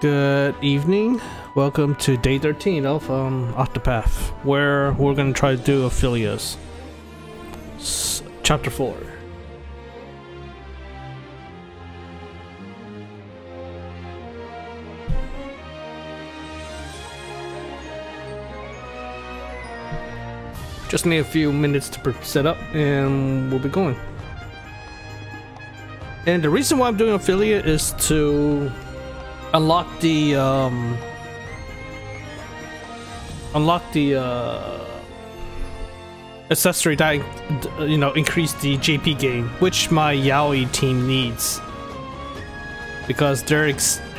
Good evening. Welcome to day 13 of Octopath, where we're going to try to do Ophilia's Chapter 4. Just need a few minutes to set up and we'll be going. And the reason why I'm doing Ophilia is to unlock the accessory that increase the JP gain, which my yaoi team needs because they're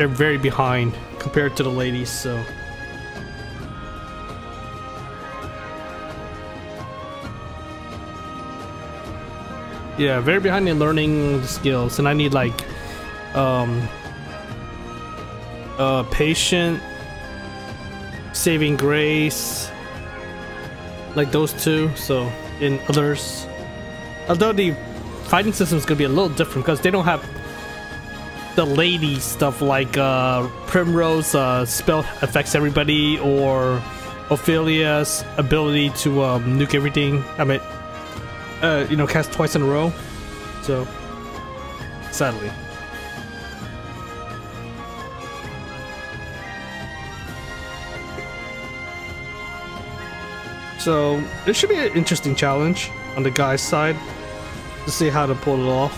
very behind compared to the ladies. So yeah, very behind in learning the skills, and I need like patient, saving grace, like those two. So in others, although the fighting system is gonna be a little different because they don't have the lady stuff like Primrose spell affects everybody, or Ophilia's ability to nuke everything. I mean, cast twice in a row. So sadly. So it should be an interesting challenge on the guy's side to see how to pull it off.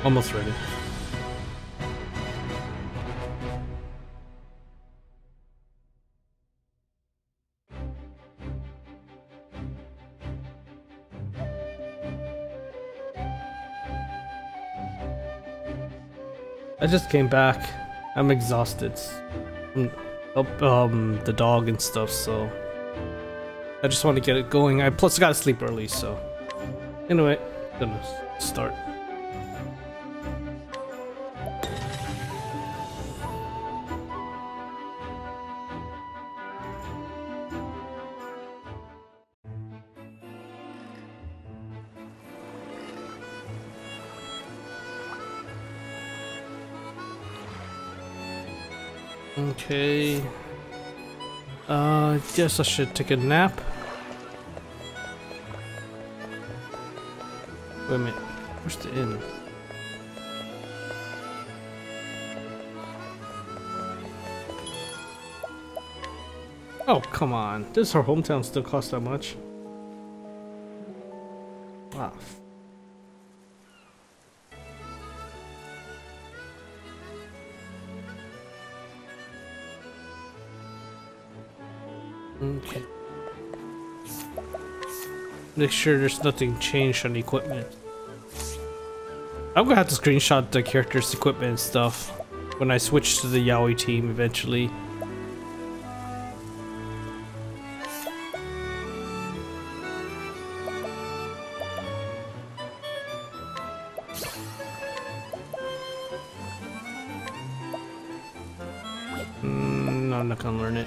Almost ready. I just came back. I'm exhausted from the dog and stuff, so I just want to get it going. I plus gotta sleep early, so anyway, gonna start. Okay. Guess I should take a nap. Wait a minute. Where's the inn? Oh, come on. Does her hometown still cost that much? Wow. Okay. Make sure there's nothing changed on the equipment. I'm gonna have to screenshot the character's equipment and stuff when I switch to the yaoi team eventually. No, I'm not gonna learn it.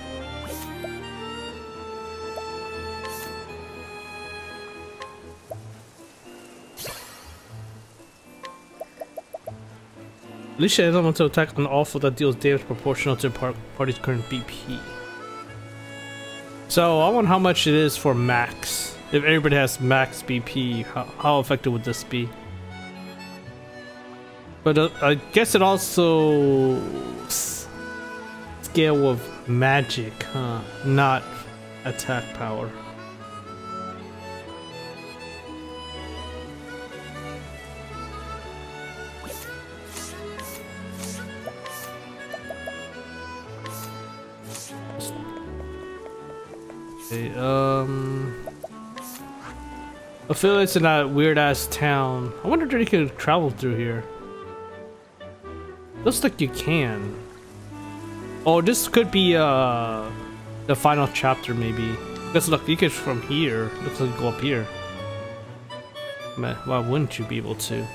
Alicia is able to attack an awful that deals damage proportional to the party's current BP. So I wonder how much it is for max. If everybody has max BP, how effective would this be? But I guess it also scale with magic, huh? Not attack power. Okay, Ophilia's in that weird ass town. I wonder if you could travel through here. Looks like you can. Oh, this could be the final chapter maybe. Because look, you could from here. Looks like you go up here. Man, why wouldn't you be able to?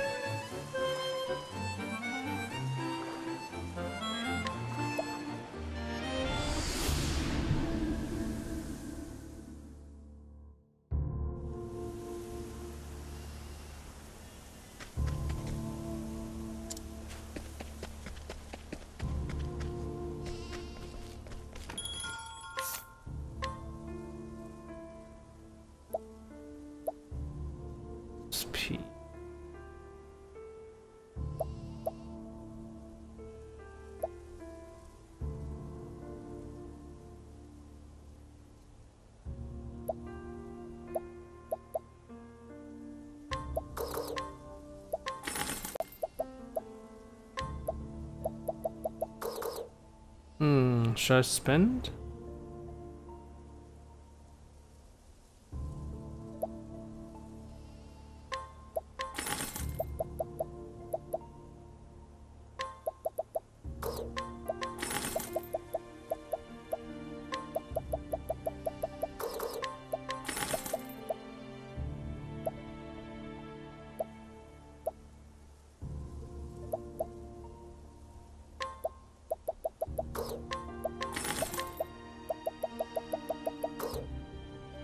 Should I spend?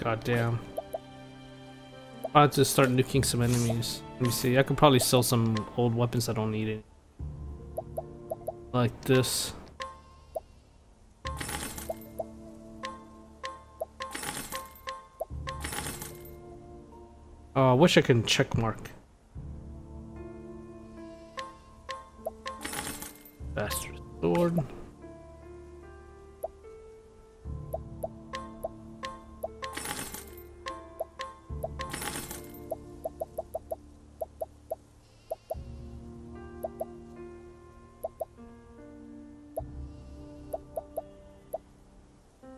God damn. I'll have to start nuking some enemies. Let me see. I could probably sell some old weapons I don't need it. Like this. Oh, I wish I could check mark. Bastard sword.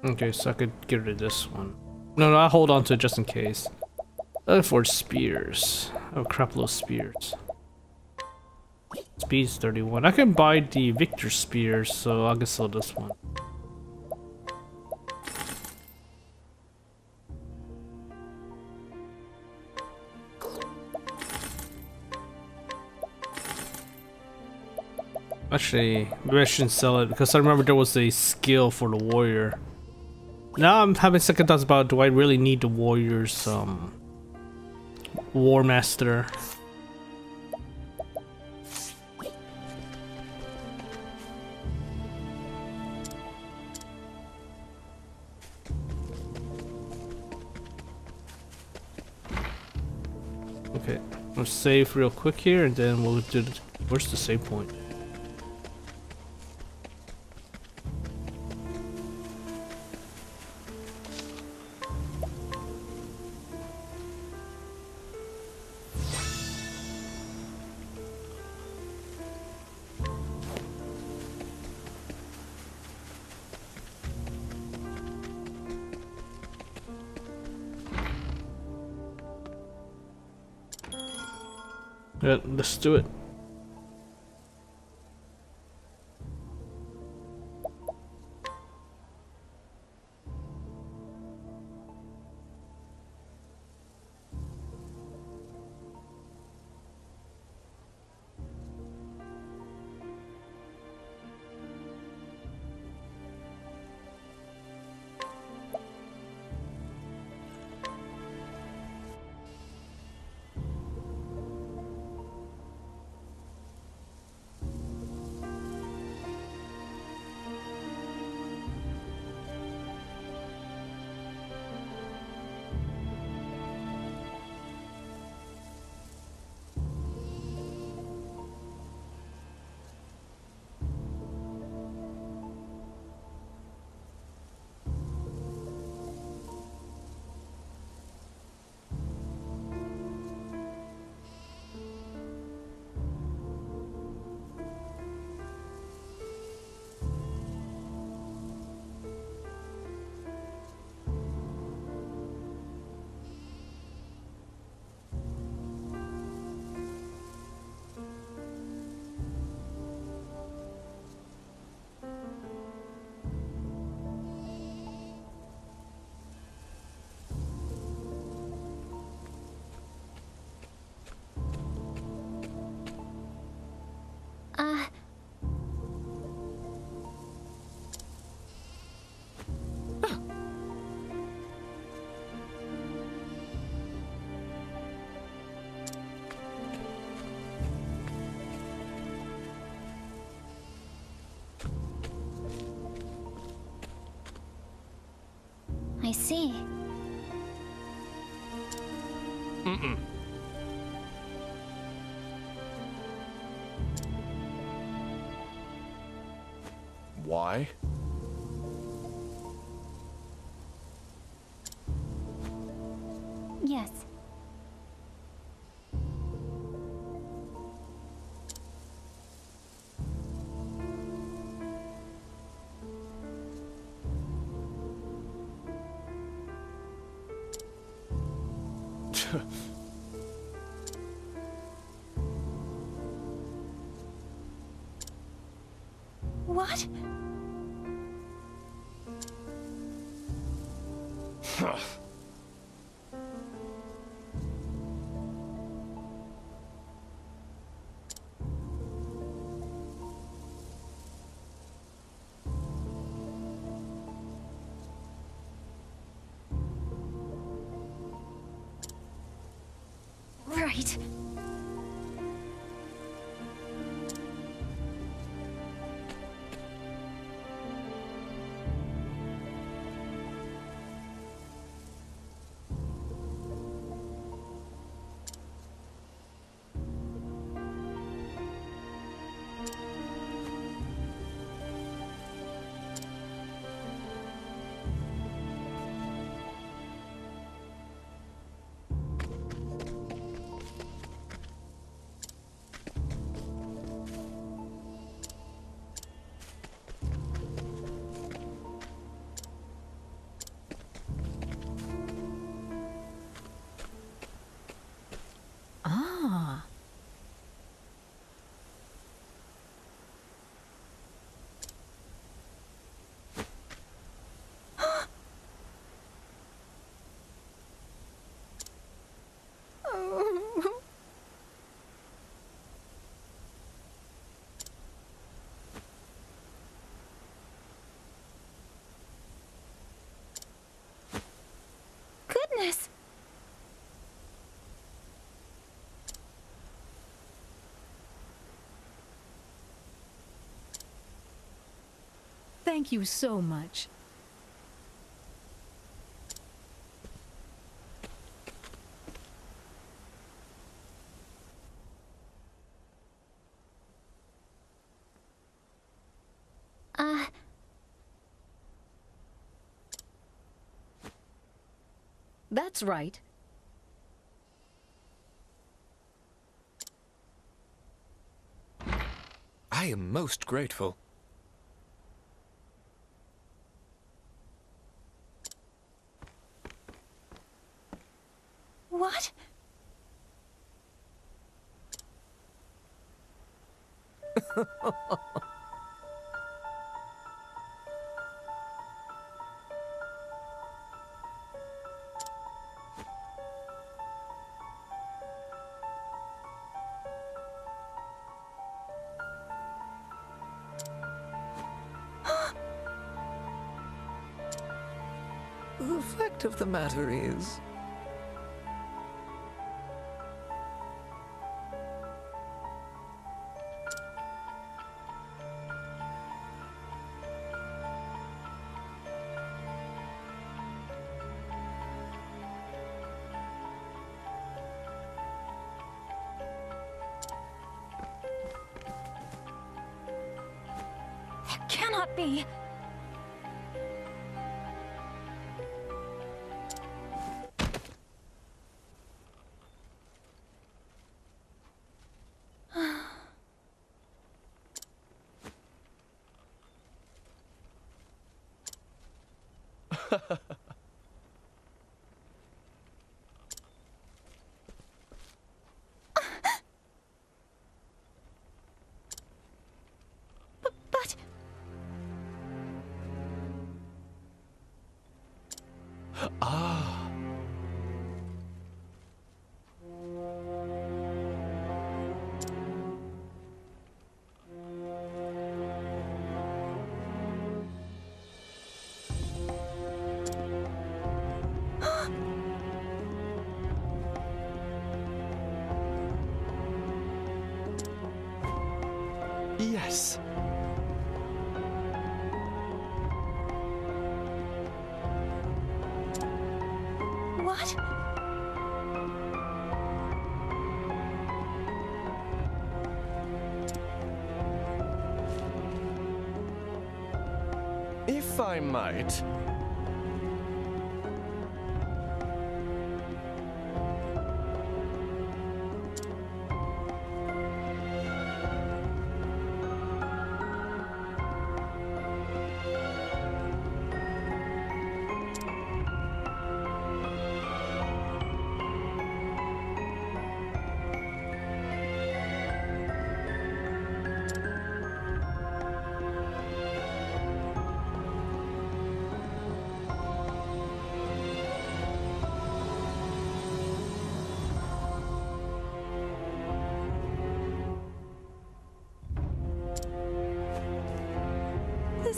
Okay, so I could get rid of this one. No, I'll hold on to it just in case. For spears. Oh, crap load of spears. Speed's 31. I can buy the Victor spears, so I can sell this one. Actually, maybe I shouldn't sell it because I remember there was a skill for the warrior. Now I'm having second thoughts about, do I really need the warrior's War Master? Okay, let's save real quick here and then we'll do the, where's the save point? Yeah, let's do it. I see. Why? Yes. What? Right. Ah. Goodness. Thank you so much. That's right. I am most grateful. What? The fact of the matter is... There cannot be. But... Ah. Yes. What? If I might...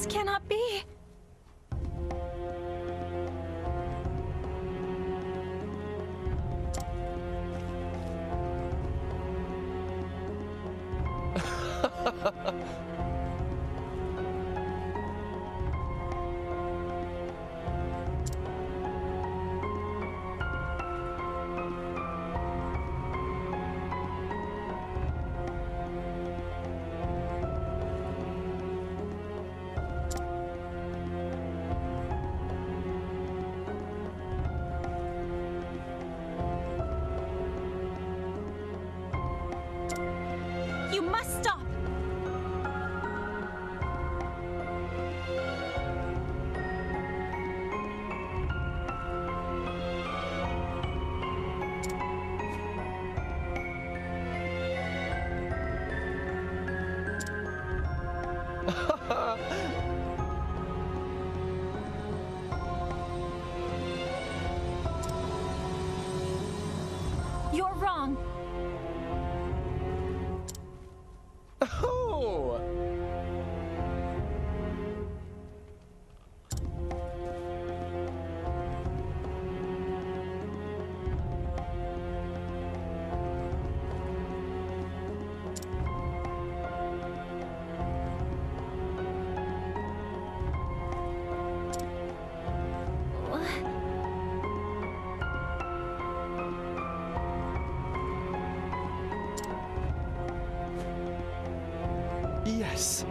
This cannot be. You must stop! You're wrong. Oh! Yes.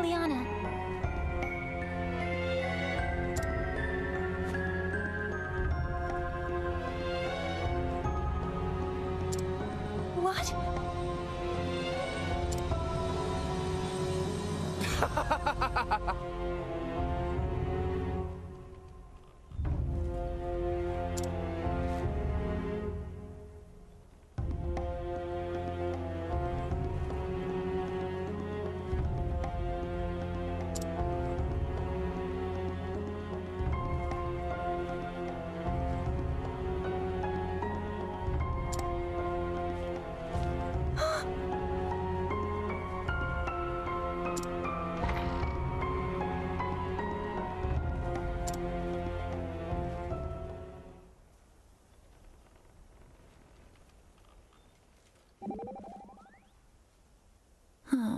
Liana. What?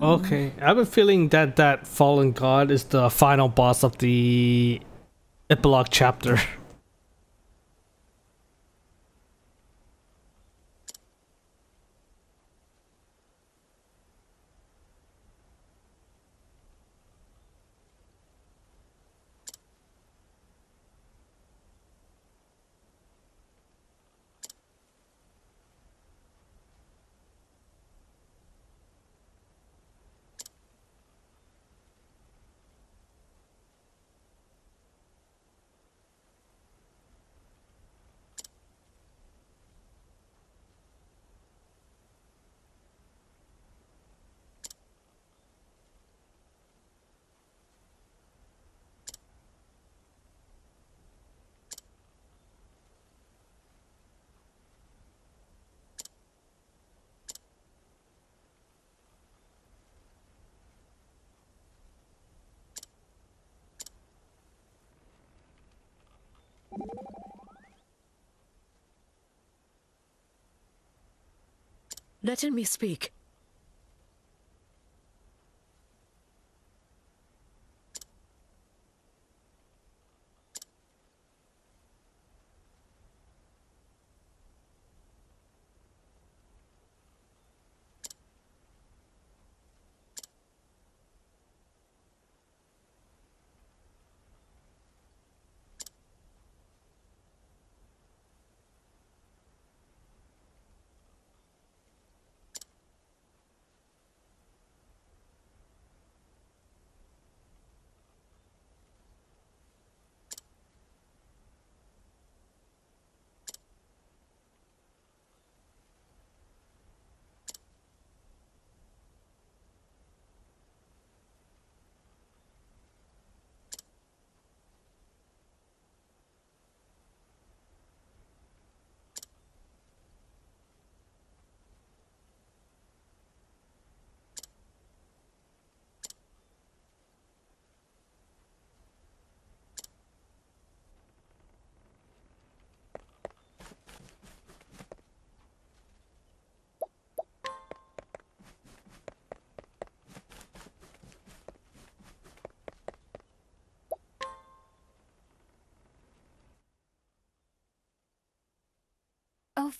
Okay, I have a feeling that that fallen god is the final boss of the epilogue chapter. Let me speak.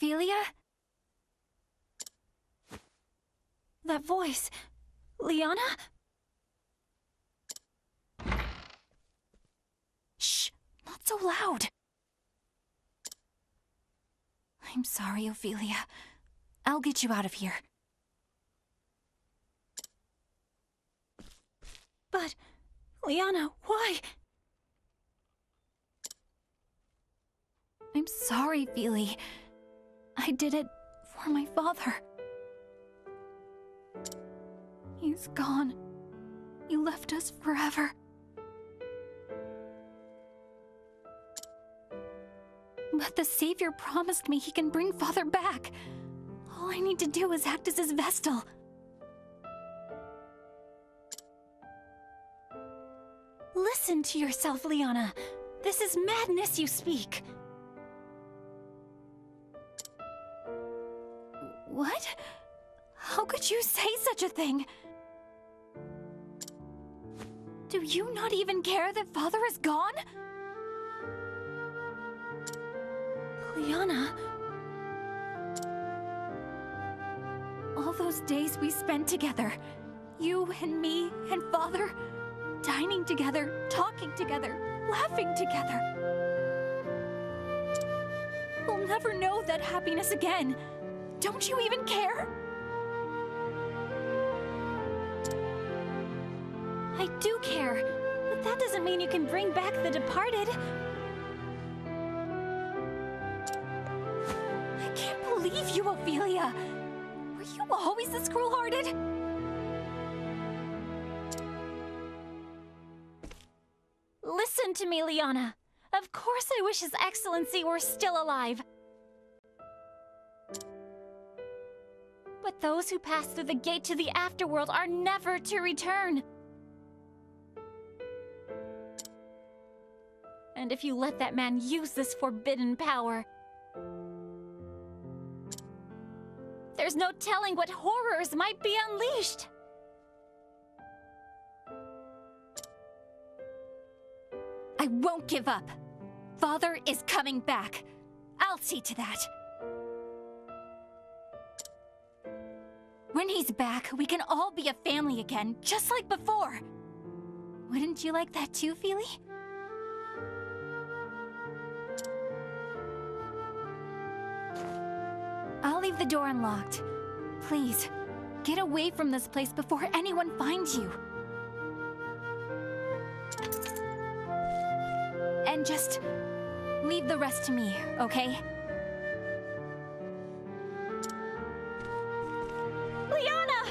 Ophilia? That voice... Liana? Shh! Not so loud! I'm sorry, Ophilia. I'll get you out of here. But... Liana, why? I'm sorry, Feely. I did it for my father. He's gone. You left us forever. But the Savior promised me he can bring Father back. All I need to do is act as his Vestal. Listen to yourself, Liana. This is madness you speak. What? How could you say such a thing? Do you not even care that Father is gone? Liana... All those days we spent together, you and me and Father, dining together, talking together, laughing together. We'll never know that happiness again. Don't you even care? I do care, but that doesn't mean you can bring back the departed. I can't believe you, Ophilia. Were you always this cruel-hearted? Listen to me, Liana. Of course I wish His Excellency were still alive. But those who pass through the gate to the afterworld are never to return. And if you let that man use this forbidden power, there's no telling what horrors might be unleashed. I won't give up. Father is coming back. I'll see to that. When he's back, we can all be a family again, just like before. Wouldn't you like that too, Feely? I'll leave the door unlocked. Please, get away from this place before anyone finds you. And just leave the rest to me, okay? Liana!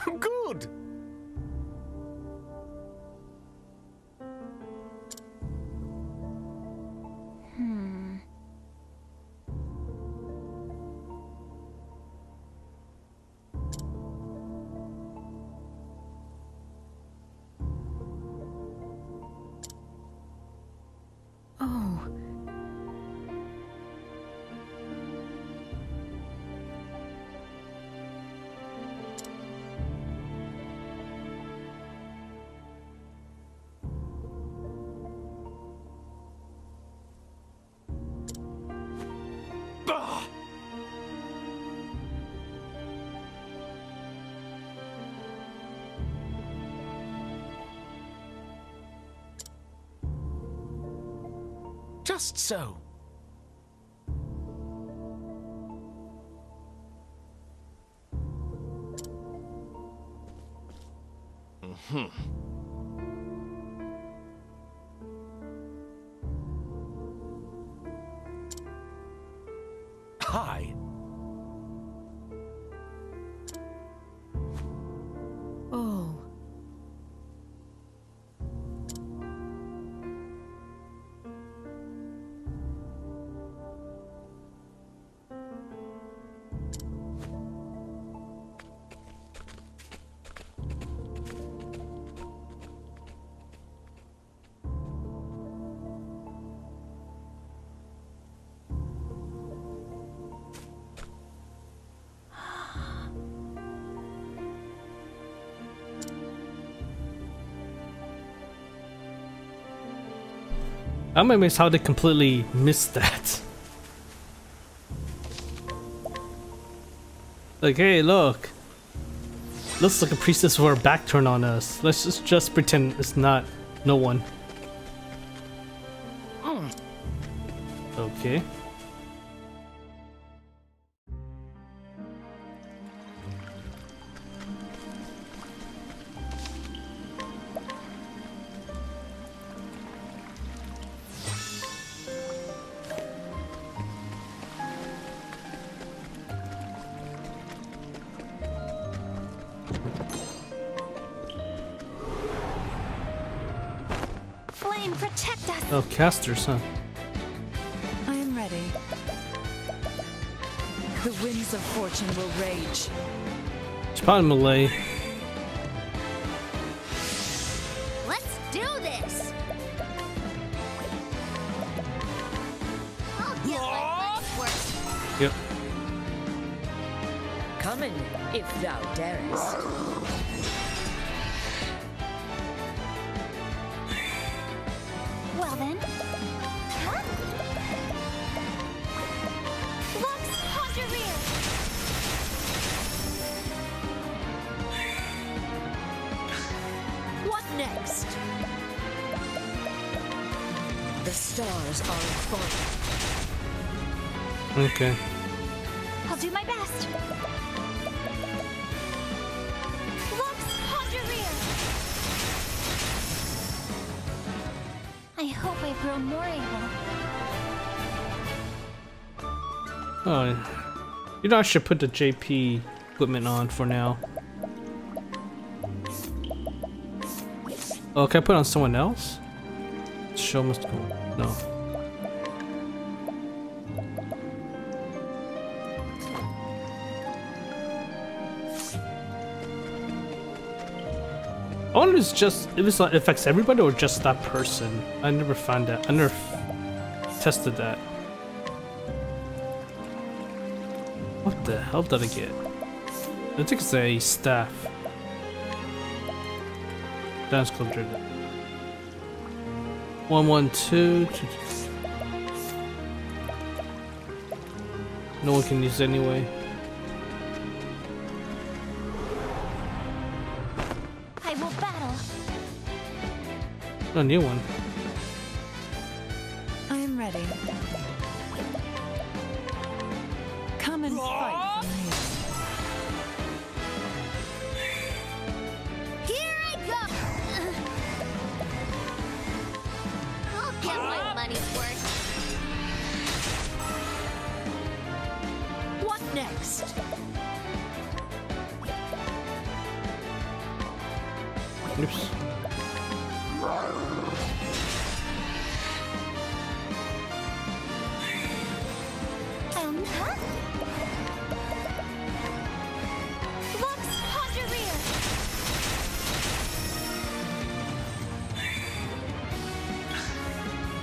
Good. Oh. Bah! Just so. Hi. Oh. I'm amazed how they completely missed that. Like, hey, look. Looks like a priestess with her back turned on us. Let's just pretend it's not no one. Okay. Flame, protect us! Oh, casters, huh? I am ready. The winds of fortune will rage. It's probably melee. Let's do this! I'll get my money's worth. Yep. Come in, if thou darest. Well then. Huh? Lux Conjureer! What next? The stars are falling. Okay. I'll do my best. Lux Conjureer! I hope I've grown more able. Oh, you know I should put the JP equipment on for now. Oh, can I put it on someone else? Show must go. No. I wonder if it's just if it's like affects everybody or just that person. I never found that. I never tested that. What the hell did I get? I think it's a staff. Dance club driven. 112. No one can use it anyway. I will battle. No new one. I am ready. Come and fight for me. Here I go! I'll get my money's worth. What next? Oops.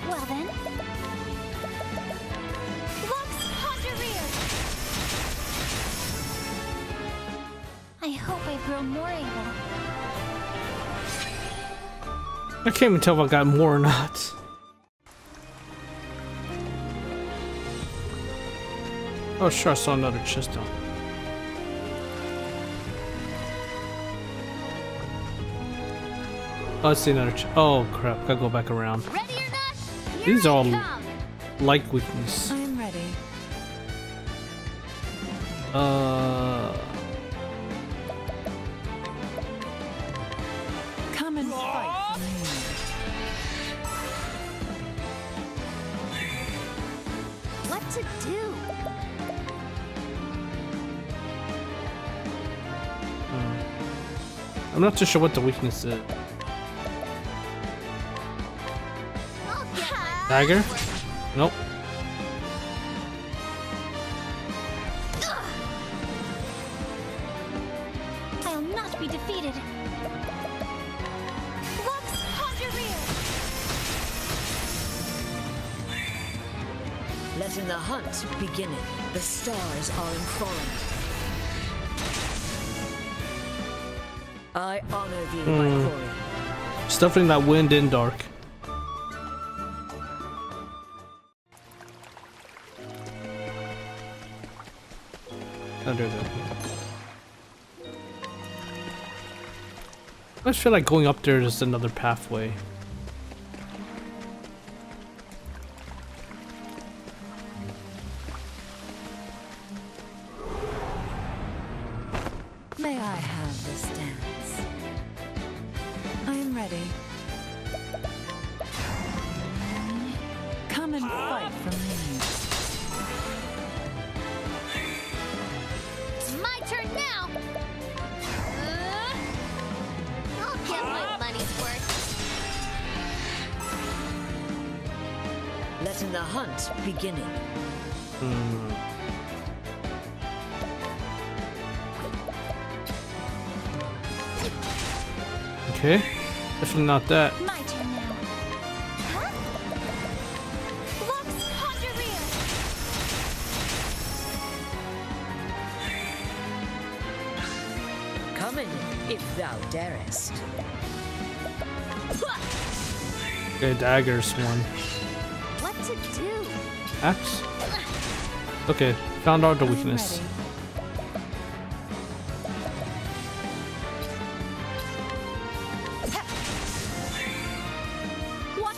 Well then. I hope I've grown more able. I can't even tell if I got more or not. Oh sure, I saw another chest down. Oh, I see another chest. Oh crap, gotta go back around. Ready or not? These are all like weakness. I am ready. Come and fight for me. What to do? I'm not too sure what the weakness is. Dagger? Nope. I'll not be defeated. Lux Conjureer! Letting the hunt begin. The stars are informed. I honor thee, my quarry. Stuffing that wind in dark. Under there. I just feel like going up there is another pathway. May I have this dance? I am ready. Come and fight for me. It's my turn now! I'll get my money's worth. Letting the hunt begin. Okay, definitely not that. My turn now. Huh? Lux Conjureer! Come in, if thou darest. Okay, daggers one. What to do? Axe? Okay, found out the I am weakness. ready. What?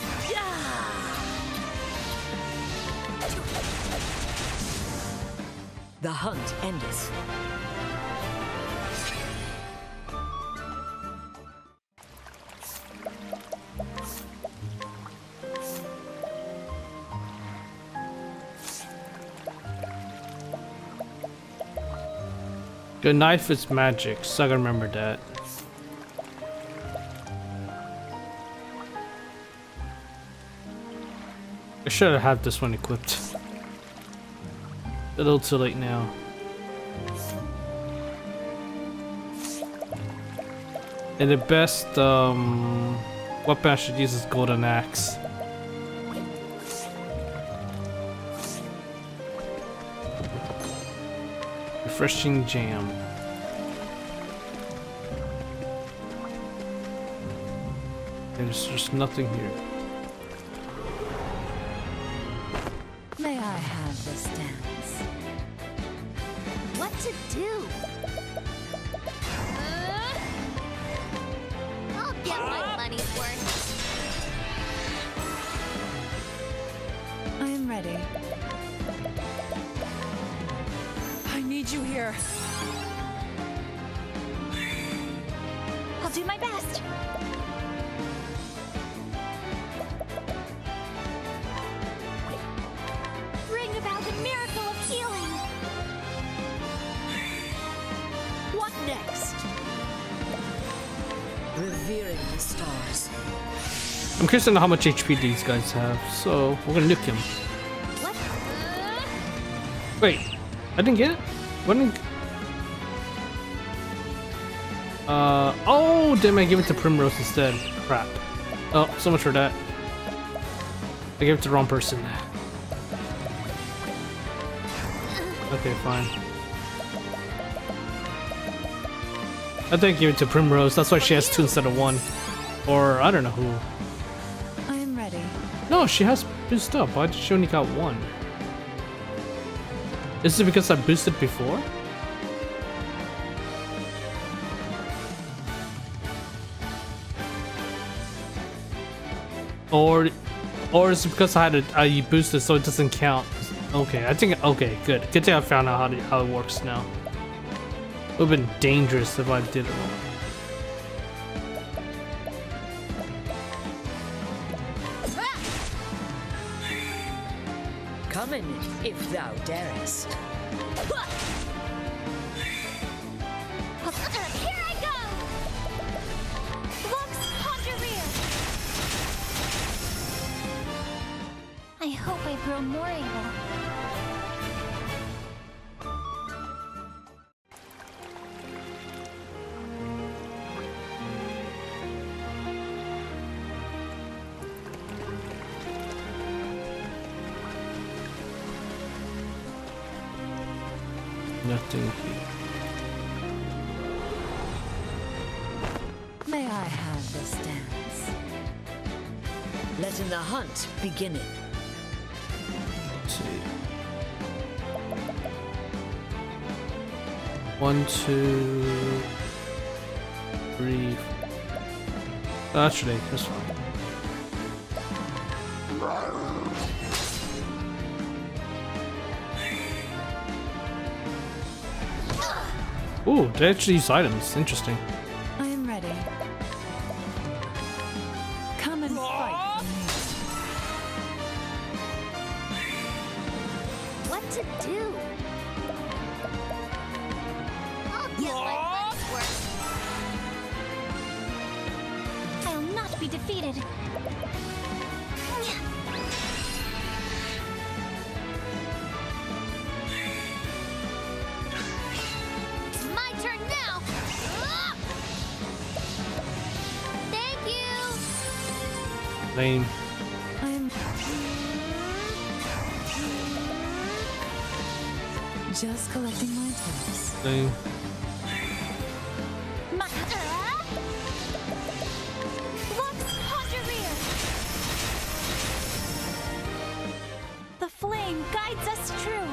The hunt endeth. The knife is magic, so I gotta remember that. I should have had this one equipped. A little too late now. And the best weapon I should use is golden axe. Refreshing jam. There's just nothing here. May I have this dance? What to do? I'll get my money's worth. I am ready. I need you here. I'll do my best. Bring about a miracle of healing. What next? revering the stars. I'm curious to know how much HP these guys have, so we're gonna nuke him. What? Wait, I didn't get it? What didn't... oh, damn, I gave it to Primrose instead. Crap. Oh, so much for that. I gave it to the wrong person. Okay, fine. I think I gave it to Primrose, that's why she has 2 instead of 1. Or, I don't know who. I am ready. No, she has boosted up. Why did she only got 1? Is it because I boosted before? Or is it because I boosted so it doesn't count? Okay, I think, okay, good. Good thing I found out how it works now. It would have been dangerous if I did it wrong. Come in if thou darest. Here I go! Lux conjure rear! I hope I grow more able. Nothing here. May I have this dance? Letting the hunt begin it. Let's see. 1, 2, 3. Actually, that's fine. Ooh, they actually use items. Interesting. I am ready. Come and fight What to do? I'll get my money's worth. I'll not be defeated. It's my turn now. Thank you. Lame. I am just collecting my tips. Lame. Lux conjure rear. The flame guides us true.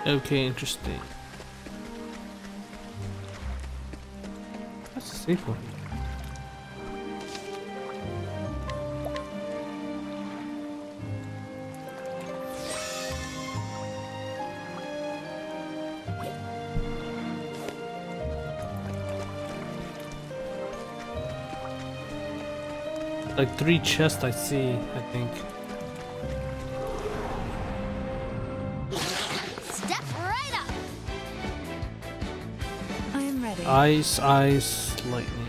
Okay, interesting. That's a safe one. Like 3 chests I see, I think. Step right up. I am ready. Ice, ice, lightning.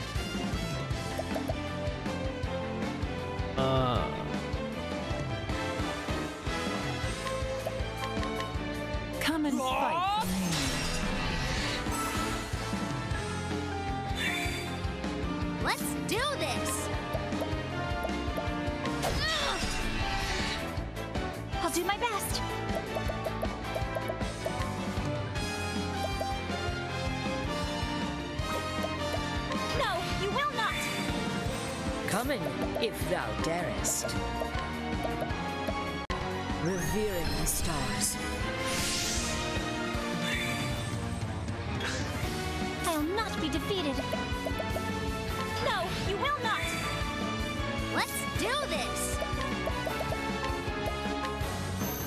Come and fight for me. Let's do this. I'll do my best. No, you will not. Come in, if thou darest. Revering the stars. I'll not be defeated. No, you will not. Let's do this.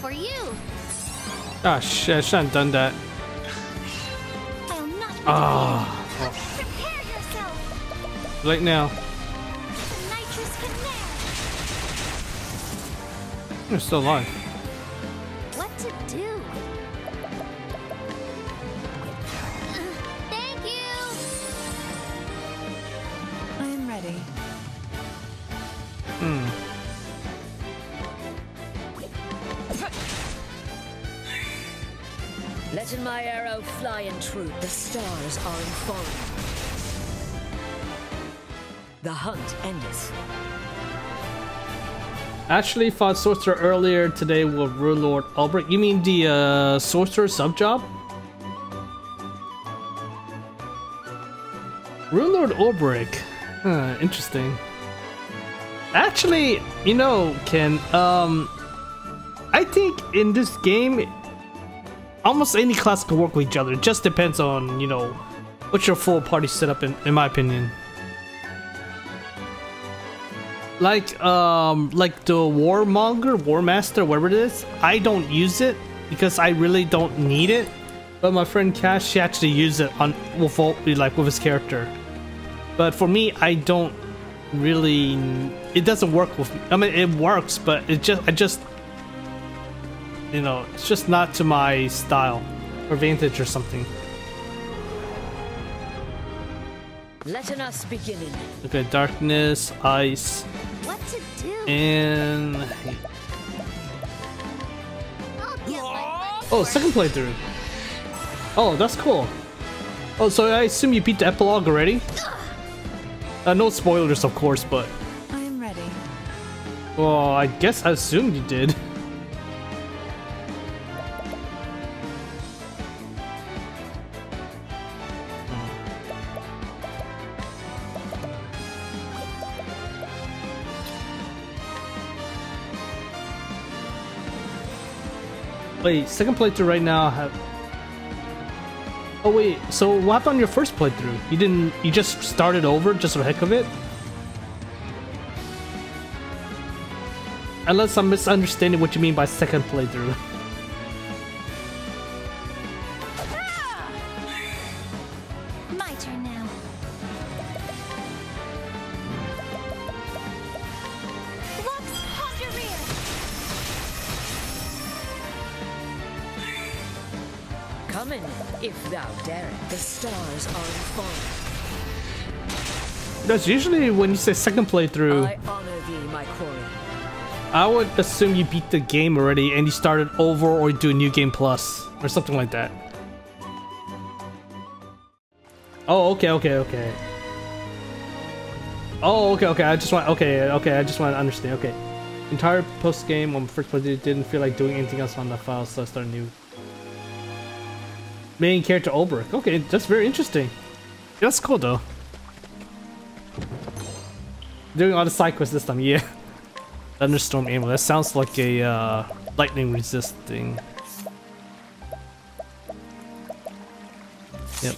For you. Ah, shit, I shouldn't have done that. I'll not be Ah. defeated. Prepare yourself. Right now. The nitrous canal. You're still alive. What to do? Thank you. I am ready. Letting my arrow fly in truth, the stars are informed. The hunt endeth. Actually fought Sorcerer earlier today with Rune Lord Albrecht. You mean the Sorcerer sub job? Rune Lord Albrecht. Huh, interesting. Actually, you know, Ken, I think in this game, almost any class can work with each other. It just depends on, you know, what's your full party setup in my opinion. Like the Warmonger, Warmaster, whatever it is, I don't use it because I really don't need it. But my friend Cash, she actually uses it on with his character. But for me, I don't really. It doesn't work with me. I mean, it works, but I just, you know, it's just not to my style or vantage or something. Letting us begin. Okay, darkness, ice, What to do? and I'll get my oh, second playthrough. Oh, that's cool. Oh, so I assume you beat the epilogue already? No spoilers, of course, but I am ready. well, I guess I assumed you did. Wait, second playthrough right now. Oh wait, so what happened on your first playthrough? You didn't. You just started over just for the heck of it? Unless I'm misunderstanding what you mean by second playthrough. Ah! My turn now. Lux Pondereer. Come in, if thou darest. The stars are informed. That's usually when you say second playthrough. I honor thee, my quarry. I would assume you beat the game already and you started over or do a new game plus or something like that. Oh, okay. Oh, okay. I just want I just want to understand. Okay. Entire post game on first playthrough didn't feel like doing anything else on the file, so I started new. Main character Ulbrich. Okay, that's very interesting. Yeah, that's cool though. Doing all the side quests this time, yeah. Thunderstorm ammo. That sounds like a lightning resist thing. Yep.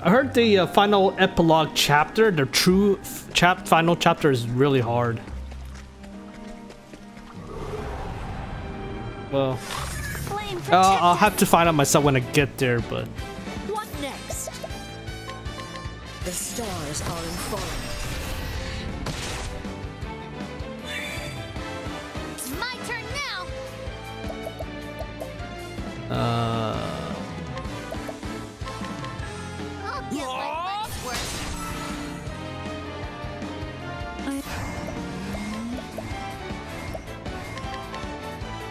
I heard the final epilogue chapter, the true final chapter, is really hard. Well, I'll have to find out myself when I get there, but... What next? The stars are informed. It's my turn now. I'll get my money's worth.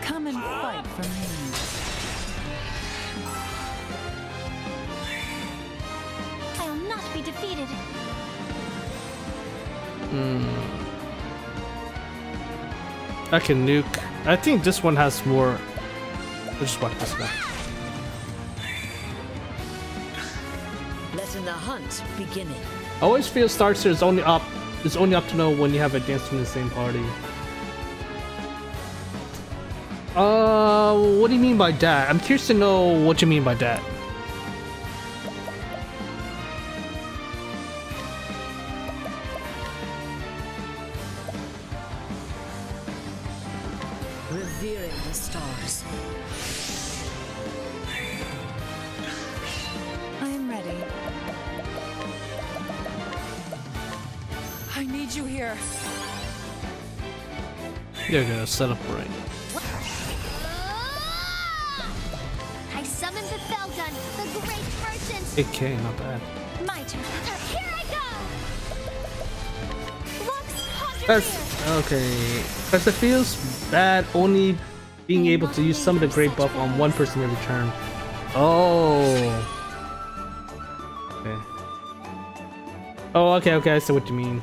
Come and fight for me. I'll not be defeated. I can nuke. I think this one has more. Let's just watch this guy. Letting the hunt begin. I always feel Starter is only optional when you have a dance from the same party. What do you mean by that? I'm curious to know what you mean by that. Revering the stars. I'm ready. I need you here. You're gonna set up right. I summoned the Feldun, the great merchant. 8K, not bad. My turn. Here I go. Lux That's Conjure. okay. Because it feels bad only being able to use some of the great buff on one person every turn. Oh. Okay. Oh, okay, okay. I see what you mean.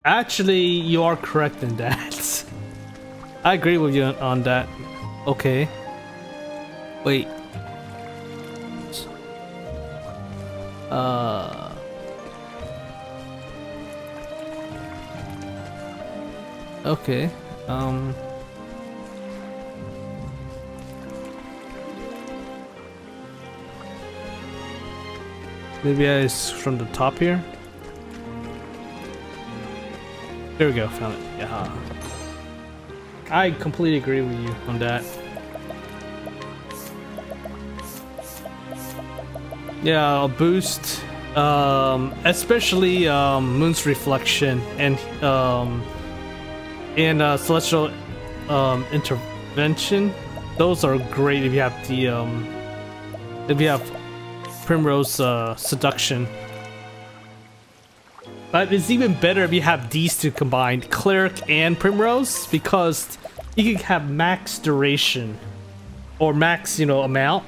Actually, you are correct in that. I agree with you on that. Okay. Wait. Okay. Maybe it's from the top here. There we go, found it. Yeah. I completely agree with you on that. Yeah, I'll boost, especially Moon's Reflection and Celestial Intervention. Those are great if you have the Primrose Seduction. But it's even better if you have these two combined, Cleric and Primrose, because you can have max duration or max, amount,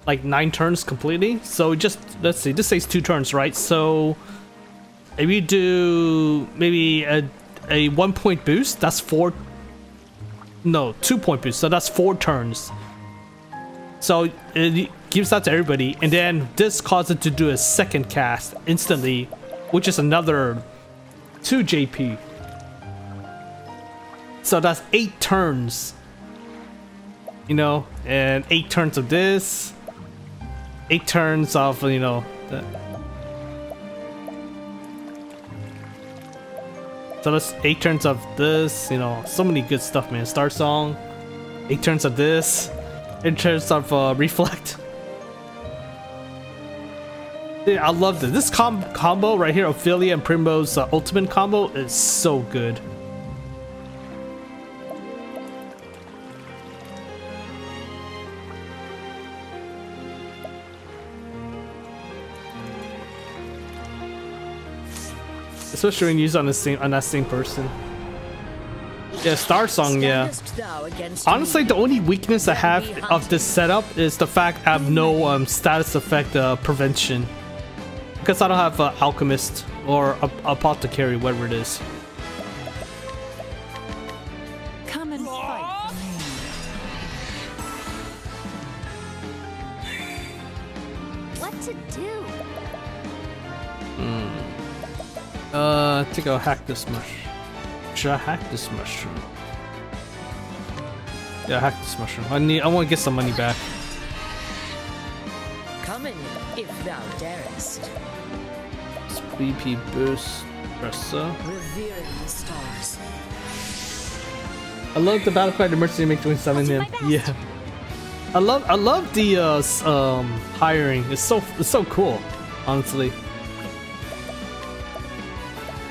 like 9 turns completely. So just let's see, this says 2 turns, right? So if you do maybe a 1-point boost, that's 2 point boost, so that's 4 turns. So it gives that to everybody, and then this causes it to do a second cast instantly, which is another 2 JP. So that's 8 turns, and 8 turns of this, 8 turns of, that. So that's 8 turns of this, so many good stuff, man. Star Song, 8 turns of this, 8 turns of Reflect. Dude, I love this. This combo right here, Ophilia and Primrose ultimate combo, is so good. Especially when used on that same person. Yeah, Star Song, yeah. Honestly, the only weakness I have of this setup is the fact I have no status effect prevention. Because I don't have Alchemist or Apothecary, whatever it is. Come and fight for me. What to do? I think I'll hack this mushroom. Should I hack this mushroom? Yeah, hack this mushroom. I want to get some money back. Come in if thou darest. BP boost, Tressa. Revering the stars. I love the battle cry the mercy make 27 him. Yeah. I love the hiring. It's so cool, honestly.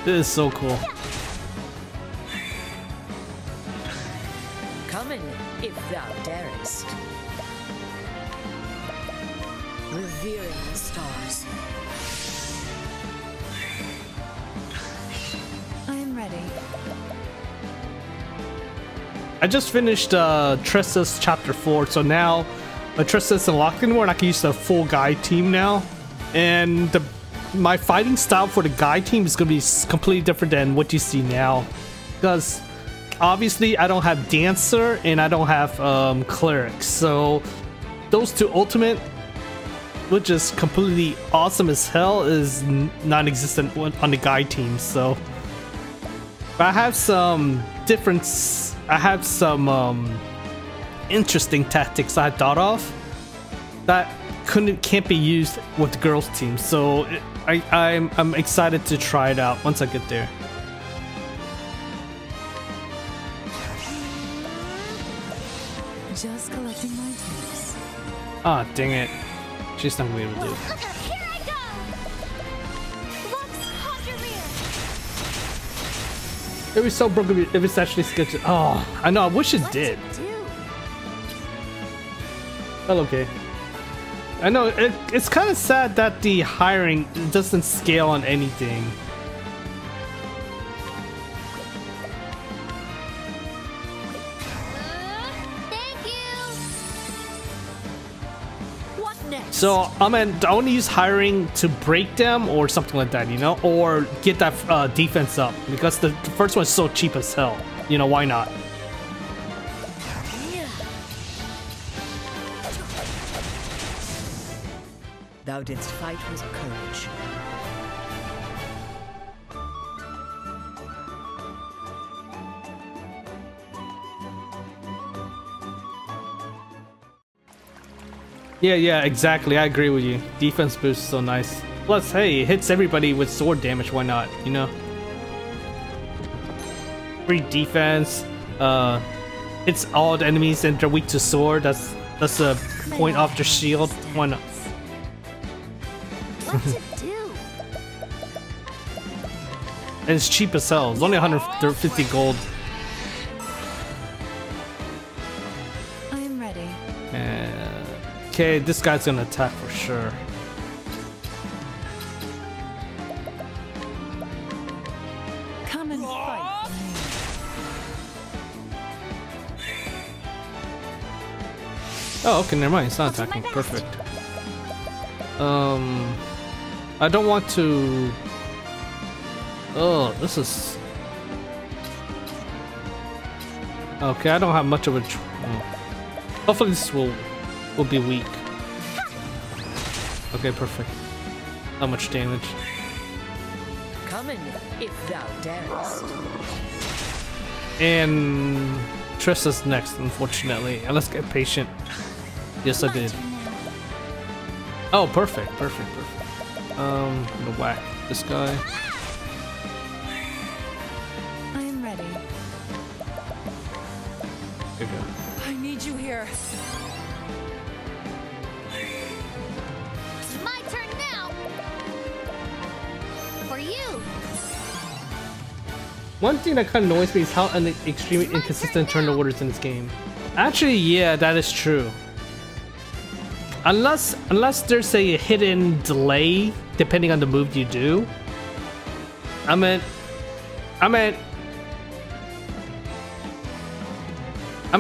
It is so cool. Come in if thou darest. Revering the stars. ready. I just finished Tressa's Chapter 4, so now Tressa's unlocked anymore and I can use the full guide team now. And my fighting style for the guide team is going to be completely different than what you see now. Because obviously I don't have Dancer and I don't have Cleric. So those two ultimate, which is completely awesome as hell, is non-existent on the guide team. So but I have some different... I have some interesting tactics I thought of that can't be used with the girls team, so I'm excited to try it out once I get there. Just collecting my tips. Ah, dang it! She's not gonna be able to do it. Here I go! Lux, hold your rear! It was so broken if it's actually sketched. Oh, I know. I wish it did. Well, okay. I know it's kind of sad that the hiring doesn't scale on anything. Thank you! What next? So I mean, I only use hiring to break them or something like that, you know, or get that defense up because the first one is so cheap as hell. You know, why not? Thou didst fight with courage. Yeah, exactly. I agree with you. Defense boost is so nice. Plus, hey, it hits everybody with sword damage. Why not? You know, free defense. Hits all the enemies and they're weak to sword. That's a point off their shield. Why not? What's it do? And it's cheap as hell. It's only 150 gold. I am ready. Okay, this guy's gonna attack for sure. Come and fight for me. Oh, okay, never mind. It's not attacking. Perfect. I don't want to... Oh, this is... Okay, I don't have much of a... Hopefully this will be weak. Okay, perfect. Not much damage. Come in, if thou darest. And Tressa's next, unfortunately. And let's get patient. Yes, I did. Oh, perfect. I'm gonna whack this guy. I am ready. There you go. I need you here. It's my turn now! For you! One thing that kind of annoys me is how extremely inconsistent turn orders in this game. Actually, yeah, that is true. Unless there's a hidden delay depending on the move you do. I mean,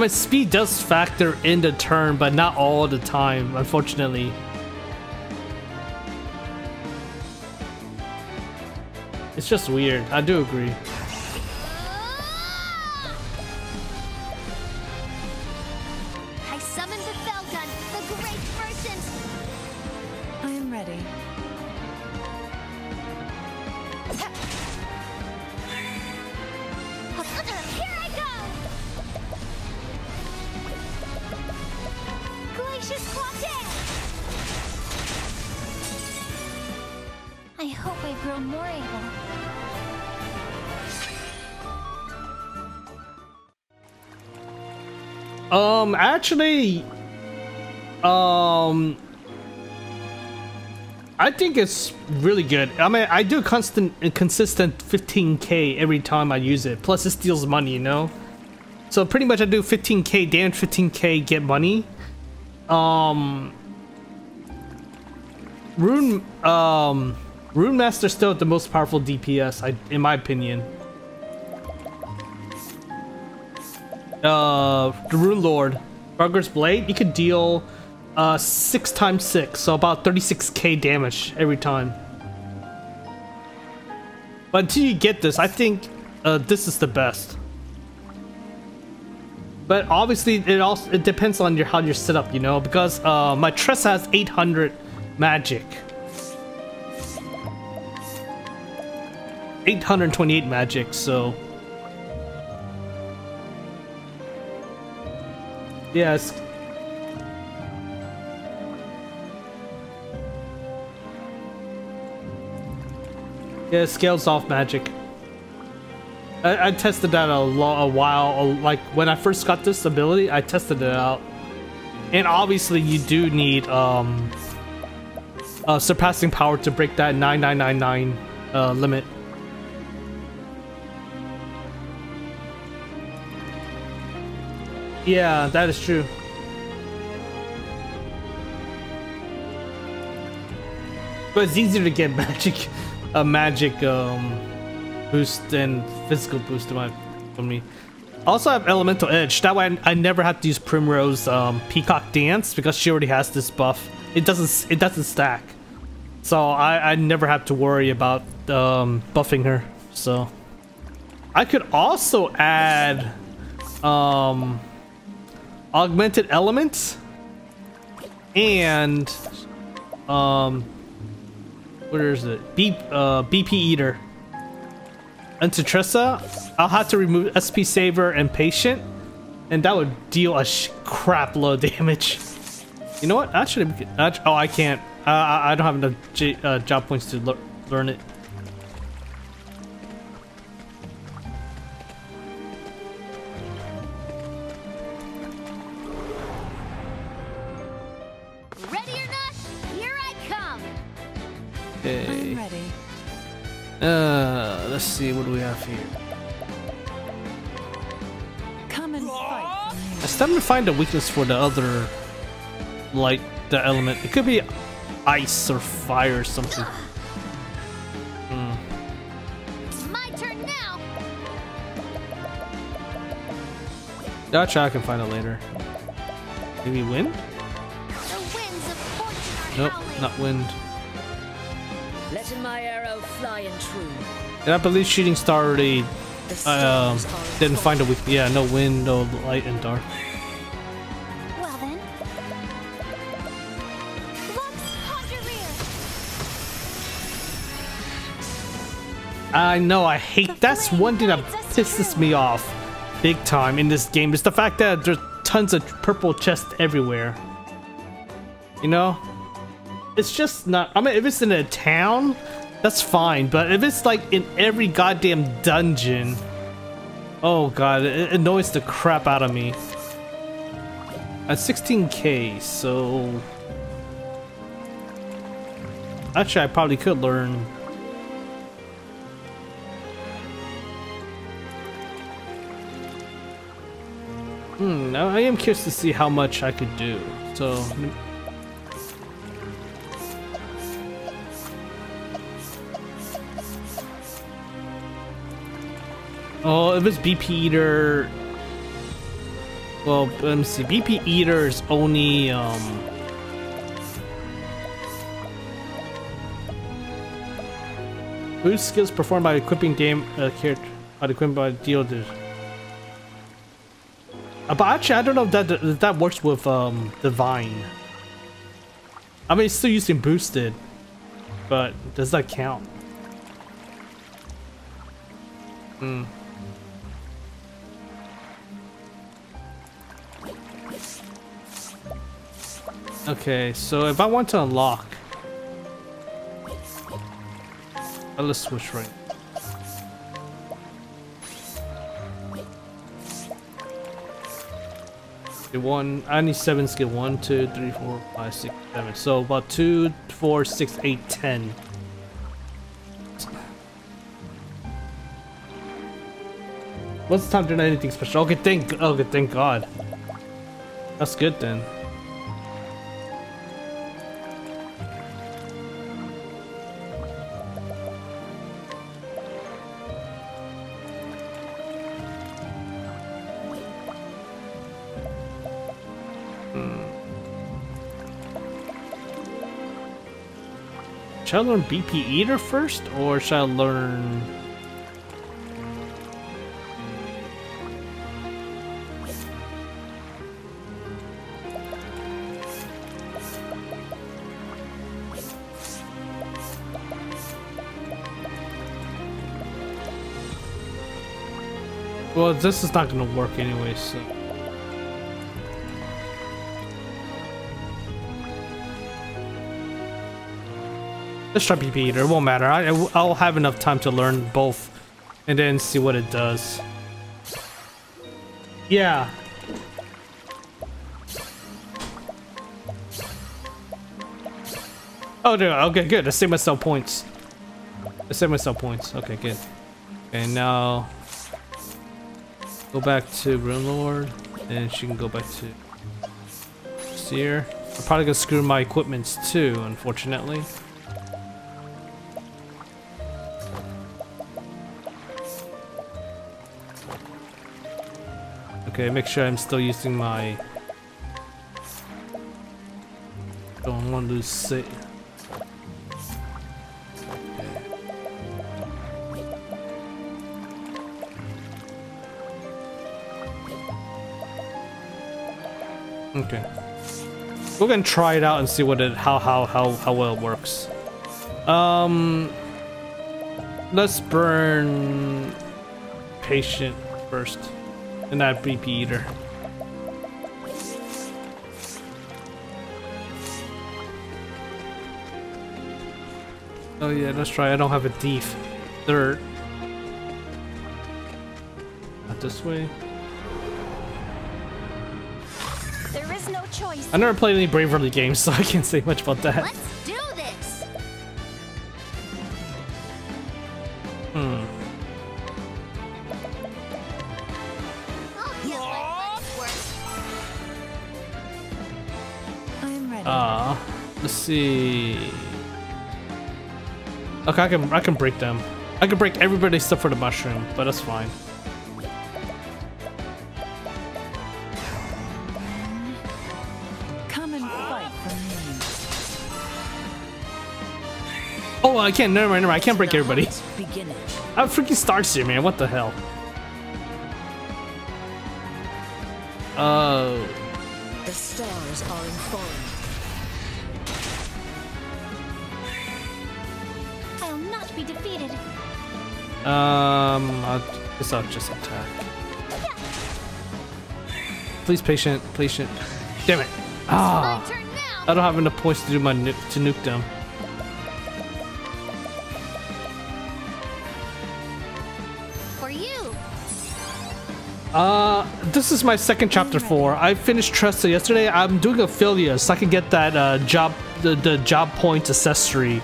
speed does factor in the turn, but not all the time, unfortunately. It's just weird. I do agree. I summoned the Fell Gun, the great merchant! I am ready. Here I go! Glacius Clawtail! I hope I've grown more able. Actually, I think it's really good. I mean, I do consistent 15k every time I use it. Plus, it steals money, you know. So pretty much, I do 15k damage, 15k get money. Rune Master's still the most powerful DPS, in my opinion. the Rune Lord, Barger's Blade, you could deal 6 times 6, so about 36k damage every time. But until you get this, I think this is the best. But obviously, it depends on how you're set up, you know, because my Tressa has 800 magic, 828 magic, so yes. Yeah, it scales off magic. I tested that a while, like when I first got this ability, I tested it out. And obviously you do need surpassing power to break that 9999 limit. Yeah, that is true. But it's easier to get magic boost and physical boost for me. I also have Elemental Edge. That way I never have to use Primrose Peacock Dance because she already has this buff. It doesn't stack, so I never have to worry about buffing her. So I could also add Augmented Elements and where is it? BP Eater. Into Tressa, I'll have to remove SP Saver and Patient, and that would deal a crap load of damage. You know what? Actually, oh, I can't. I don't have enough job points to learn it. Ready or not, here I come. Okay. I'm ready. Let's see, what do we have here? Come and fight. I'm starting to find a weakness for the other, like, the element. It could be ice or fire or something. It's my turn now. Gotcha, I can find it later. Maybe wind? The winds of fortune are Nope, howling. not wind. Letting my arrow fly and true. And I believe Shooting Star already The stars are didn't find a weak. Yeah, no wind, no light, and dark. Well then, let's conjure rear. I know, I hate. That's one thing that pisses me off big time in this game. Is the fact that there's tons of purple chests everywhere. You know, it's just not. I mean, if it's in a town, that's fine. But if it's like in every goddamn dungeon, oh god, it annoys the crap out of me. At 16k, so actually, I probably could learn. Now I am curious to see how much I could do. So. Oh, if it's BP Eater. Well, let me see. BP Eater is only boost skills performed by equipping character by equipping by deal. But actually, I don't know if that works with Divine. I mean, it's still using boosted, but does that count? Okay, so if I want to unlock, let's switch right. I need 7 skill. 1, 2, 3, 4, 5, 6, 7. So about 2, 4, 6, 8, 10. What's the time doing anything special? Okay, thank God. That's good then. Should I learn BP Eater first, or should I learn... Well, this is not gonna work anyway, so... Let's try BP Eater, it won't matter. I'll have enough time to learn both and then see what it does. Yeah. Oh, no, okay, good. I saved myself points. Okay, good. Okay, now... Go back to Rune Lord, and she can go back to Seer. I'm probably gonna screw my equipments too, unfortunately. Okay, make sure I'm still using my... Don't want to lose save. Okay. We're gonna try it out and see what it how well it works. Let's burn Patient first. And that BP Eater. Oh yeah, let's try. I don't have a thief. Third. Not this way. There is no choice. I never played any Bravely games, so I can't say much about that. Let's do this. I'm ready. Let's see. Okay, I can break them. I can break everybody except for the mushroom, but that's fine. Come and fight for me. Oh, I can't. Never mind. I can't break everybody. Begin it. I have freaking stars here, man. What the hell? Oh. The stars are informed. I'll not be defeated. I guess I'll just attack. Please, patient. Damn it. Ah. My turn now. I don't have enough points to do my to nuke them. For you. This is my second chapter 4. I finished Tressa yesterday. I'm doing Ophilia so I can get that the job point accessory,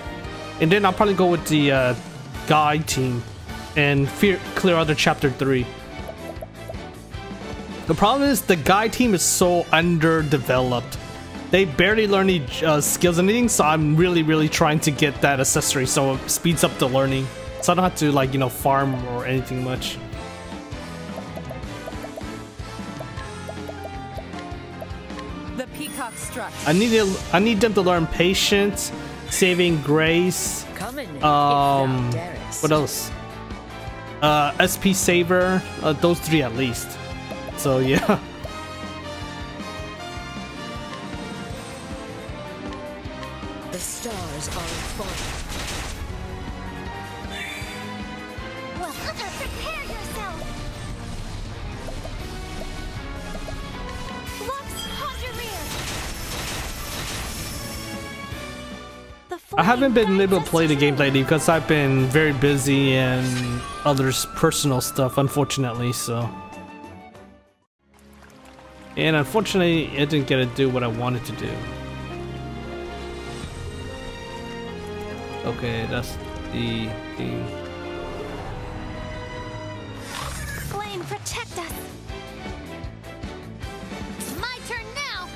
and then I'll probably go with the guide team and clear out the chapter 3. The problem is the guide team is so underdeveloped. They barely learn any skills or anything, so I'm really trying to get that accessory so it speeds up the learning, so I don't have to, like, you know, farm or anything much. The peacock struck. I need them to learn patience, saving grace. Coming if thou darest. What else? SP saver. Those 3 at least. So yeah. The stars are informed. Well, prepare yourself. Lux Hajimir. I haven't been able to play the game lately because I've been very busy and others' personal stuff, unfortunately, so. And unfortunately, it didn't get to do what I wanted to do. Okay, that's the thing. Flame, protect us. It's my turn now.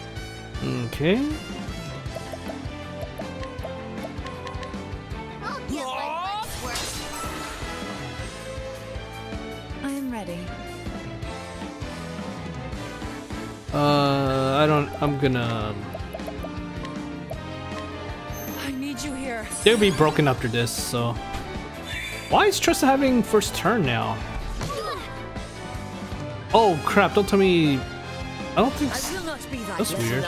Okay. I'll get my legs work. I'm ready. I'm gonna... I need you here. They'll be broken after this, so... Why is Tressa having first turn now? Oh crap, don't tell me... I don't think... That's weird.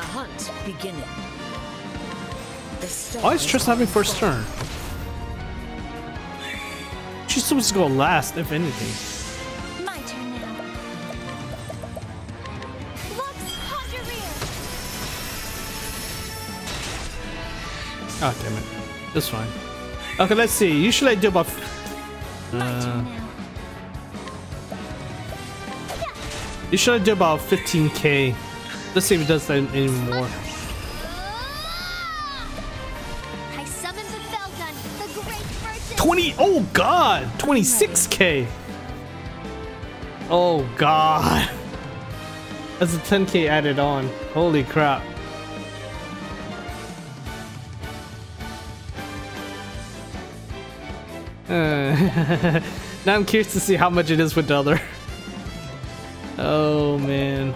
Why is Tressa having first turn? She's supposed to go last, if anything. My turn now. Lux Conjureer. Oh damn it. That's fine. Okay, let's see. Usually I do about... Usually I do about 15k. Let's see if it does that anymore. I summoned the Felgun, the great virgin. 20! Oh god! 26k! Oh god! That's a 10k added on. Holy crap. Now I'm curious to see how much it is with the other. Oh man.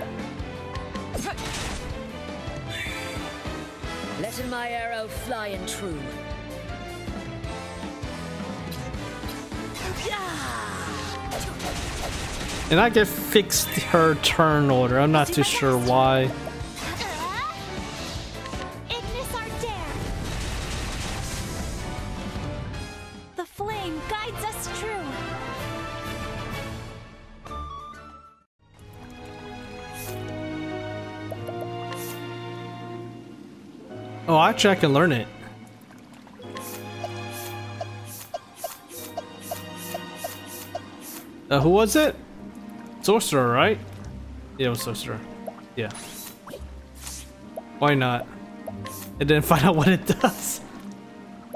Letting my arrow fly and true. And I get fixed her turn order. I'm not too sure why. Ignis our dare. The flame guides us true. Oh, actually I can learn it. Who was it? Sorcerer, right? Yeah, it was Sorcerer. Yeah. Why not? And then find out what it does.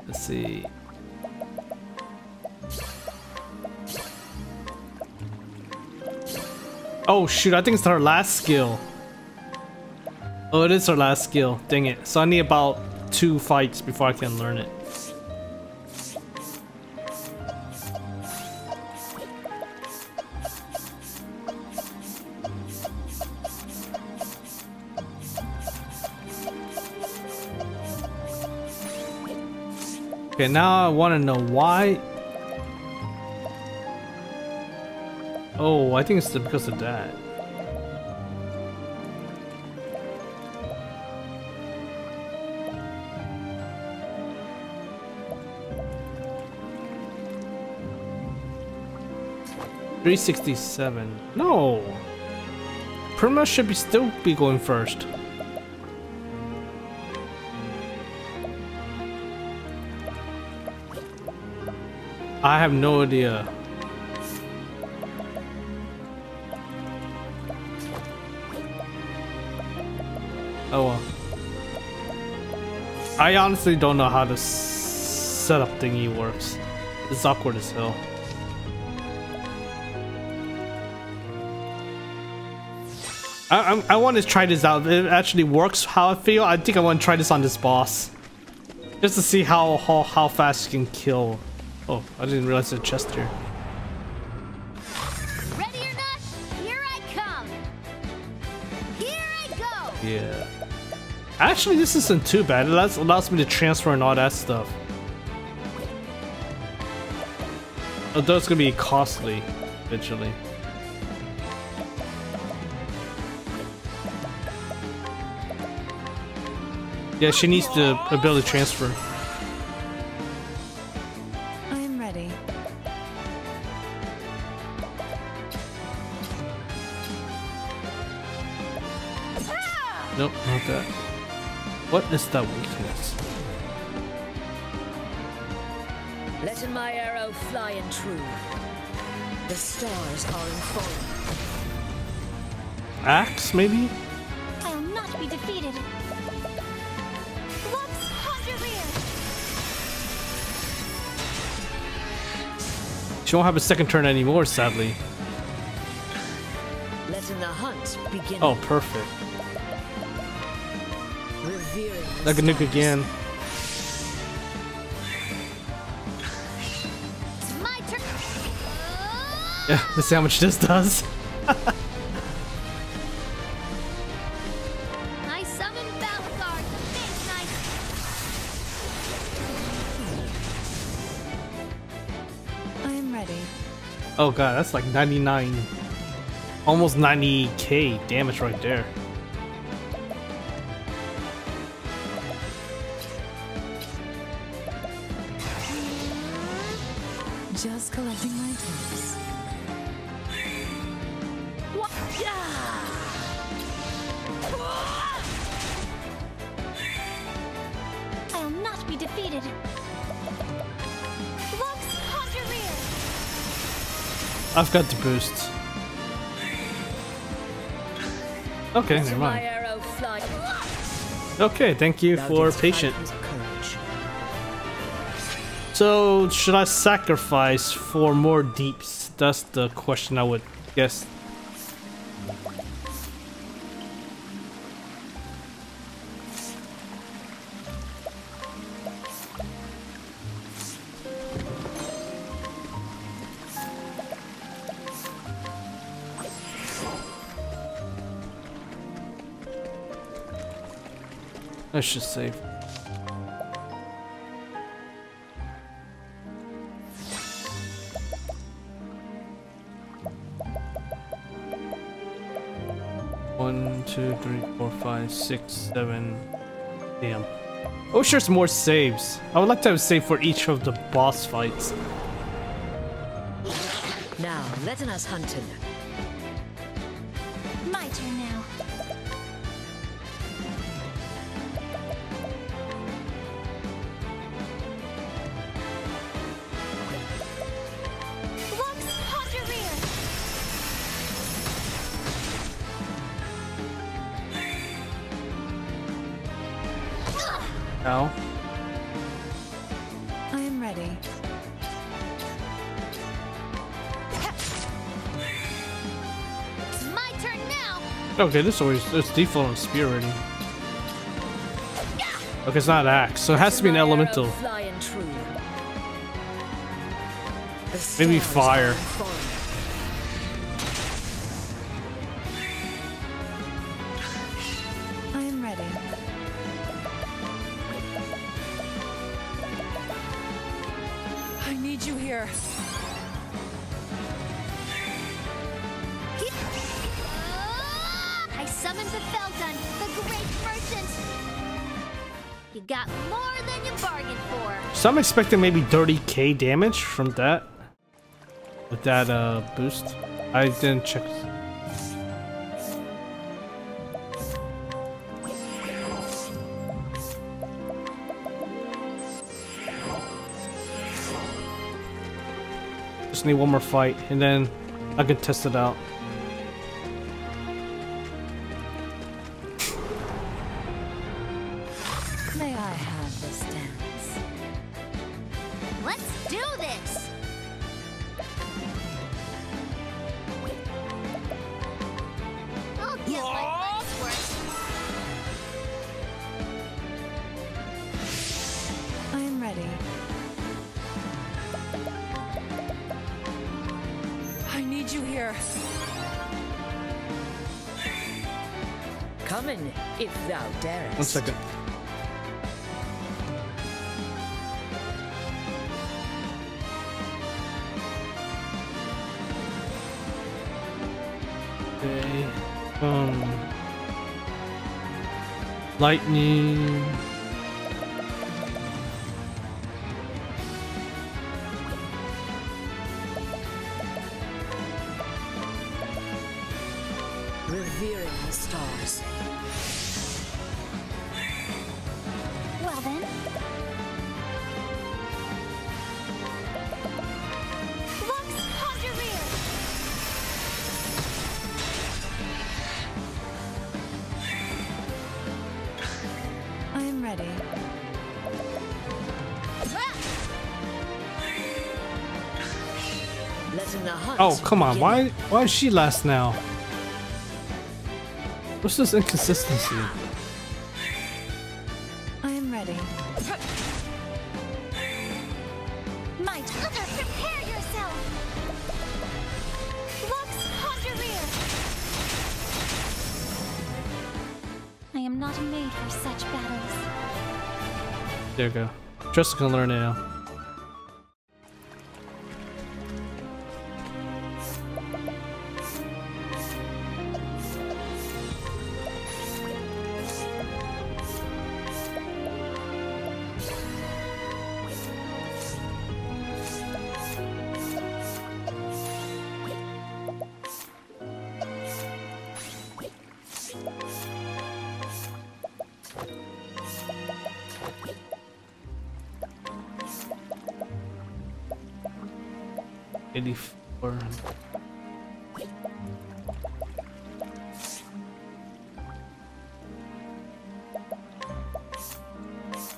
Let's see. Oh shoot, I think it's her last skill. Oh, it is her last skill. Dang it. So I need about 2 fights before I can learn it. Okay, now I want to know why. Oh, I think it's because of that. $367. No. Primrose should still be going first. I have no idea. Oh well. I honestly don't know how this setup thingy works. It's awkward as hell. I want to try this out. If it actually works how I feel, I think I want to try this on this boss. Just to see how fast you can kill. Oh, I didn't realize there's a chest here. Ready or not, here I come. Here I go. Yeah. Actually, this isn't too bad. It allows me to transfer and all that stuff. Although it's gonna be costly eventually. Yeah, she needs the ability to transfer. I'm ready. Nope, not that. What is that weakness? Letting my arrow fly and true. The stars are in falling. Axe, maybe? I'll not be defeated. Lux Conjureer. She won't have a second turn anymore, sadly. Letting the hunt begin. Oh, perfect. Revering the Like a nuke stars. again. It's my turn. Yeah, let's see how much this does. I summon Battle Guard, the Midnight. Oh god, that's like 99, almost 90k damage right there. Just collecting my tips. I'll not be defeated. I've got the boost. Okay, never mind. Okay, thank you for patient. So, should I sacrifice for more deeps? That's the question I would guess. Let's just save. One, two, three, four, five, six, seven. Damn. Oh, sure, some more saves. I would like to have a save for each of the boss fights. Now, let us hunt him. My turn now. Ow. I am ready. It's my turn now. Okay, it's default on spear already. Okay, it's not axe, so it has to be an elemental. Maybe fire. I am ready. I need you here. I summoned the Feldon, the great merchant. You got more than you bargained for. So I'm expecting maybe 30k damage from that. With that boost. I didn't check. Just need one more fight and then I can test it out. May I have this dance? Let's do this. I'll get my money's worth. I am ready. I need you here. Come in, if thou darest. 1 second. Okay. Lightning. Revering the stars. Well then. Lux Conjurer. I am ready. Letting the hunt. Oh, come on. begin. Why is she last now? What's this inconsistency? I am ready. My turn. Prepare yourself. Lux Conjurer. I am not made for such battles. There you go. Tressa can learn it now. 84.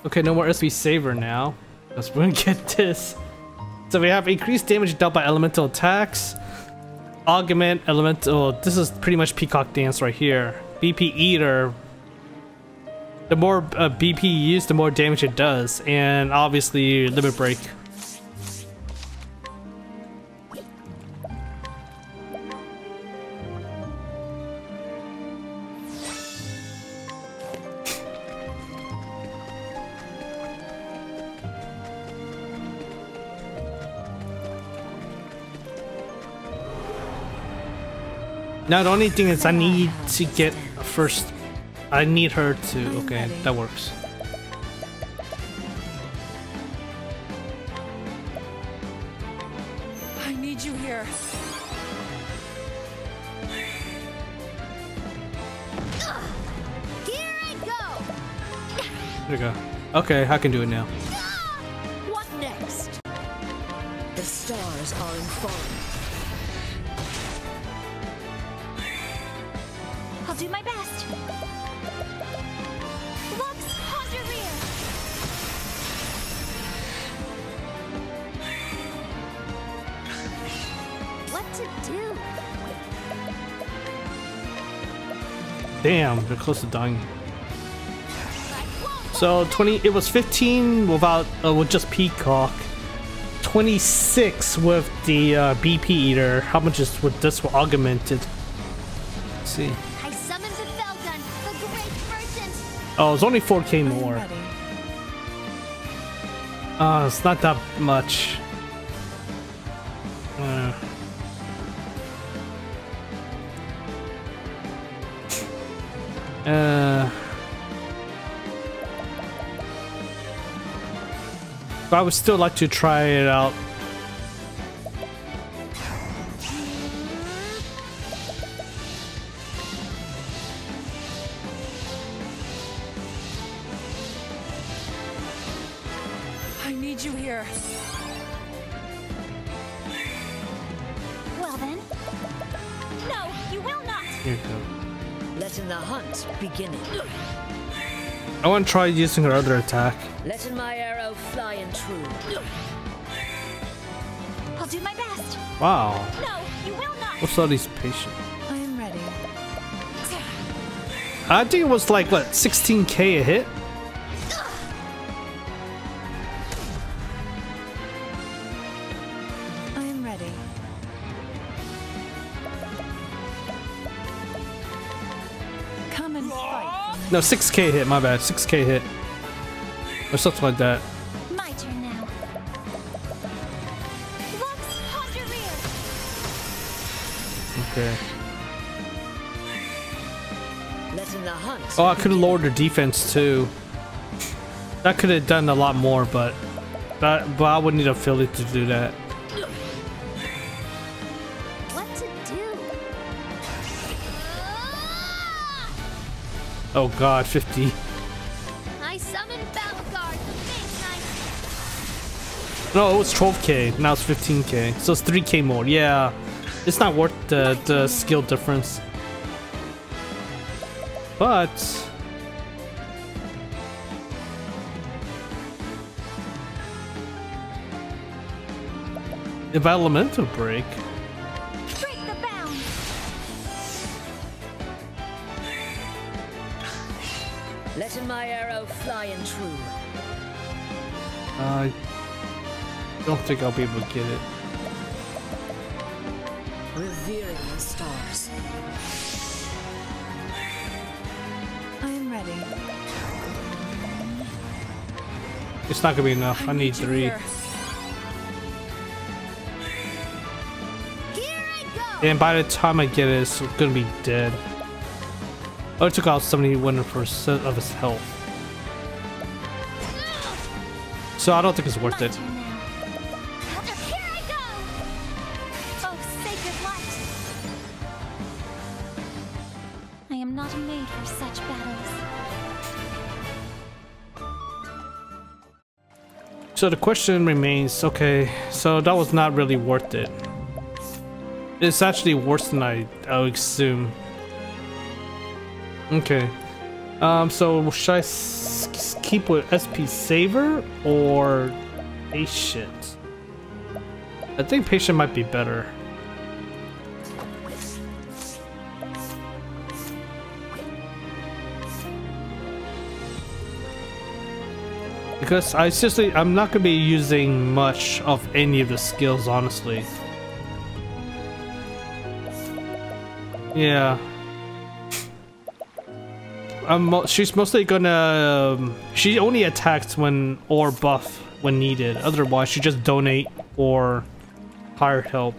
Okay, no more SP saver now. Let's we're gonna get this. So we have increased damage dealt by elemental attacks. Augment elemental. This is pretty much Peacock Dance right here. BP Eater. The more BP you use, the more damage it does, and obviously Limit Break. Now the only thing is I need to get first. I need her to. Okay, that works. I need you here. Here I go. There we go. Okay, I can do it now. What next? The stars are informed. I'll do my best. Lux Conjureer. What to do? Damn, they're close to dying. So 20. It was 15 without with just Peacock. 26 with the BP Eater. How much is with this augmented? Let's see. I summoned the Felgun, the great merchant. Oh, it's only 4k more. It's not that much. But I would still like to try it out. I need you here. Well then. No, you will not. Here you go. Letting the hunt begin. I want to try using her other attack. Letting my arrow fly and true. I'll do my best. Wow. No, you will not. What's all these patients? I am ready. I think it was like, what, 16k a hit? I am ready. Come and fight. No, 6k hit, my bad. 6k hit. Or something like that. My turn now. Lux Conjureer. Okay. Letting the hunt. Oh, I could have lowered her defense too. That could have done a lot more, but I would need Ophilia to do that. What to do? Oh god, 50. I summoned Battle Guard, the Midnight. No, it was 12k. Now it's 15k. So it's 3k more. Yeah, it's not worth the skill difference. But if elemental break. Break the bound. Letting my arrow fly and true. I don't think I'll be able to get it. Revering the stars. I am ready. It's not gonna be enough. I need 3. Here. Here I go. And by the time I get it, it's gonna be dead. Oh, it took out 71% of his health. So I don't think it's worth My it. turn now. Here I go. Oh, sacred light. I am not made for such battles. So the question remains, okay, so that was not really worth it. It's actually worse than I would assume. Okay. So should I keep with SP Saver or Patient? I think Patient might be better. Because I'm not gonna be using much of any of the skills, honestly. Yeah. She's mostly gonna. She only attacks when or buff when needed. Otherwise, she just donate or hire help.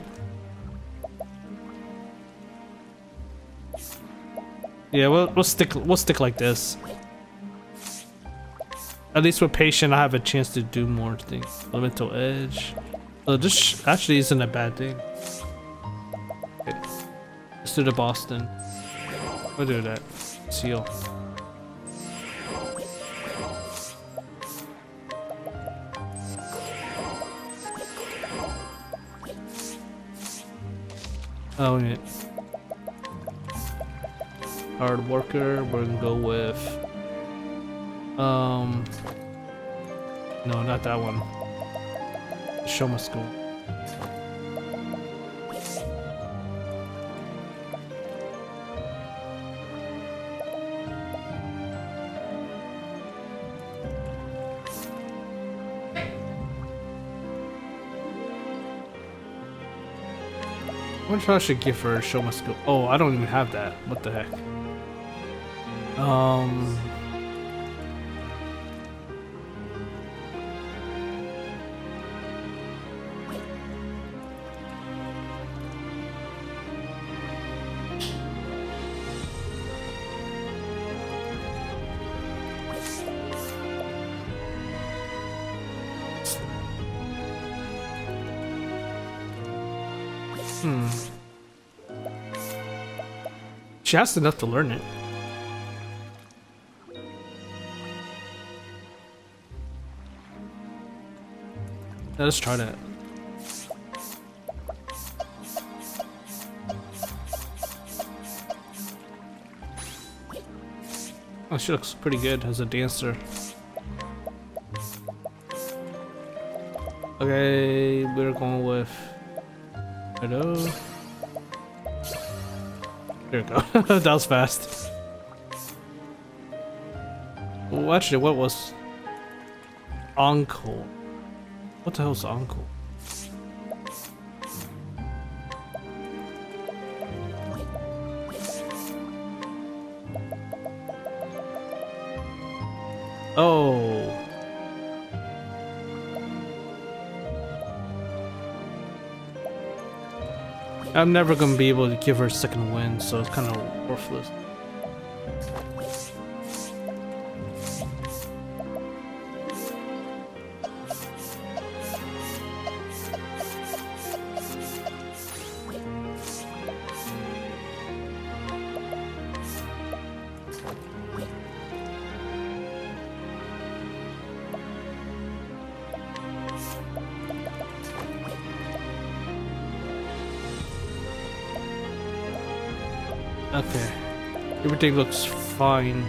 Yeah, we'll stick like this. At least with Patient, I have a chance to do more things. Elemental Edge. So this actually isn't a bad thing. Okay. Let's do the Boston. We'll do that. Seal. Oh, yeah. Hard worker. We're gonna go with. No, not that one. Show my school. I wonder if I should give her a show my school. Oh, I don't even have that. What the heck? She has enough to learn it. Let's try that. Oh, she looks pretty good as a dancer. Okay, we're going with... Hello? There we go. That was fast. Well, actually, what was... Encore? What the hell is Encore? Oh. I'm never gonna be able to give her a second win, so it's kind of worthless. Okay, everything looks fine.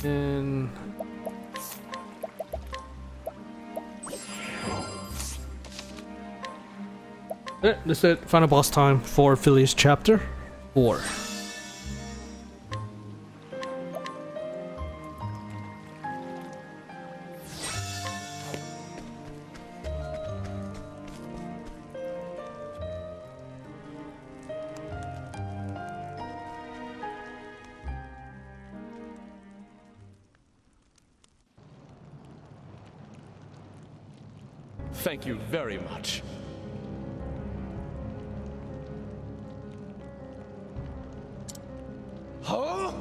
And that's it. Final boss time for Ophilia's chapter 4. Thank you very much. Huh?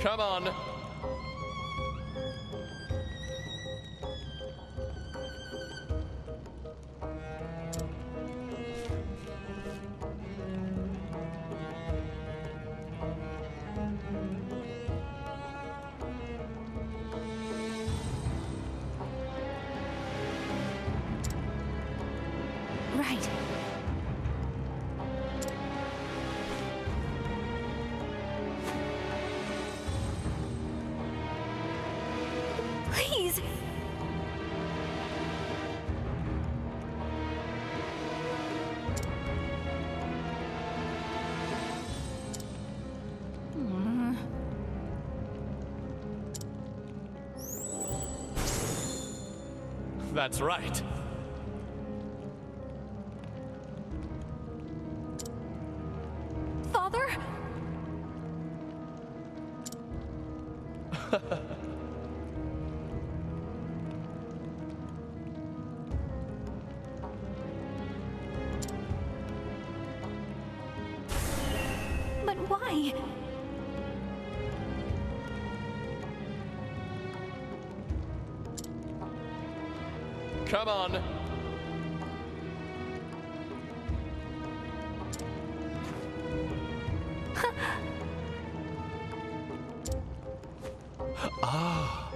Come on. Right. Please. That's right. Father? But why? Come on. Ah.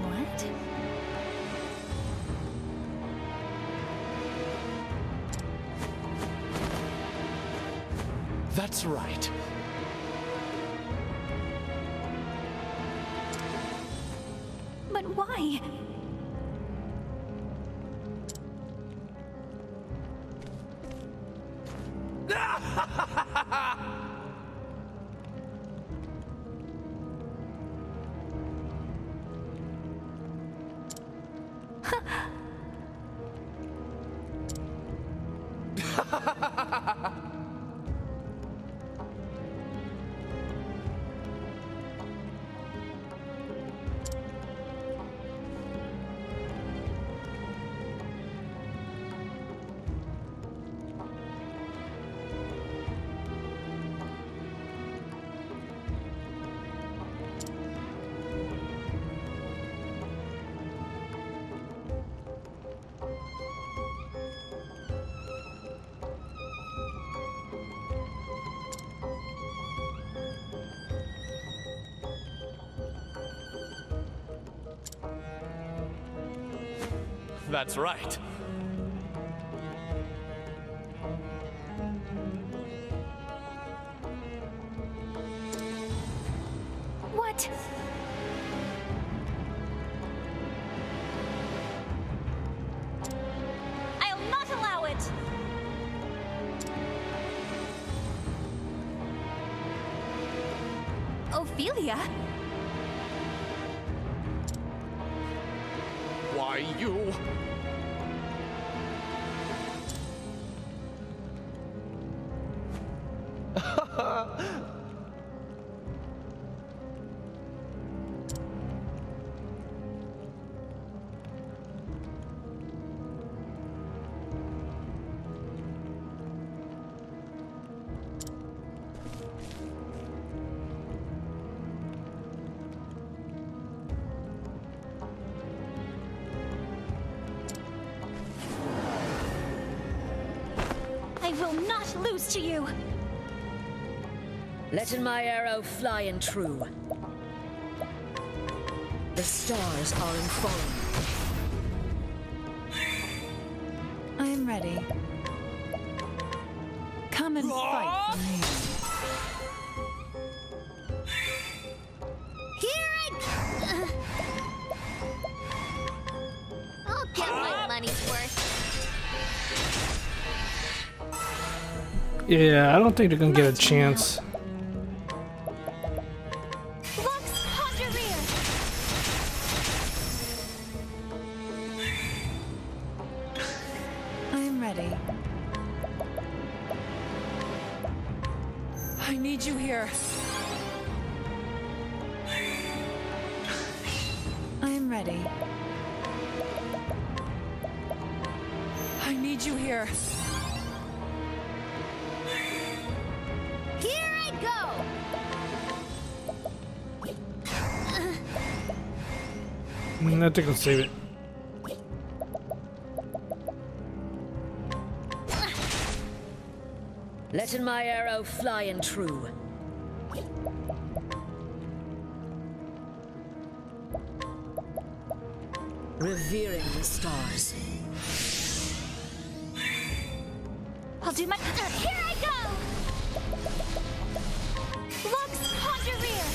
What? That's right. But why? That's right. What? I'll not allow it! Ophilia? Why, you... I will not lose to you! Letting my arrow fly and true. The stars are in falling. I am ready. Come and fight for me. Here I go! I'll get my money's worth. Yeah, I don't think they're gonna get a chance. Lux Conjurer! I am ready. I need you here. I am ready. I need you here. Here I go! I think I'll save it. Letting my arrow fly and true. Revering the stars. I'll do my... Here I go! Lux Conjurer!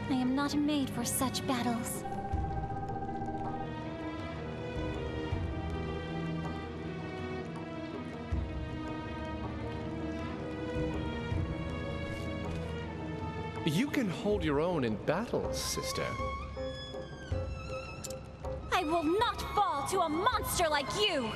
I am not made for such battles. You can hold your own in battles, sister. I will not fall to a monster like you!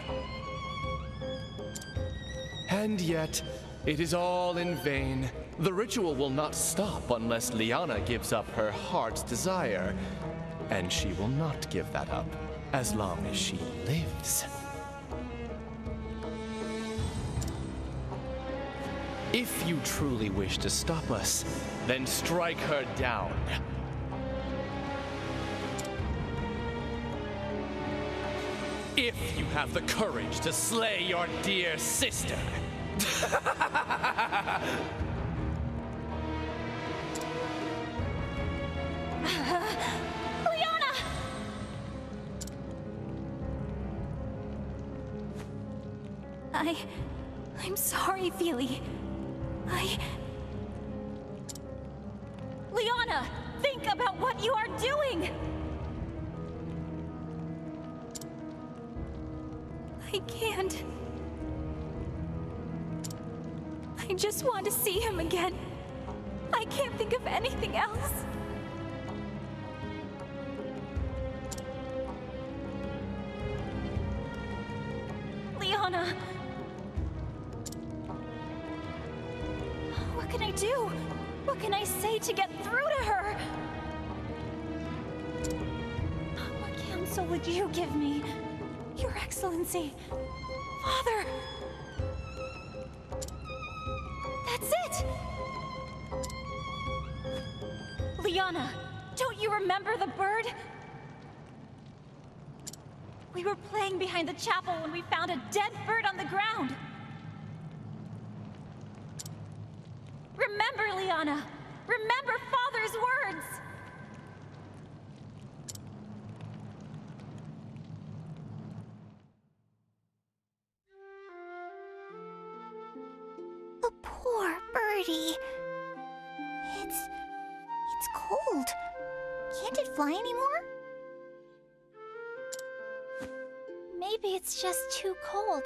And yet, it is all in vain. The ritual will not stop unless Liana gives up her heart's desire. And she will not give that up as long as she lives. If you truly wish to stop us, then strike her down. If you have the courage to slay your dear sister. Liana! I'm sorry, Feely. Liana, think about what you are doing! I can't. I just want to see him again. I can't think of anything else. Liana. What can I do? What can I say to get through to her? What counsel would you give me, Your Excellency? Father! That's it! Liana, don't you remember the bird? We were playing behind the chapel when we found a dead bird on the ground. Remember, Liana! Remember Father's words! The poor birdie. It's cold. Can't it fly anymore? Maybe it's just too cold.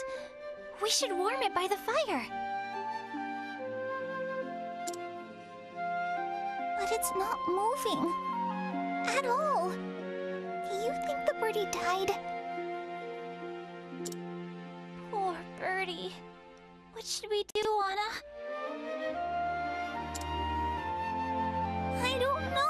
We should warm it by the fire. But it's not moving. At all. Do you think the birdie died? Poor birdie. What should we do, Anna? I don't know.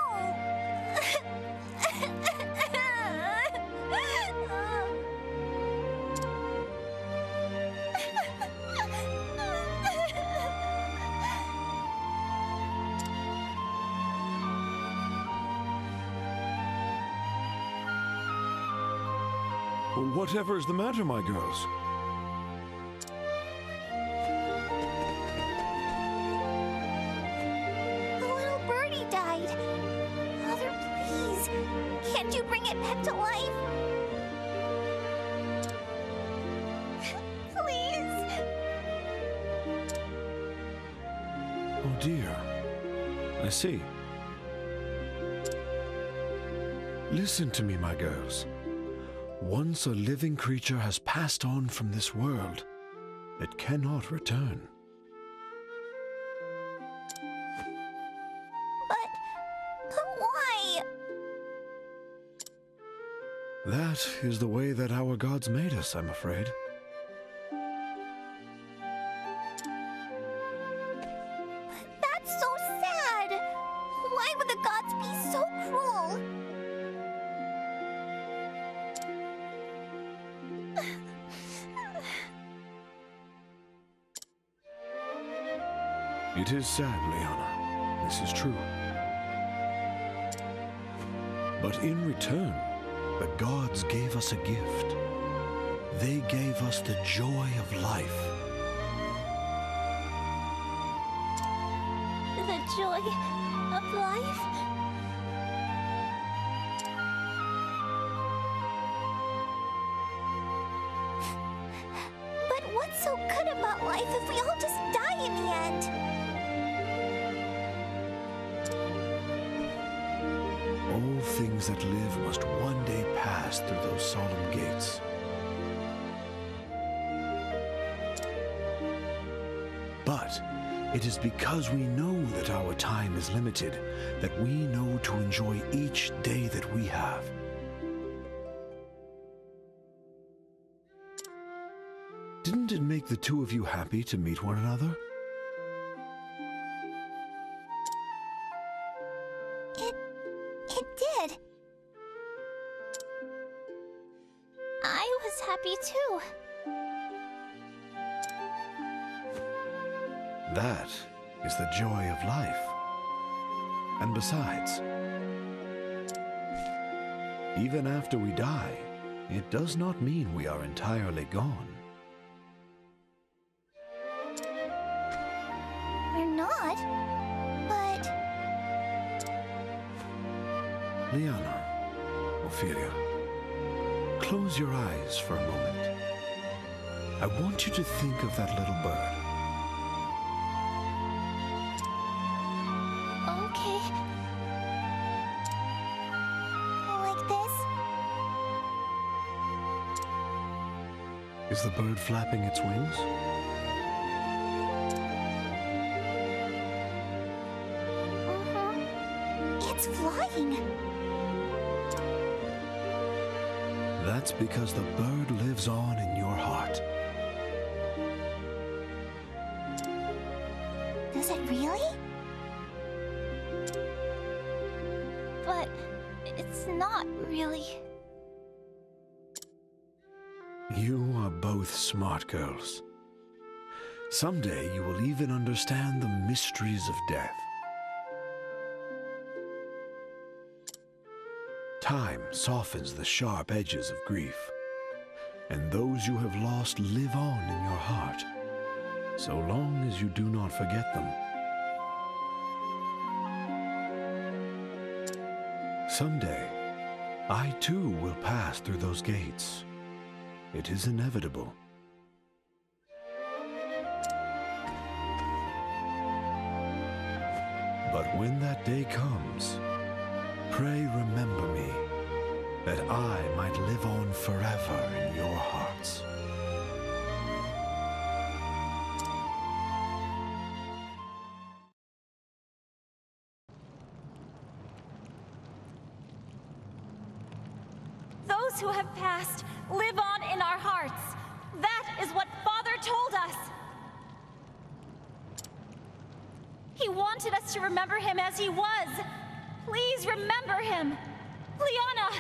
Whatever is the matter, my girls? Oh dear. I see. Listen to me, my girls. Once a living creature has passed on from this world, it cannot return. But why? That is the way that our gods made us, I'm afraid. That's so sad. Why would the gods be so cruel? It is sad, Liana. This is true. But in return, the gods gave us a gift. They gave us the joy of life. The joy of life? But what's so good about life if we all just die in the end? All things that live must one day pass through those solemn gates. But it is because we know that our time is limited that we know to enjoy each day that we have. Didn't it make the two of you happy to meet one another? It did. I was happy too. That is the joy of life. And besides, even after we die, it does not mean we are entirely gone. We're not, but... Liana, Ophilia, close your eyes for a moment. I want you to think of that little bird. Okay. Like this? Is the bird flapping its wings? It's flying. That's because the bird lives on in your heart. Does it really? But it's not really. You are both smart girls. Someday you will even understand the mysteries of death. Time softens the sharp edges of grief, and those you have lost live on in your heart, so long as you do not forget them. Someday, I too will pass through those gates. It is inevitable. But when that day comes, pray remember me, that I might live on forever in your hearts. Those who have passed live on in our hearts. That is what Father told us. He wanted us to remember him as he was. Please remember him. Liana!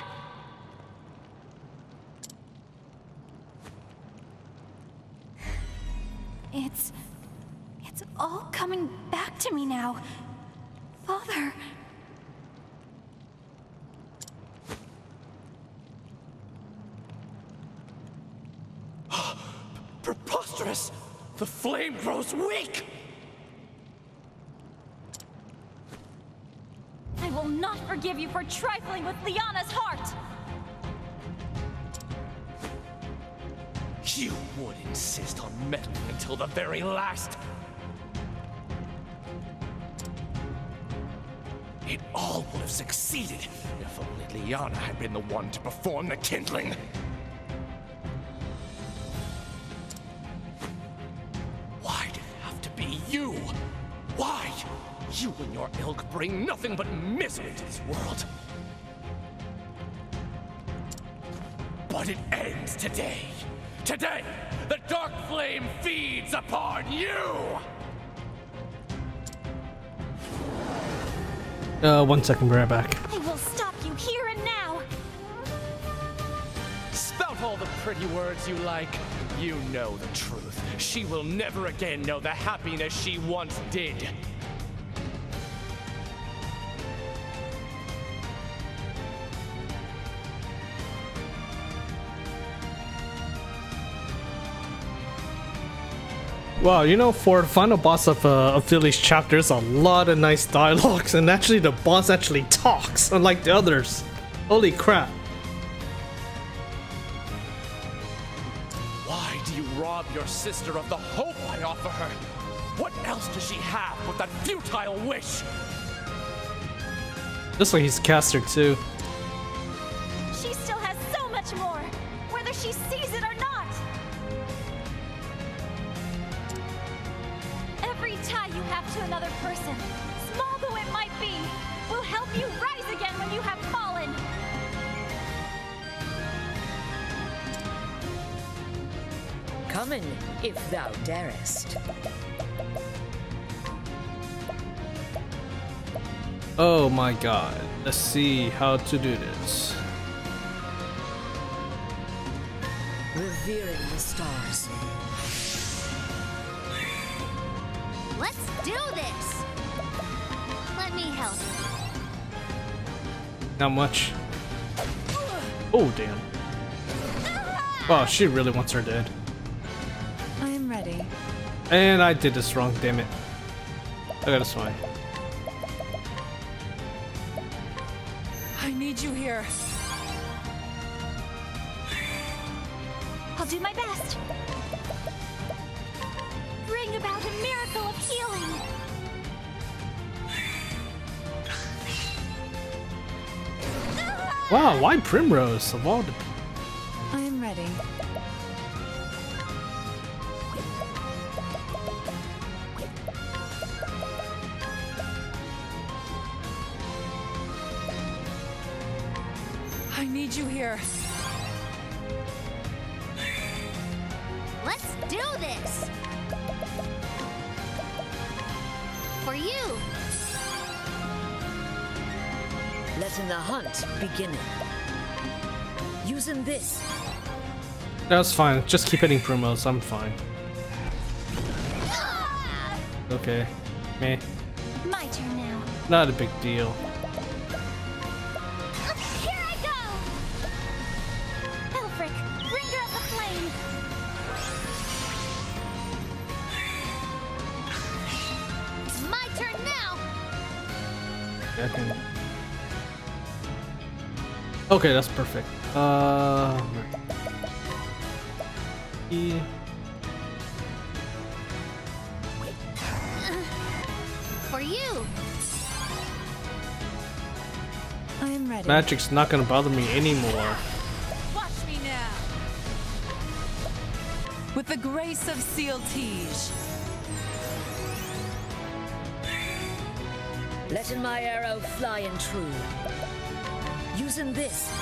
It's all coming back to me now. Father. Preposterous! The flame grows weak! I will not forgive you for trifling with Liana's heart! You would insist on meddling until the very last. It all would have succeeded if only Liana had been the one to perform the kindling. Why did it have to be you? Why? You and your ilk bring nothing but misery to this world. But it ends today. Today, the dark flame feeds upon you! 1 second, we're right back. I will stop you here and now. Spout all the pretty words you like. You know the truth. She will never again know the happiness she once did. Wow, you know, for the final boss of Ophilia's chapter, there's a lot of nice dialogues, and actually the boss actually talks, unlike the others. Holy crap. Why do you rob your sister of the hope I offer her? What else does she have but that futile wish? Looks like he's caster too. She still has so much more, whether she sees it or not. Every tie you have to another person, small though it might be, will help you rise again when you have fallen. Come in, if thou darest. Oh my god. Let's see how to do this. Revering the stars. Let's do this! Let me help. Not much. Oh, damn. Wow, she really wants her dead. I am ready. And I did this wrong, damn it. Okay, that's fine. I need you here. I'll do my best. Bring about a miracle of healing. Wow, why Primrose of all the... I am ready. I need you here. Let's do this! For you! Letting the hunt begin. Using this. That's fine, just keep hitting Primrose, I'm fine. Ah! Okay. Meh. My turn now. Not a big deal. Here I go! Elfric, bringer of the flame! It's my turn now! I can... Okay, that's perfect. E. For you! I am ready. Magic's not gonna bother me anymore. Watch me now. With the grace of Seal Tige. Letting my arrow fly and true. Using this.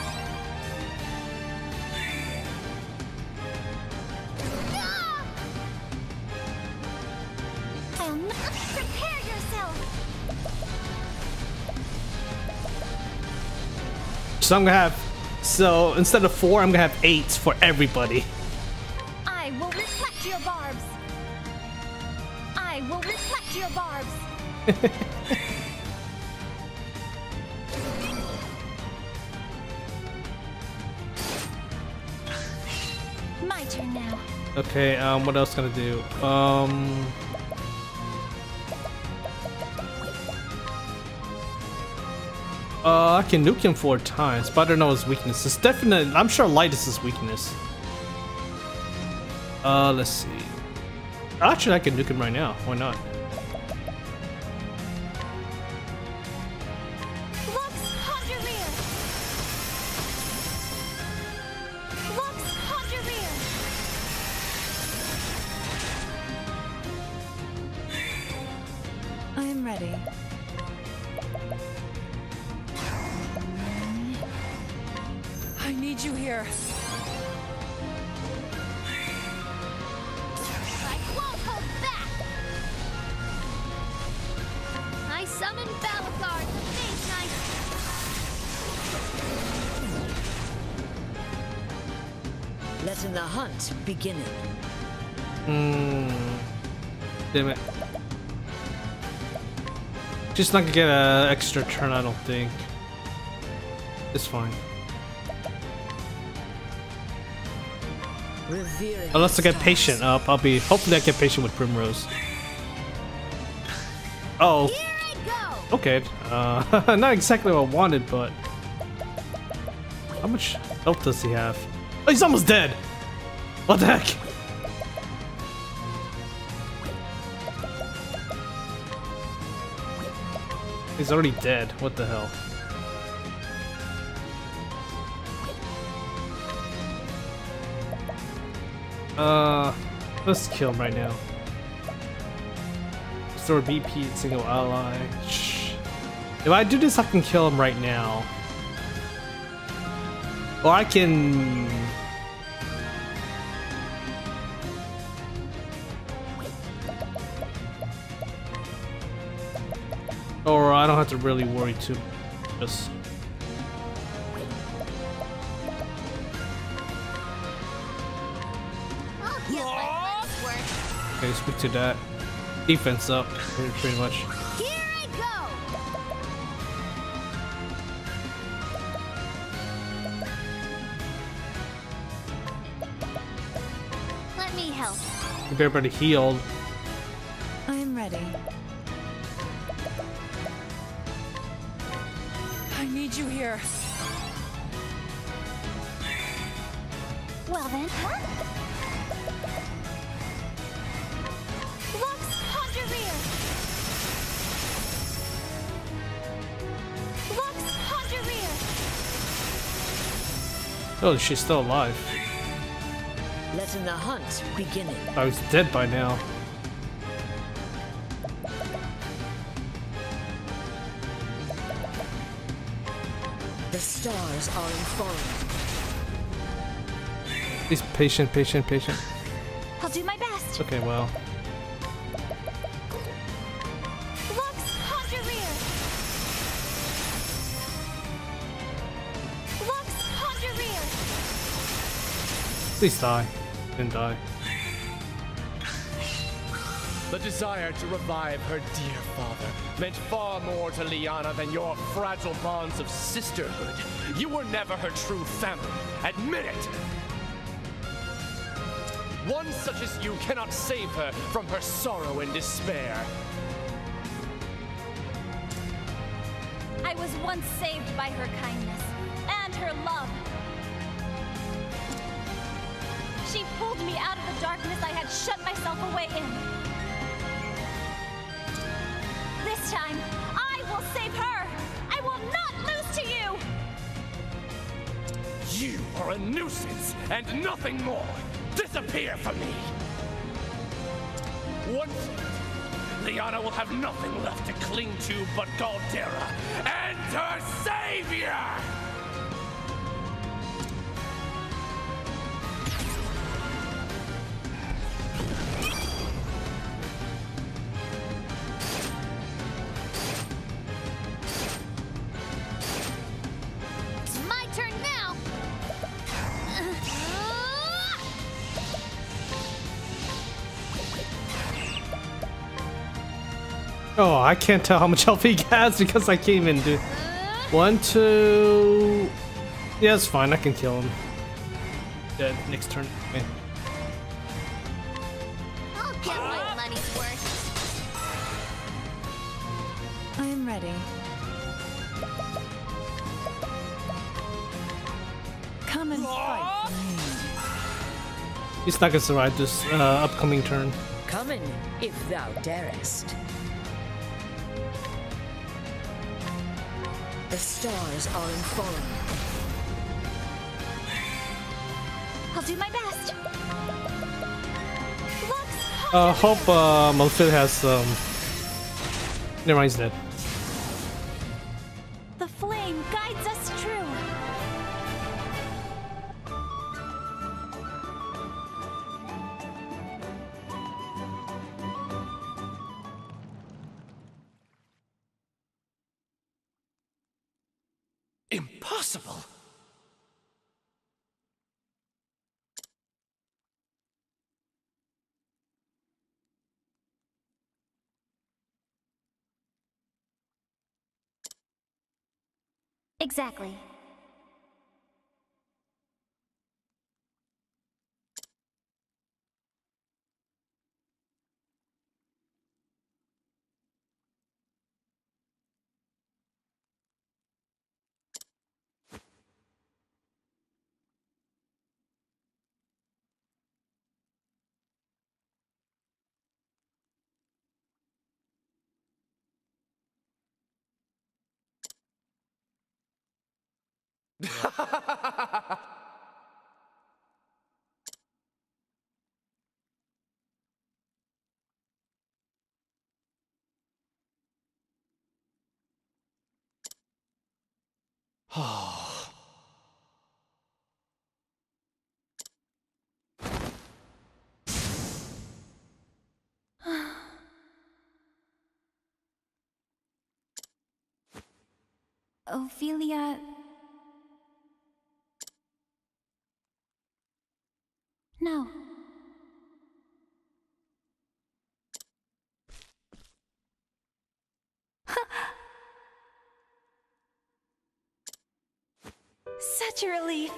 Ah! I'll not prepare yourself! So I'm gonna have... So, instead of 4, I'm gonna have 8 for everybody. I will reflect your barbs! I will reflect your barbs! My turn now. Okay, what else can I do? I can nuke him 4 times, but I don't know his weakness. It's definitely... I'm sure light is his weakness. Let's see. Actually, I can nuke him right now. Why not? I'm ready. I need you here. I won't hold back! I summon Balakar to face my... Letting the hunt begin. Damn it. Just not gonna get an extra turn, I don't think. It's fine. Revering Unless I get stars. patient up, hopefully I get patient with Primrose. Oh. Here I go! Okay. Not exactly what I wanted, but how much health does he have? Oh, he's almost dead. What the heck? He's already dead. What the hell? Let's kill him right now. Restore BP and single ally. Shh. If I do this, I can kill him right now. Or I can... Or I don't have to really worry too. Just... I'll get my money's worth. Okay, speak to that. Defense up, pretty much. Here I go! Let me help. Keep everybody healed. I'm ready. I need you here. Well then, huh? Lux Hondureer! Lux Hondureer! Oh, she's still alive. Letting the hunt begin. I was dead by now. The stars are informed. Please, patient. I'll do my best. Okay, well. Lux Hondureer! Lux Hondureer! Please die. Didn't die. The desire to revive her dear father meant far more to Liana than your fragile bonds of sisterhood. You were never her true family. Admit it! One such as you cannot save her from her sorrow and despair. I was once saved by her kindness and her love. She pulled me out of the darkness I had shut myself away in. This time, I will save her! I will not lose to you! You are a nuisance and nothing more. Disappear from me! Once Liana will have nothing left to cling to but Galdera and her savior! It's my turn now! Oh, I can't tell how much health he has because I can't even do. 1, 2. Yeah, it's fine. I can kill him. Dead. Next turn. Okay. I'll get my money's worth. I'm ready. Come and fight for me. He's not gonna survive this upcoming turn. Coming, if thou darest. The stars are informed. I'll do my best. Lux Hope Ophilia has Never mind, he's dead. The flame guides us true. Impossible! Exactly. Ophilia... No. Such a relief.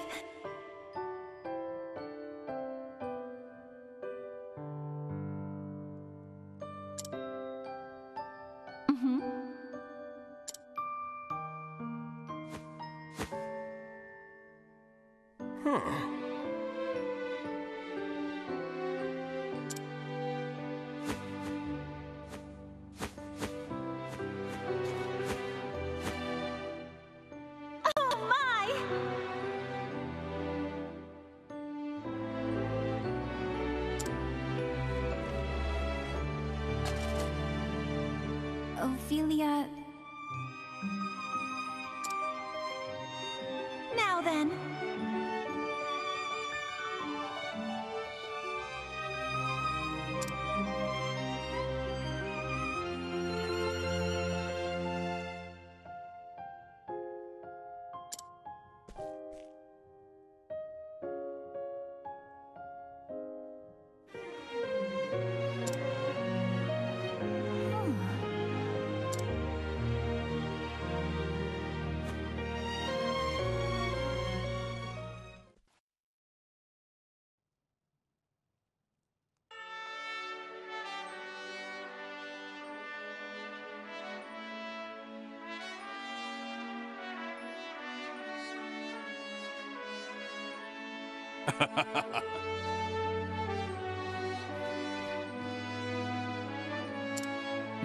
Ophilia... Now then.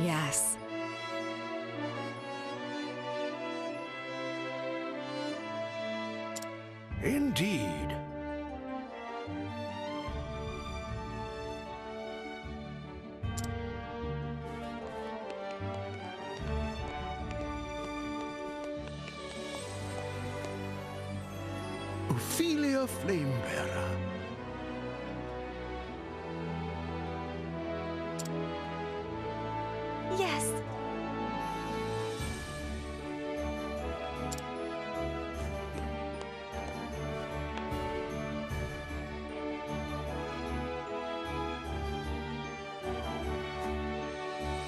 Yes. Indeed. Ophilia Flamebearer. Yes.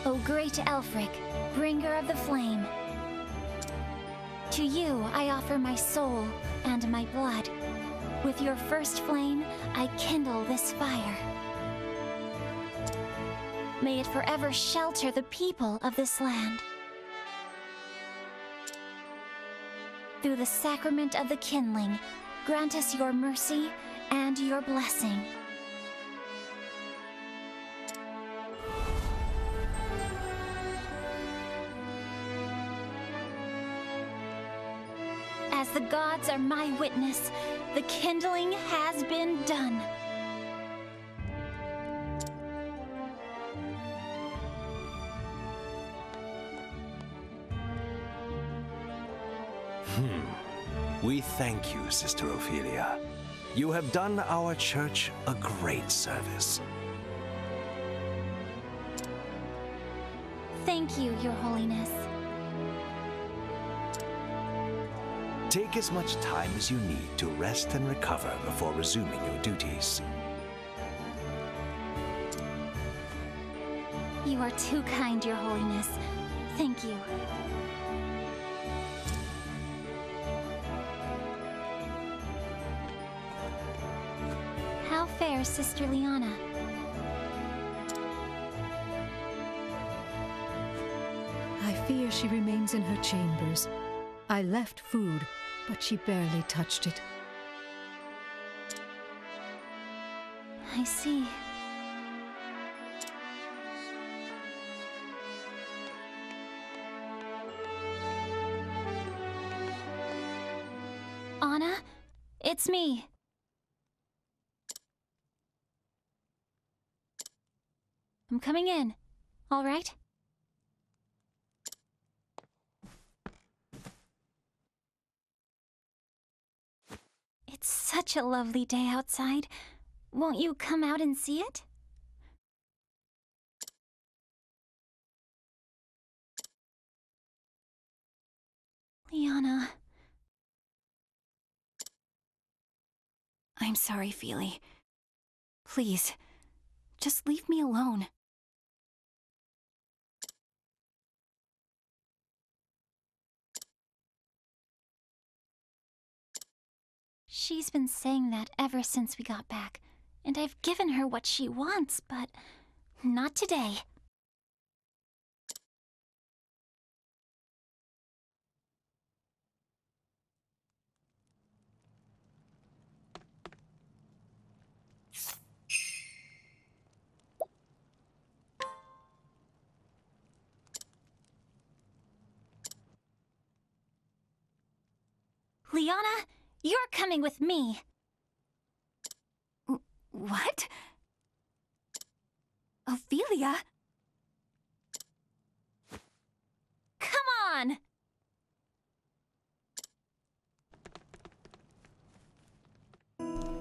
O great Elfric, bringer of the flame, to you I offer my soul and my blood. With your first flame, I kindle this fire. May it forever shelter the people of this land. Through the sacrament of the kindling, grant us your mercy and your blessing. As the gods are my witness, the kindling has been done. We thank you, Sister Ophilia. You have done our church a great service. Thank you, Your Holiness. Take as much time as you need to rest and recover before resuming your duties. You are too kind, Your Holiness. Thank you. How fares Sister Liana? I fear she remains in her chambers. I left food, but she barely touched it. I see. Anna, it's me. I'm coming in. All right? It's such a lovely day outside. Won't you come out and see it? Liana. I'm sorry, Feely. Please, just leave me alone. She's been saying that ever since we got back, and I've given her what she wants, but not today. Liana, you're coming with me. What? Ophilia? Come on!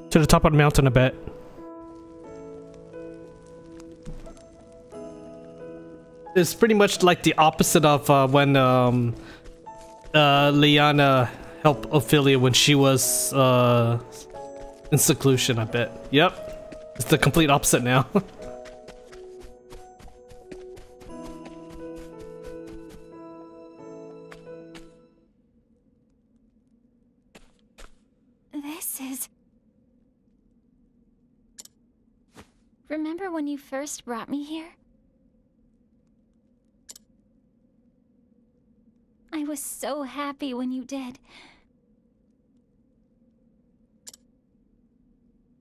To the top of the mountain a bit. It's pretty much like the opposite of when Liana helped Ophilia when she was in seclusion, I bet. Yep. It's the complete opposite now. This is... Remember when you first brought me here? I was so happy when you did.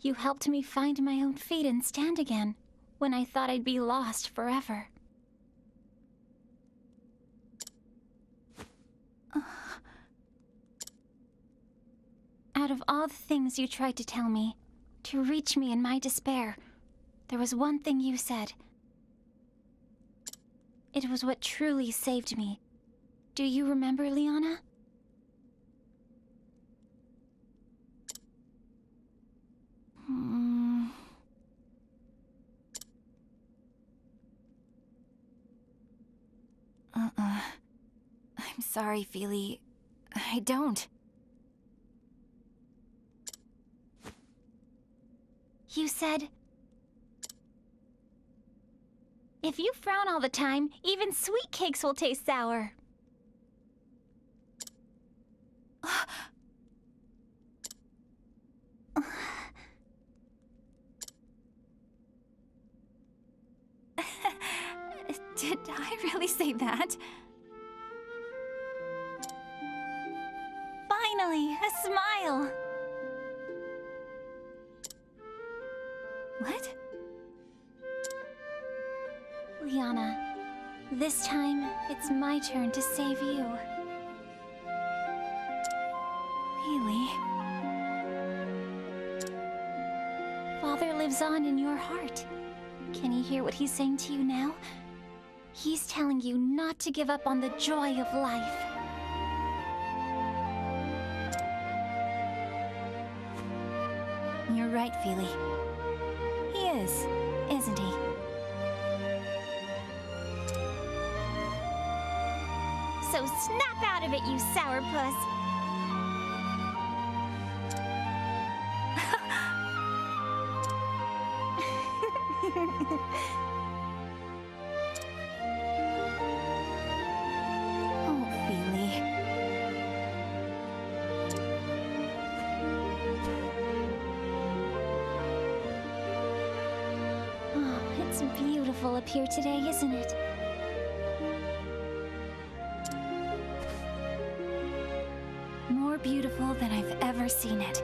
You helped me find my own feet and stand again, when I thought I'd be lost forever. Out of all the things you tried to tell me, to reach me in my despair, there was one thing you said. It was what truly saved me. Do you remember, Liana? I'm sorry, Feely. I don't. You said... If you frown all the time, even sweet cakes will taste sour. Did I really say that? Finally, a smile! What? Liana, this time, it's my turn to save you. Really? Father lives on in your heart. Can you hear what he's saying to you now? He's telling you not to give up on the joy of life. right, Feely. He is, isn't he? So snap out of it, you sourpuss! Oh, Feely. Oh, it's beautiful up here today, isn't it? More beautiful than I've ever seen it.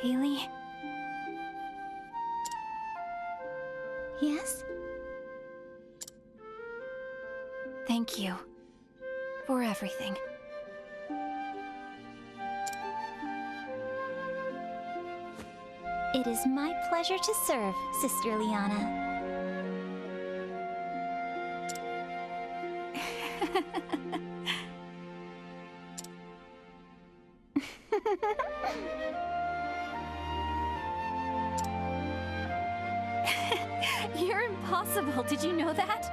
Feely? Yes? Thank you for everything. It is my pleasure to serve, Sister Liana. You're impossible, did you know that?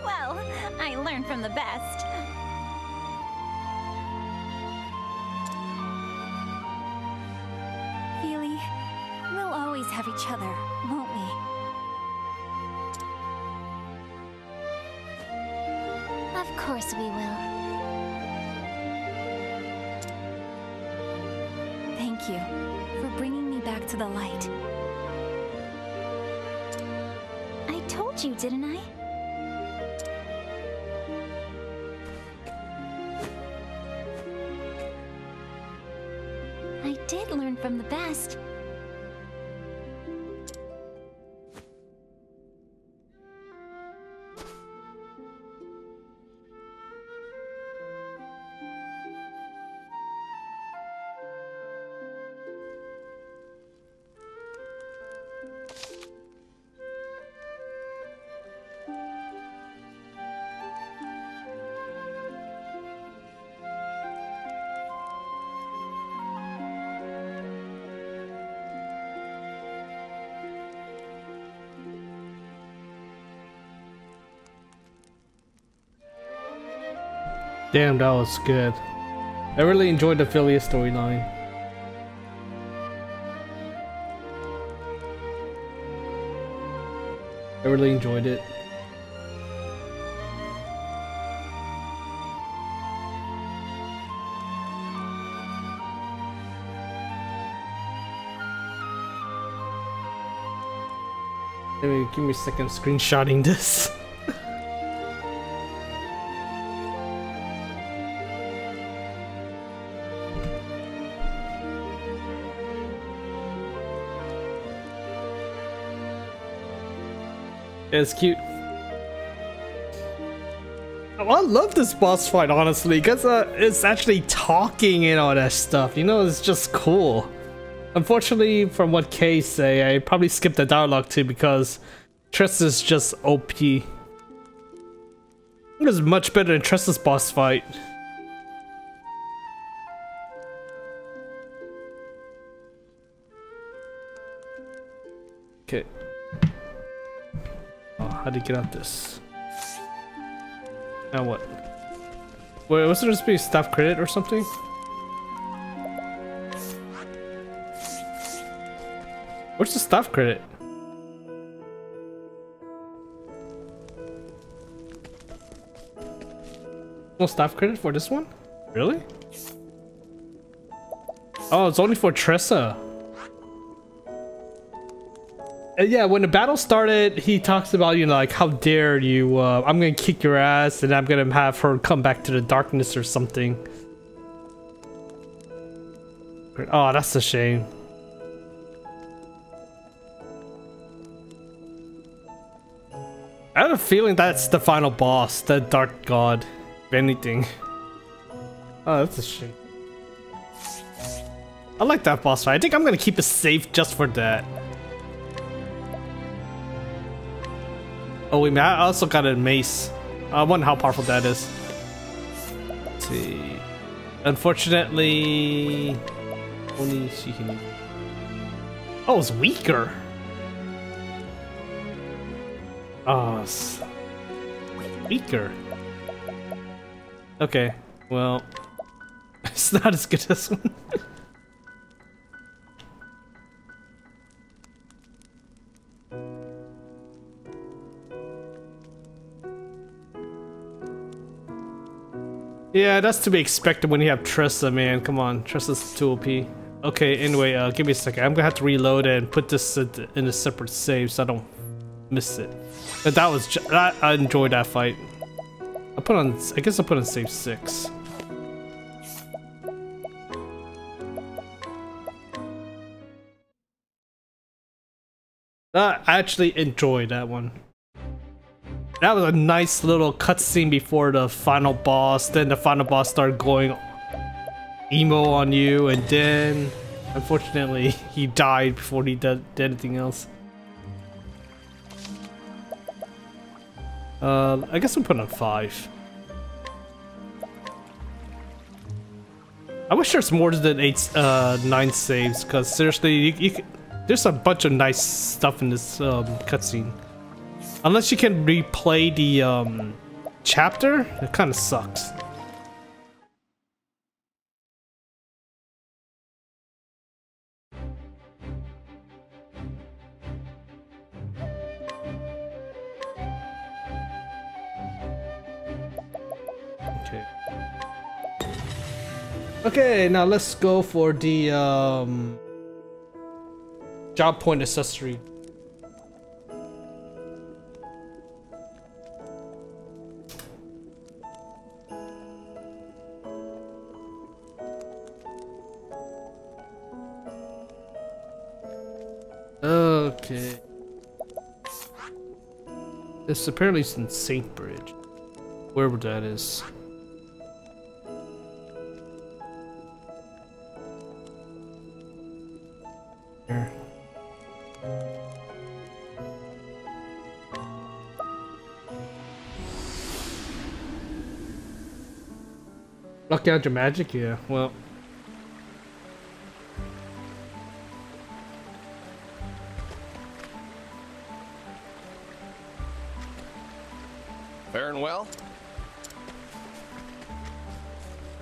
Well, I learned from the best. Feely, we'll always have each other, won't we? Of course we will. Thank you for bringing me back to the light. I told you, didn't I? I did learn from the best. Damn, that was good. I really enjoyed the Ophilia storyline. I really enjoyed it. Give me a second screenshotting this. It's cute. Oh, I love this boss fight, honestly, because it's actually talking and all that stuff. You know, it's just cool. Unfortunately, from what Kay say, I probably skipped the dialogue too because Tressa's just OP. It was much better than Tressa's boss fight. Okay. Oh, how do you get out this? Now what? Wait, was there supposed to be a staff credit or something? Where's the staff credit? No staff credit for this one? Really? Oh, it's only for Tressa. Yeah, when the battle started, he talks about, you know, like, how dare you, I'm gonna kick your ass and I'm gonna have her come back to the darkness or something. Oh, that's a shame. I have a feeling that's the final boss, the Dark God, if anything. Oh, that's a shame. I like that boss fight. I think I'm gonna keep it safe just for that. Oh wait, man, I also got a mace. I wonder how powerful that is. Let's see. Unfortunately, only she can. Oh, it's weaker. Oh, it's weaker. Okay, well, it's not as good as this one. Yeah, that's to be expected when you have Tressa, man. Come on, Tressa's too OP. Okay, anyway, give me a second. I'm gonna have to reload and put this in a separate save so I don't miss it. But that was I enjoyed that fight. I guess I put on save 6. I actually enjoyed that one. That was a nice little cutscene before the final boss. Then the final boss started going emo on you, and then unfortunately he died before he did anything else. I guess I'm putting on 5. I wish there's more than 9 saves, because seriously, there's a bunch of nice stuff in this cutscene. Unless you can replay the chapter, it kind of sucks. Okay. Okay, now let's go for the job point accessory. Okay. This apparently is in Saint Bridge. Wherever that is. Here. Lock out your magic? Yeah, well. Faring well?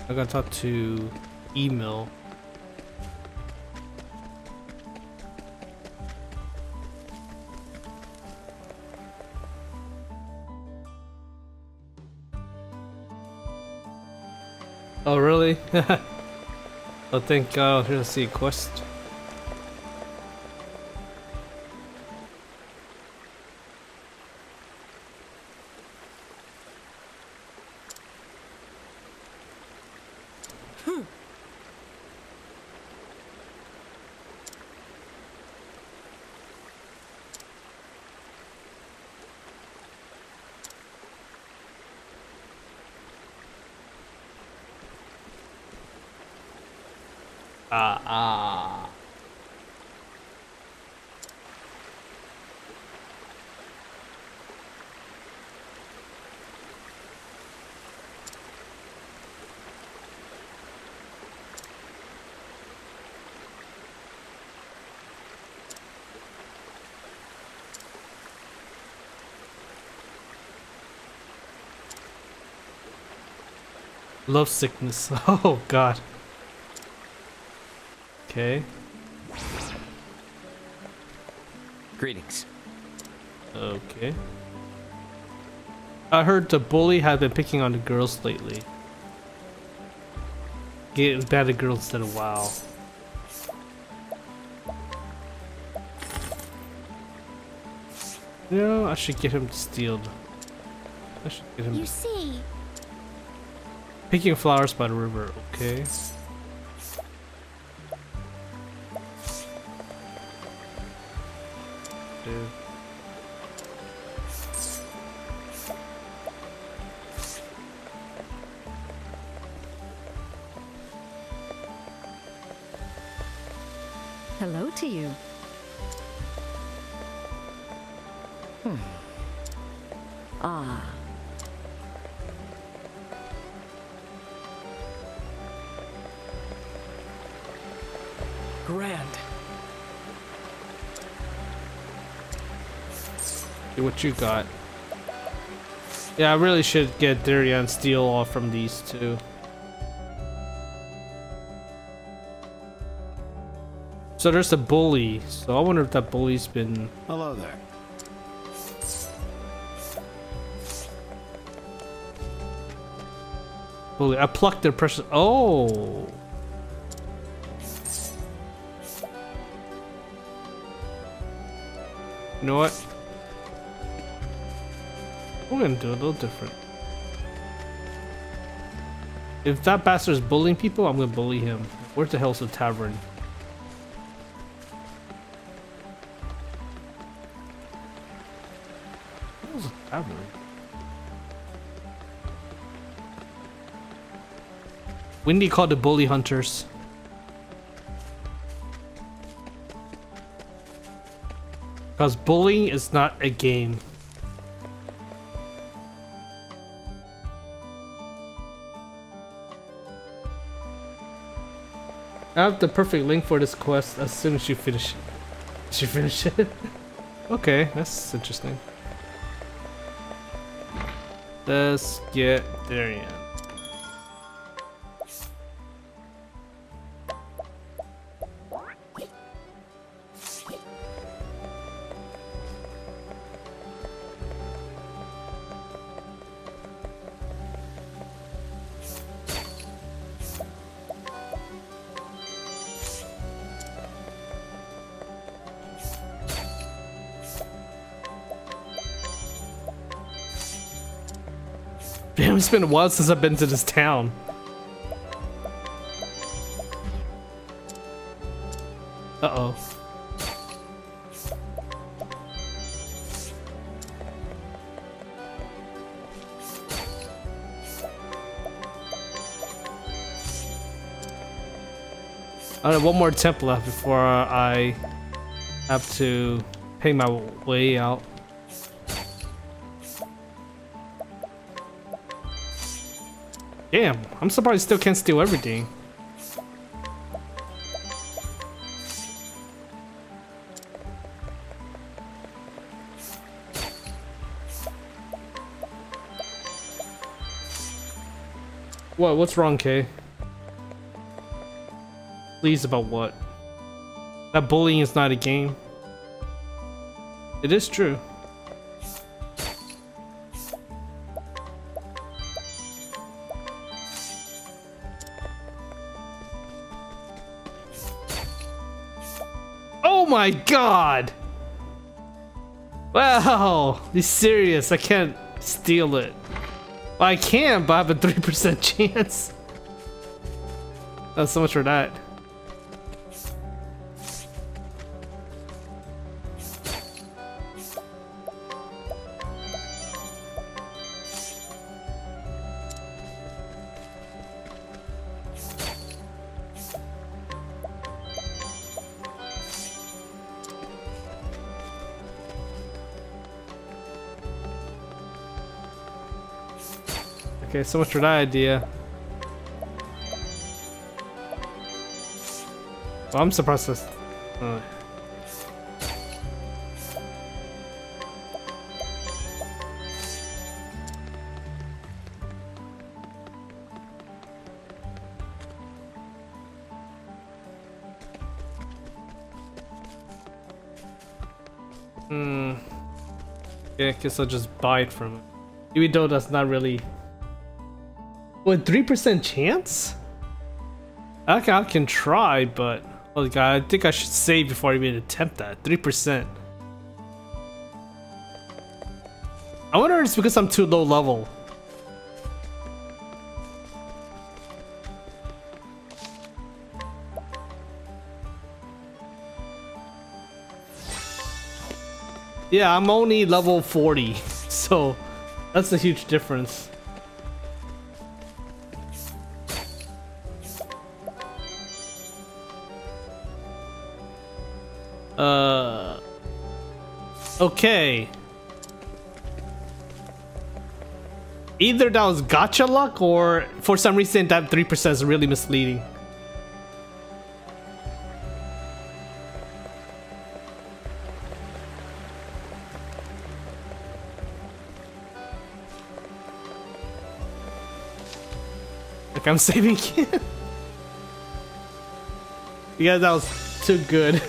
I gotta talk to email. Oh really? Oh thank God, here's a quest. Love sickness. Oh God. Okay. Greetings. Okay. I heard the bully had been picking on the girls lately. Getting bad at girls instead of WoW. You know, I should get him stealed. I should get him. You see. Picking flowers by the river. Okay. Dude. Hello to you. Ah. Grand. See what you got. Yeah, I really should get Daria and Steel off from these two. So there's a bully. So I wonder if that bully's been... Hello there. Bully. I plucked their precious... Oh! You know what? We're gonna do a little different. If that bastard's bullying people, I'm gonna bully him. Where the hell's the tavern? Where's the tavern? Windy called the bully hunters. Because bullying is not a game. I have the perfect link for this quest as soon as you finish it. Did you finish it? Okay, that's interesting. Let's get Darian. Damn, it's been a while since I've been to this town. Uh-oh. I have one more temple left before I have to pay my way out. Damn, I'm surprised I still can't steal everything. What? What's wrong, Kay? Please, about what? That bullying is not a game. It is true. Oh my god! Wow, he's serious. I can't steal it. Well, I can, but I have a 3% chance. That's so much for that. Okay, so much for that idea. Well, I'm surprised this. Yeah, I guess I'll just buy it from him. Even though that's not really. What, 3% chance? I can try, but oh god, I think I should save before I even attempt that. 3%. I wonder if it's because I'm too low level. Yeah, I'm only level 40, so that's a huge difference. Okay. either that was gacha luck or for some reason that 3% is really misleading. Like I'm saving it. Yeah, that was too good.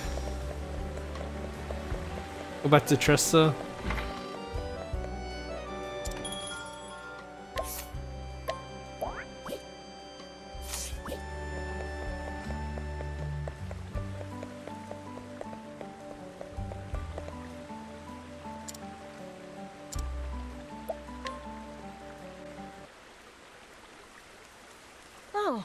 Go back to Tressa. Oh.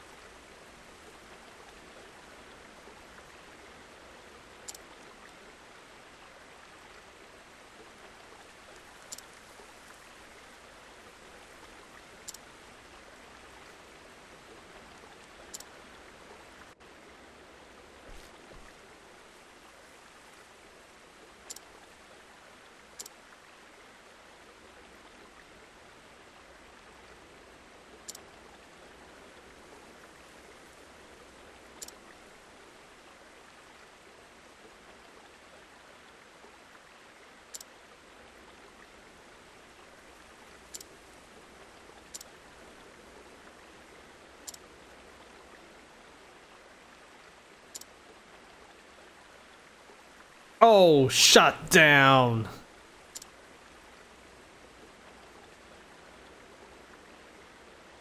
Oh, shut down.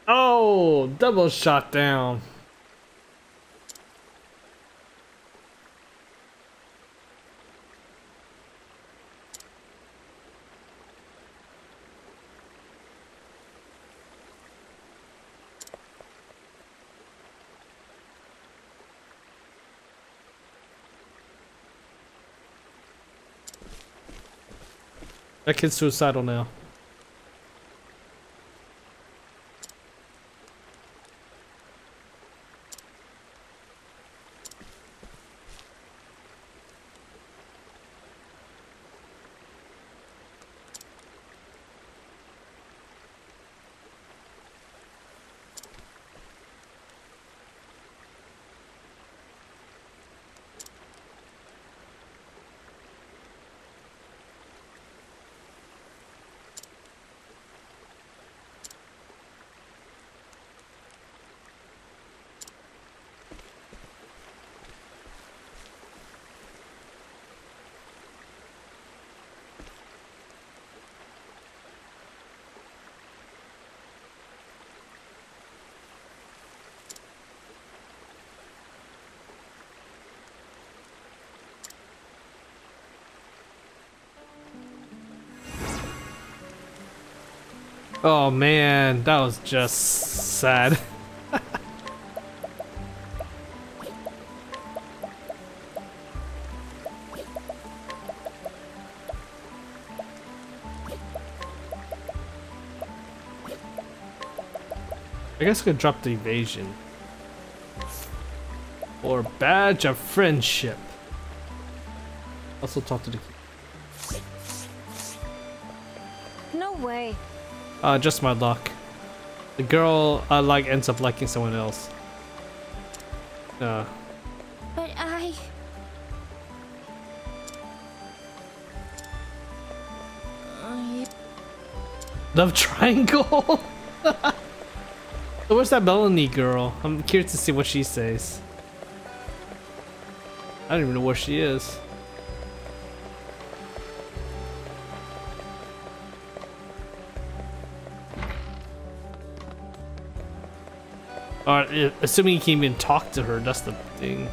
Oh, double shot down. That kid's suicidal now. Oh man, that was just sad. I guess I could drop the evasion. Or badge of friendship. Also talk to the kid. No way. Just my luck. The girl I like ends up liking someone else. But I... Love triangle? So where's that Melanie girl? I'm curious to see what she says. I don't even know where she is. Assuming you can even talk to her, that's the thing.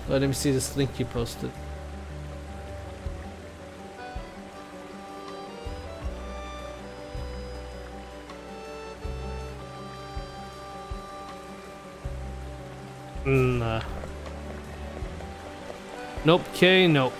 Let me see this link you posted. Nah. Nope, K, nope.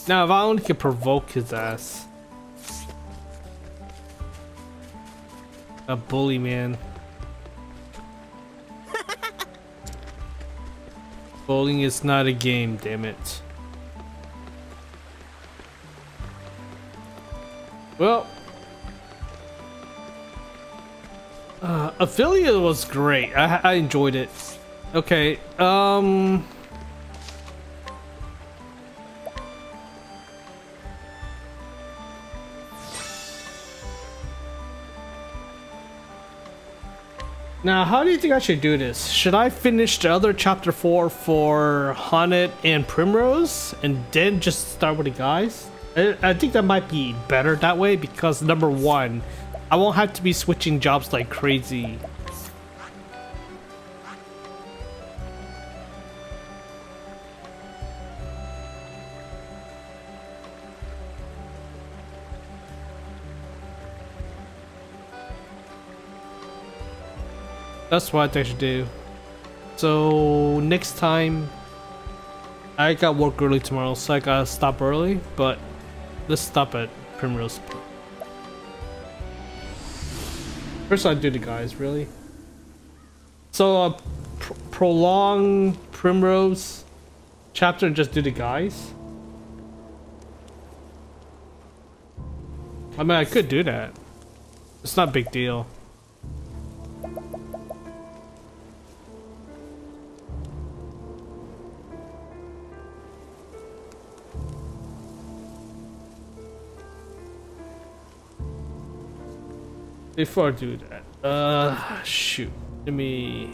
Now, if I only could provoke his ass. A bully, man. Bowling is not a game, damn it. Well, Ophilia was great. I enjoyed it. Okay, now, how do you think I should do this? Should I finish the other chapter 4 for Haunted and Primrose and then just start with the guys? I think that might be better that way because number one, I won't have to be switching jobs like crazy. That's what I should do. So next time, I got work early tomorrow, so I gotta stop early, but let's stop at Primrose. First I do the guys, really. So prolong Primrose chapter and just do the guys. I mean, I could do that. It's not a big deal. Before I do that, shoot. Let me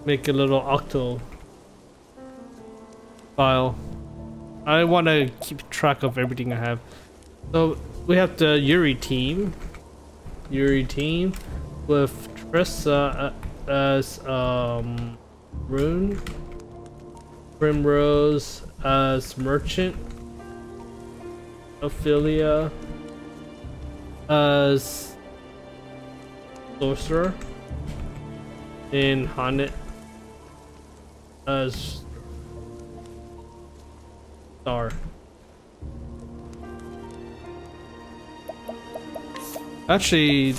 make a little octo file. I want to keep track of everything I have. So we have the Yuri team with Tressa as Rune, Primrose as Merchant, Ophilia as Sorcerer, and Haunted as Star. Actually,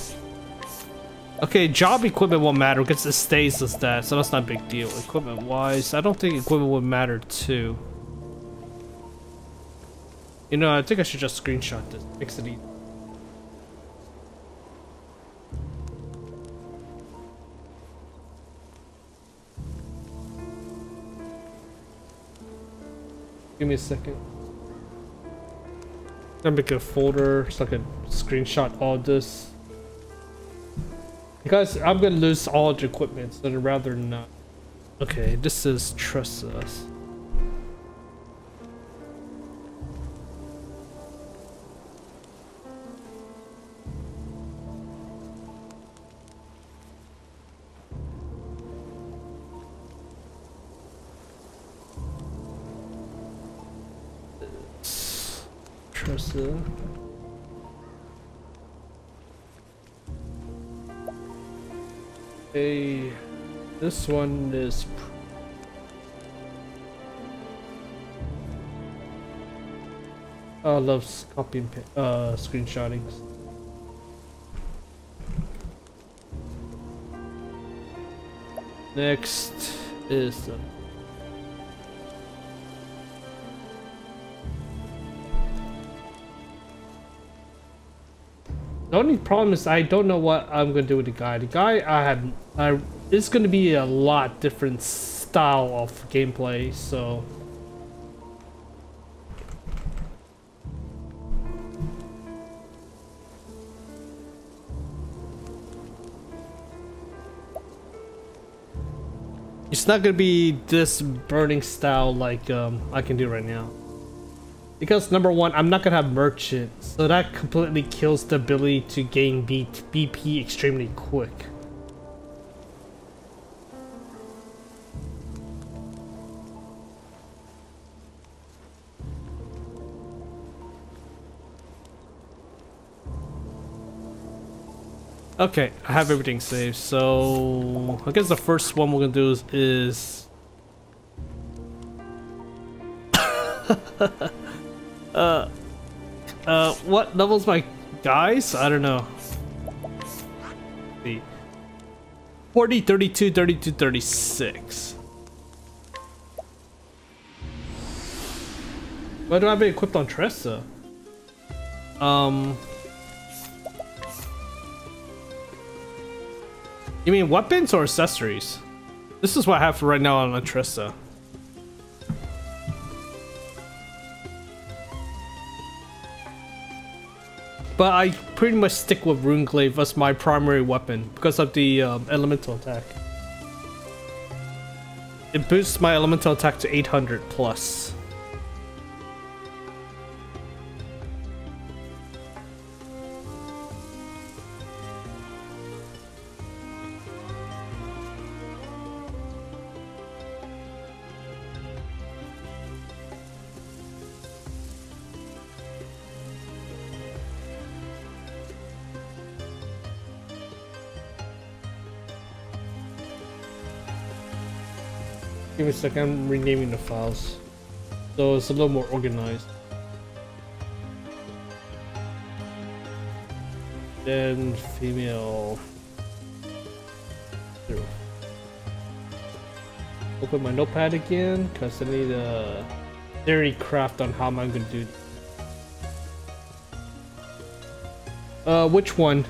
okay, job equipment won't matter because it stays as that, so that's not a big deal. Equipment wise, I don't think equipment would matter too. You know, I think I should just screenshot this. Makes it easy. Give me a second. I'm gonna make a folder so I can screenshot all this. Because I'm gonna lose all the equipment, so I'd rather not. Okay, this is Tressa. Tressa. Hey, this one is I love copying screenshotting. Next is the only problem is I don't know what I'm gonna do with the guy. The guy it's gonna be a lot different style of gameplay, so it's not gonna be this burning style like I can do right now. Because number one, I'm not gonna have merchant, so that completely kills the ability to gain BP extremely quick. Okay, I have everything saved, so I guess the first one we're gonna do is What level's my guys? I don't know. Let's see. 40, 32, 32, 36. Why do I have it equipped on Tressa? You mean weapons or accessories? This is what I have for right now on a Tressa. But I pretty much stick with Runeglaive as my primary weapon because of the elemental attack. It boosts my elemental attack to 800 plus. Give me a second, I'm renaming the files. So it's a little more organized. Then female 0. Open my notepad again, because I need a theory craft on how am I gonna do which one?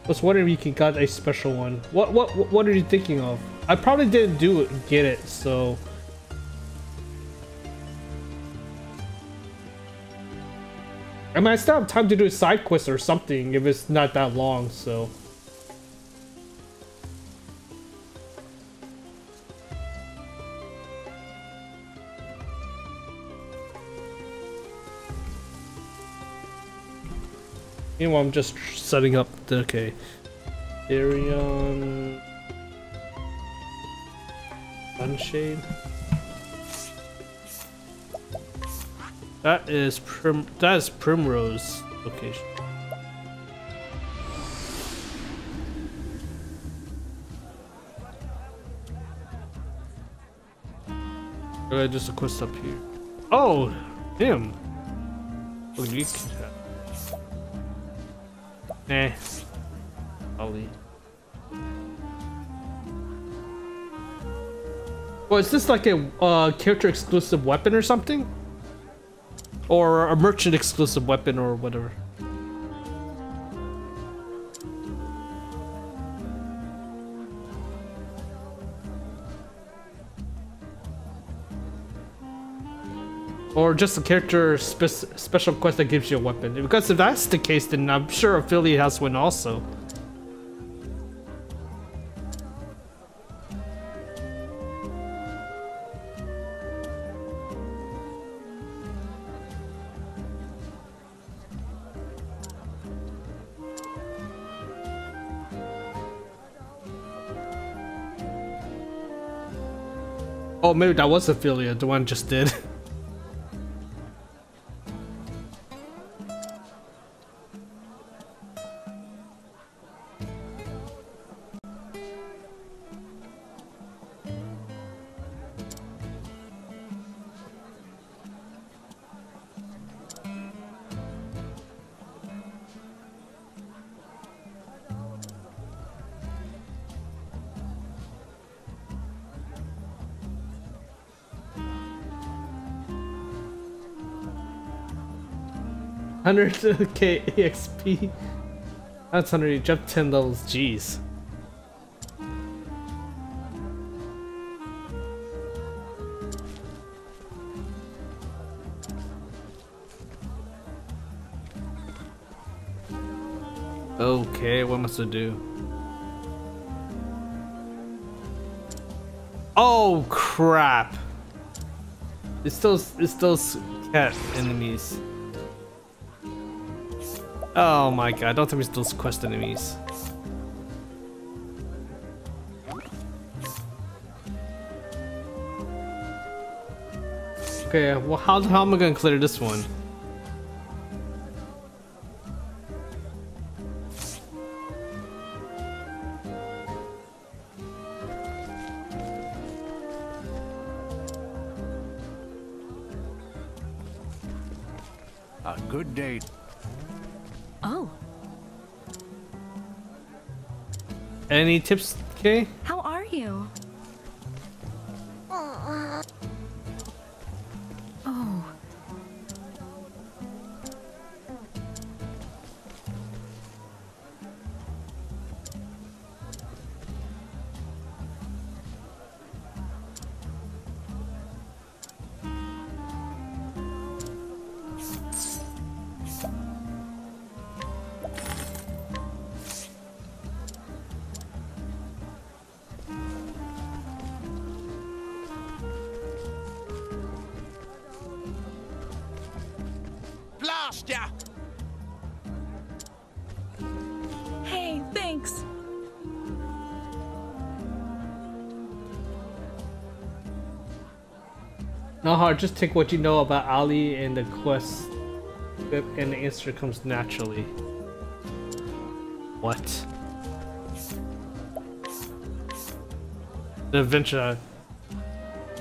I was wondering if you got a special one. What are you thinking of? I probably didn't get it, so I mean I still have time to do a side quest or something if it's not that long, so meanwhile I'm just setting up the okay. Arion Sunshade. That is Primrose location. Okay, just a quest up here. Oh, him. Oh, you can have. I'll leave. Well, is this like a character exclusive weapon or something? Or a merchant exclusive weapon or whatever? Or just a character special quest that gives you a weapon? Because if that's the case, then I'm sure Ophilia has one also. Oh, maybe that was Ophilia, the one just did. $100k EXP. That's 100. You jumped 10 levels. Jeez. Okay, what must I do? Oh crap! It's those cat enemies. Oh my god, don't tell me it's those quest enemies. Okay, well how am I gonna clear this one? A good day. Oh, Any tips, Kay? how are you? Oh. Blast ya! Hey, thanks. Not hard, just take what you know about Ali and the quest, and the answer comes naturally. What? The adventure.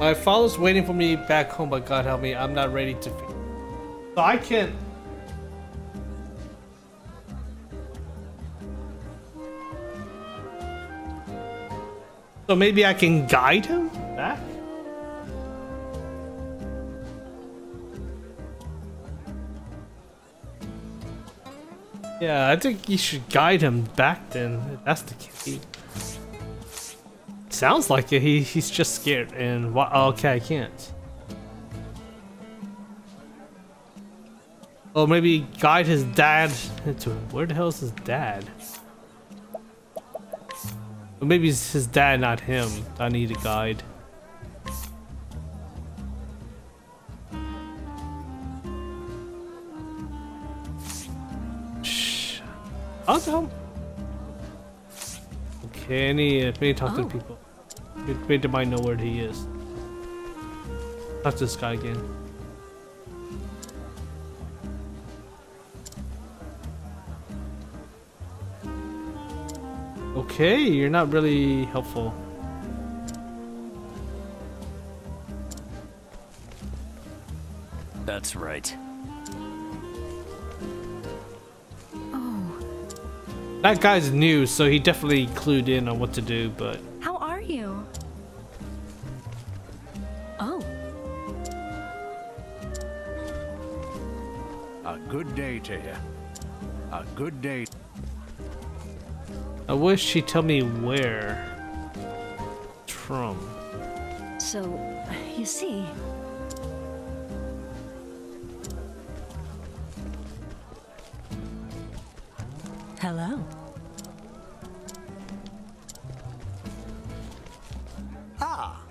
My father's waiting for me back home, but God help me, I'm not ready to. So I can't. So maybe I can guide him back? Yeah, I think you should guide him back then. If that's the case. Sounds like it. He's just scared and okay, I can't. Oh, maybe guide his dad into where the hell is his dad? Or maybe it's his dad, not him. I need a guide. Shh. I'll tell him. Okay, I need to talk to people. Maybe they might know where he is. Talk to this guy again. Okay, you're not really helpful. That's right. Oh, That guy's new, so he definitely clued in on what to do, but... how are you? Oh, A good day to you. A good day. I wish he'd tell me where. From. so, you see... Hello. Ah!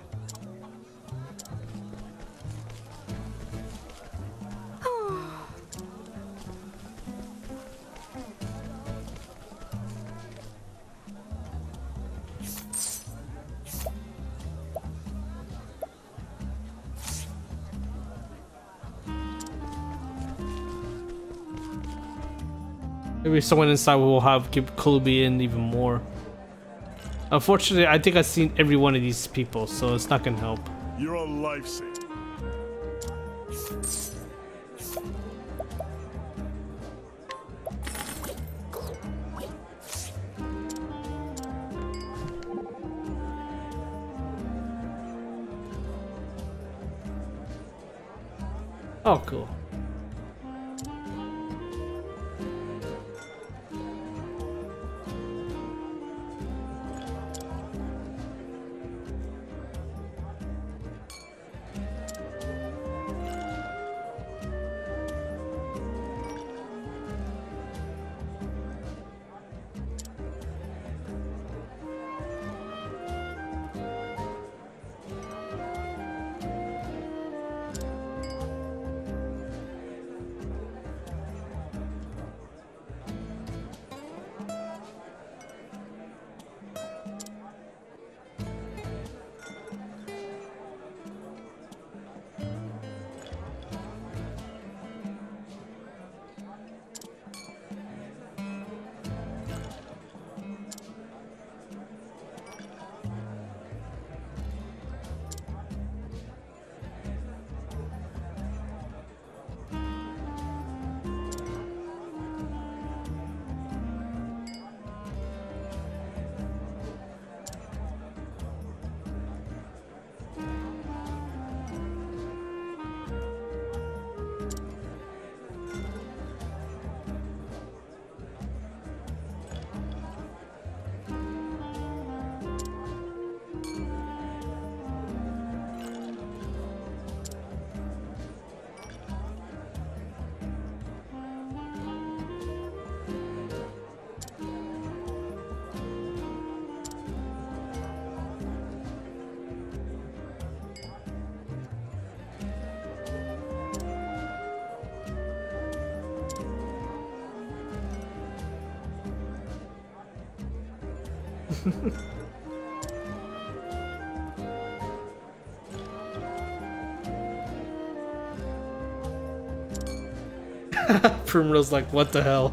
Maybe someone inside will have keep Kulubi in even more. Unfortunately, I think I've seen every one of these people, so it's not gonna help. You're a lifesaver. Oh, cool. Primrose like, what the hell?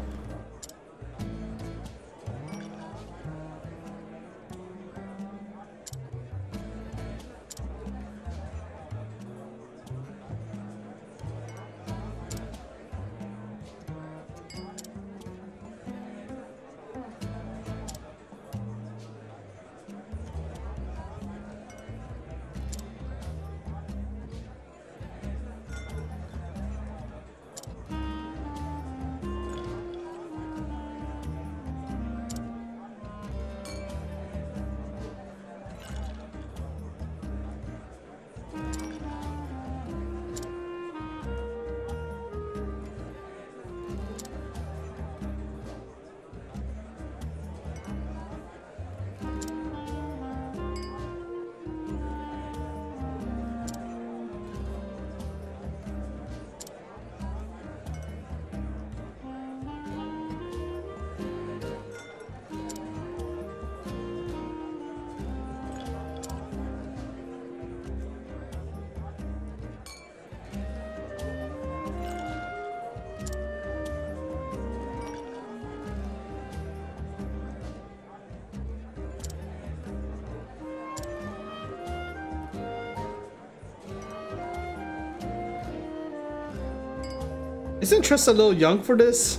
Isn't Tressa a little young for this?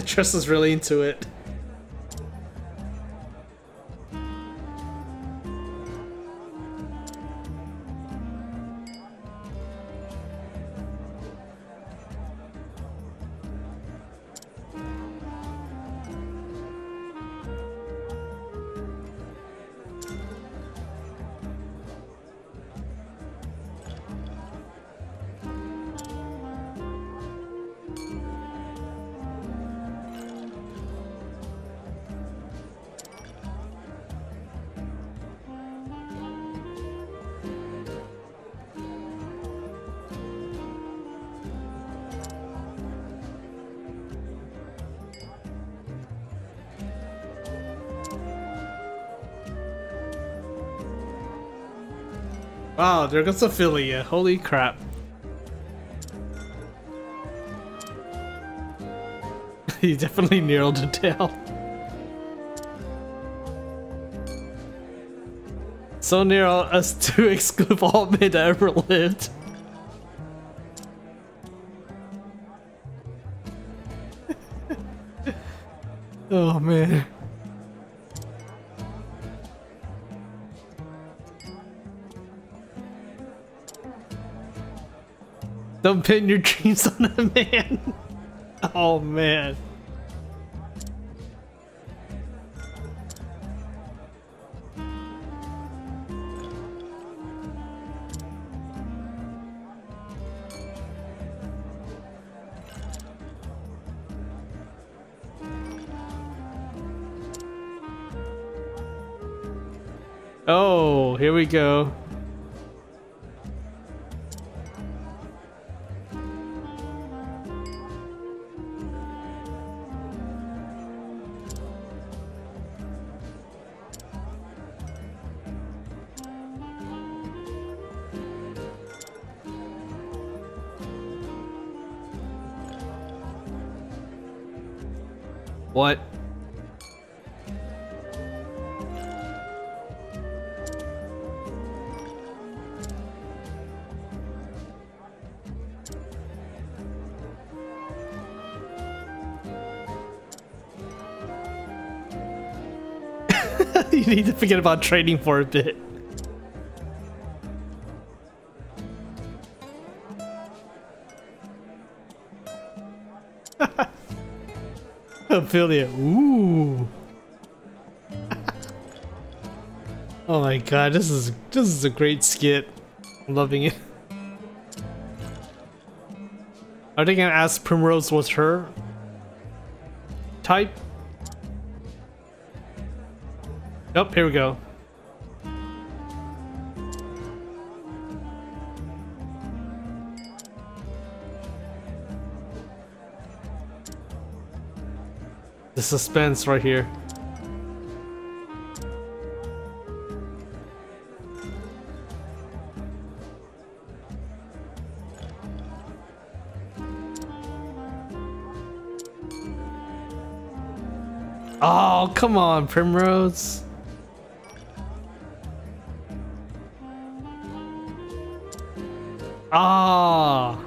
Tressa's really into it. Wow, there goes Ophilia. Holy crap. He definitely narrowed it down. So narrow as to exclude all men that ever lived. Oh man. Don't pin your dreams on a man. Oh man. Oh, here we go. What? You need to forget about training for a bit. Ophilia, ooh. Oh my god, this is a great skit. I'm loving it. Are they gonna ask Primrose was her type? Nope, here we go. The suspense right here. Oh, come on, Primrose. Ah.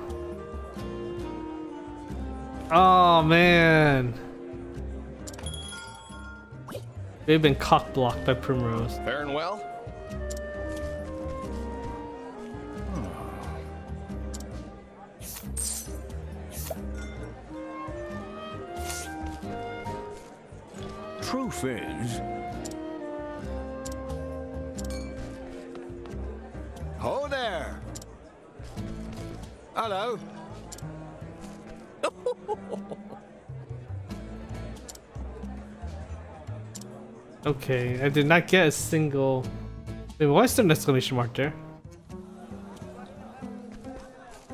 Oh, man. They've been cock blocked by Primrose. Faring well? Truth is, Ho there! Hello. Okay, I did not get a single. Wait, why is there an exclamation mark there?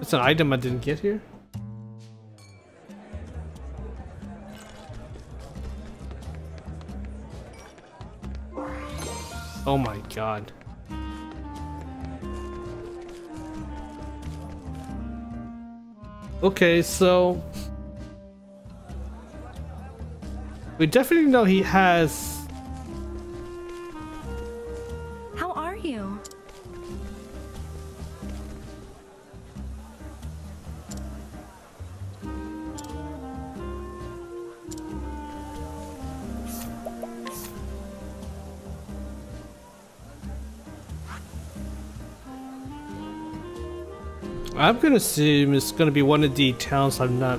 It's an item I didn't get here. Oh my god. Okay, so we definitely know he has. How are you? I'm gonna assume it's gonna be one of the towns I'm not.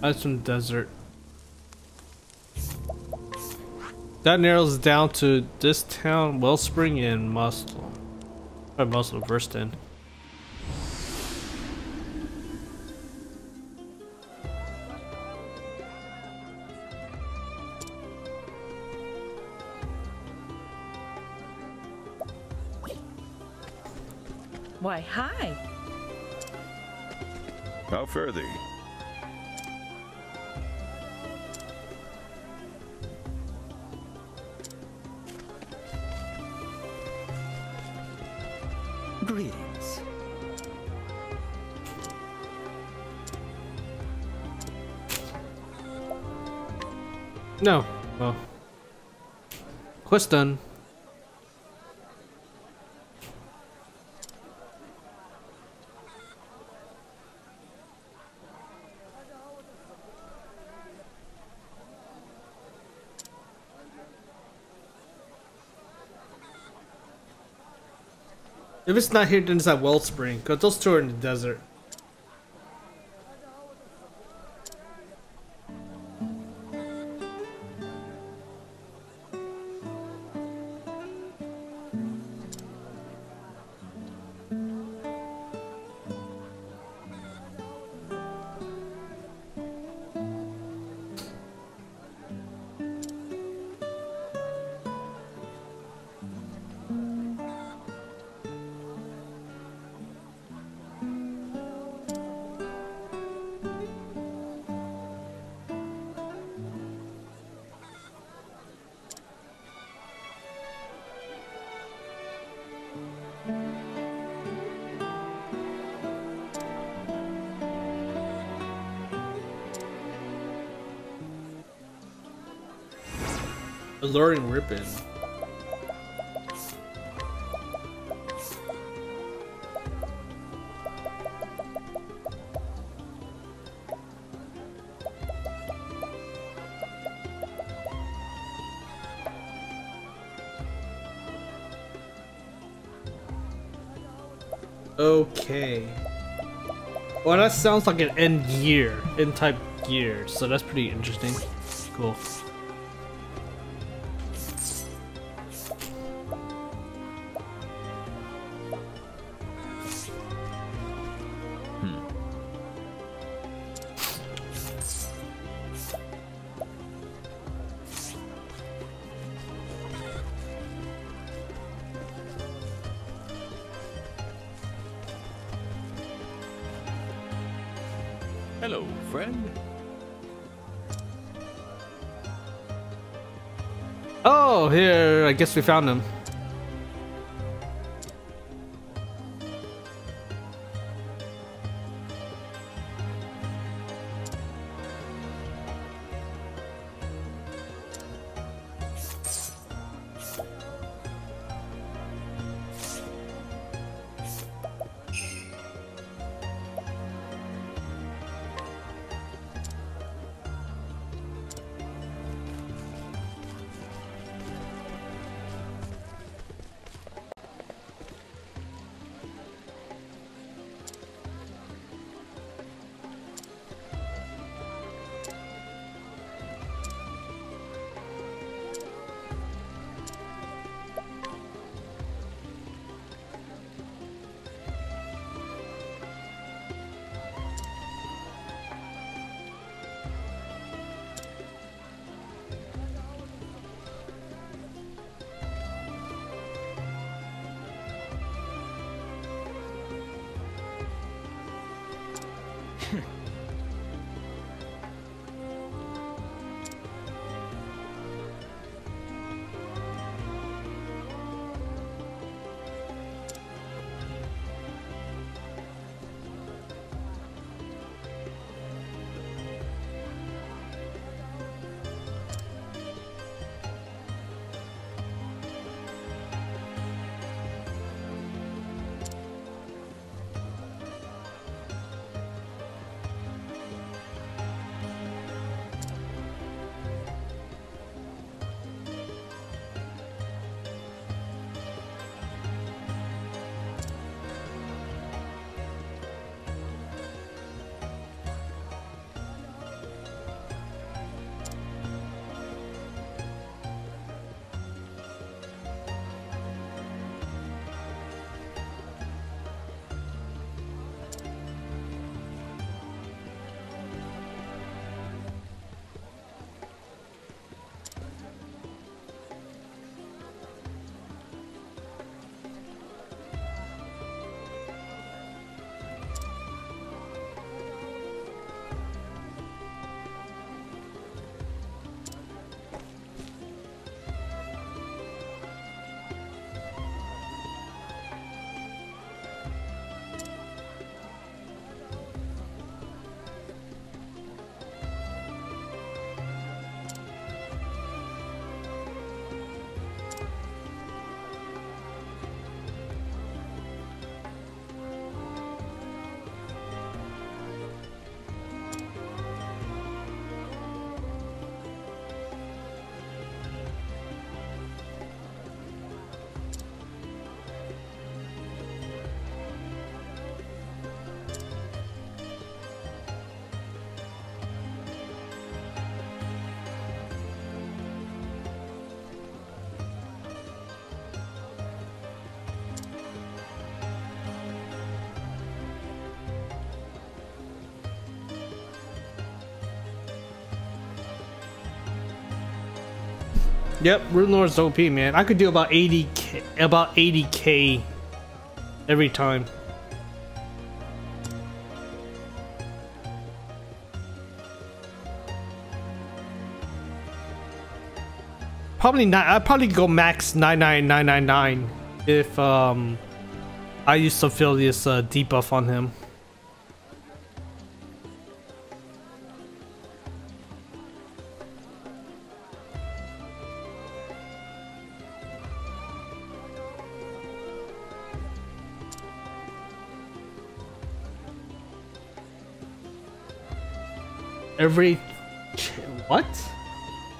That's from the desert. That narrows it down to this town, Wellspring, and Muscle. Or Muscle, Verston. Why, hi. How fare thee? Greetings. No. Well. Quest done. If it's not here, then it's at Wellspring, because those two are in the desert. Alluring ribbon. Okay. Well, that sounds like an end gear, end type gear, so that's pretty interesting. Cool. Hello, friend. Oh, here, I guess we found him. Yep, Rune Lord's OP, man. I could do about 80k every time. Probably not. I'd probably go max 99999 if I used to feel this debuff on him. What?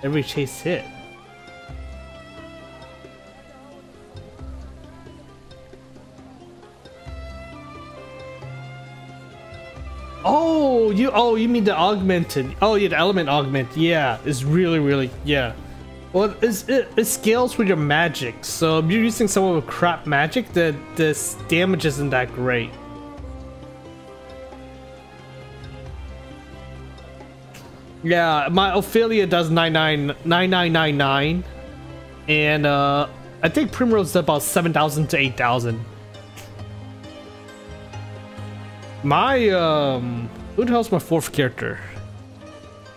Every chase hit. you mean the augmented? Oh yeah, the element augment. Yeah, it's really yeah. Well, it scales with your magic. So if you're using someone with crap magic, the damage isn't that great. Yeah, my Ophilia does 9999, and I think Primrose does about 7,000 to 8,000. My who the hell's my fourth character?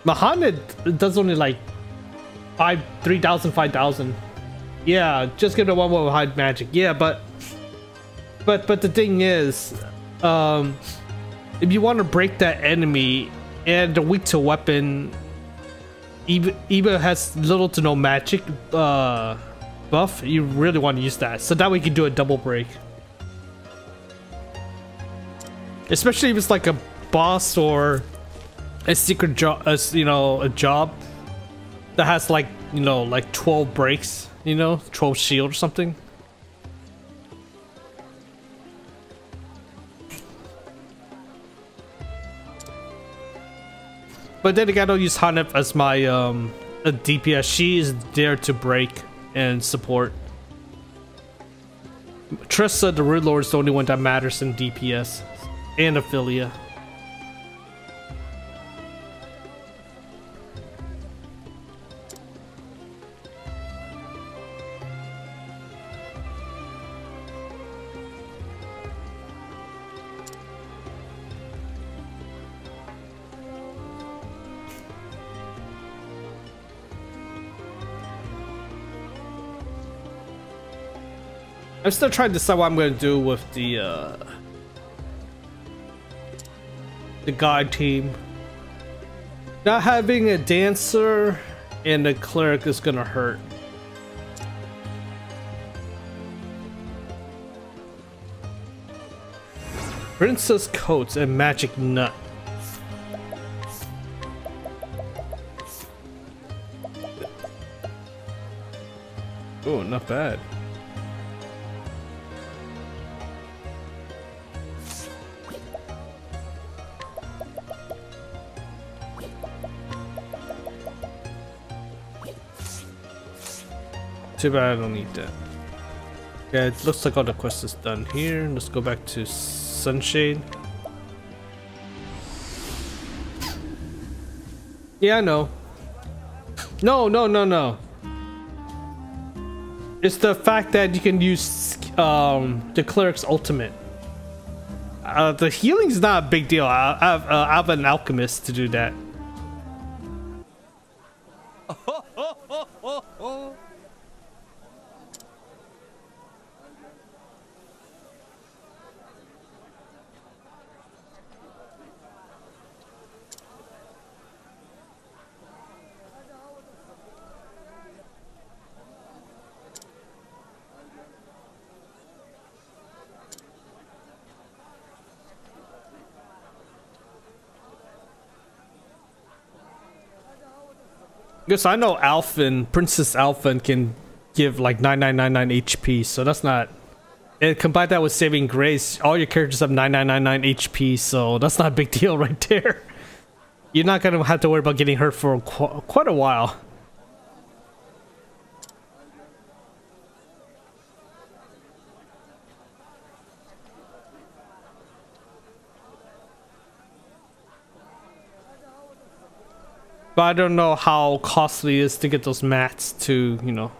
Muhammad does only like 3,000, 5,000. Yeah, just get the one with high magic. Yeah, but the thing is, if you want to break that enemy and the weak to weapon, even has little to no magic buff, you really want to use that. So that way you can do a double break. Especially if it's like a boss or a secret job, you know, a job that has like, you know, like 12 breaks, you know, 12 shield or something. But then again, I don't use Hanif as my a DPS. She is there to break and support. Tressa, the Root Lord, is the only one that matters in DPS. And Ophilia. I'm still trying to decide what I'm going to do with the guide team. Not having a dancer and a cleric is going to hurt. Princess Coats and Magic Nut. Oh, not bad. Too bad I don't need that. Yeah, it looks like all the quest is done here. Let's go back to Sunshade. Yeah, I know. No. It's the fact that you can use the cleric's ultimate. The healing's not a big deal. I have an alchemist to do that. Because I know Alphen, Princess Alphen can give like 9999 HP, so that's not... And combine that with Saving Grace, all your characters have 9999 HP, so that's not a big deal right there. You're not gonna have to worry about getting hurt for quite a while. But I don't know how costly it is to get those mats to, you know,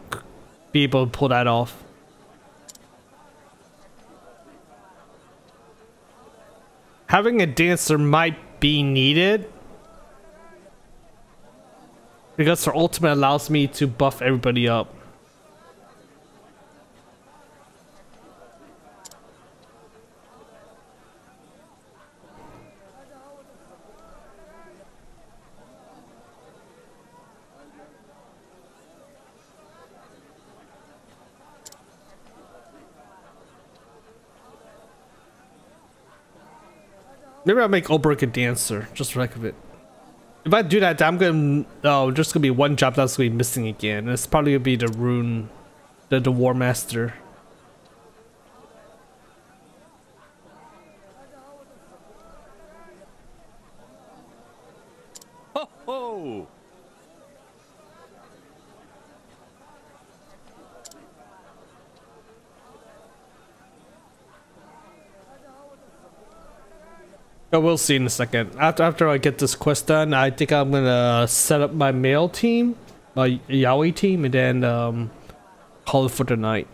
be able to pull that off. Having a dancer might be needed, because her ultimate allows me to buff everybody up. Maybe I'll make Ulbrich a dancer, just for the heck of it. If I do that, I'm gonna... Oh, just gonna be one job that's gonna be missing again. It's probably gonna be the Rune... The War Master. ho! Oh, we'll see in a second. After I get this quest done, I think I'm gonna set up my male team, my yaoi team, and then call it for the night.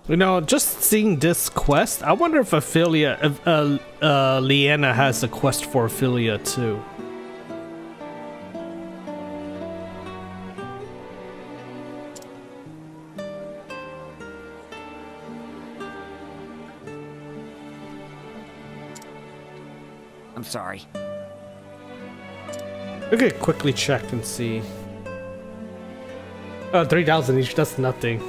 You know, just seeing this quest, I wonder if Ophilia, Leanna has a quest for Ophilia too. I'm sorry. We could quickly check and see. Oh, 3,000 each, that's nothing.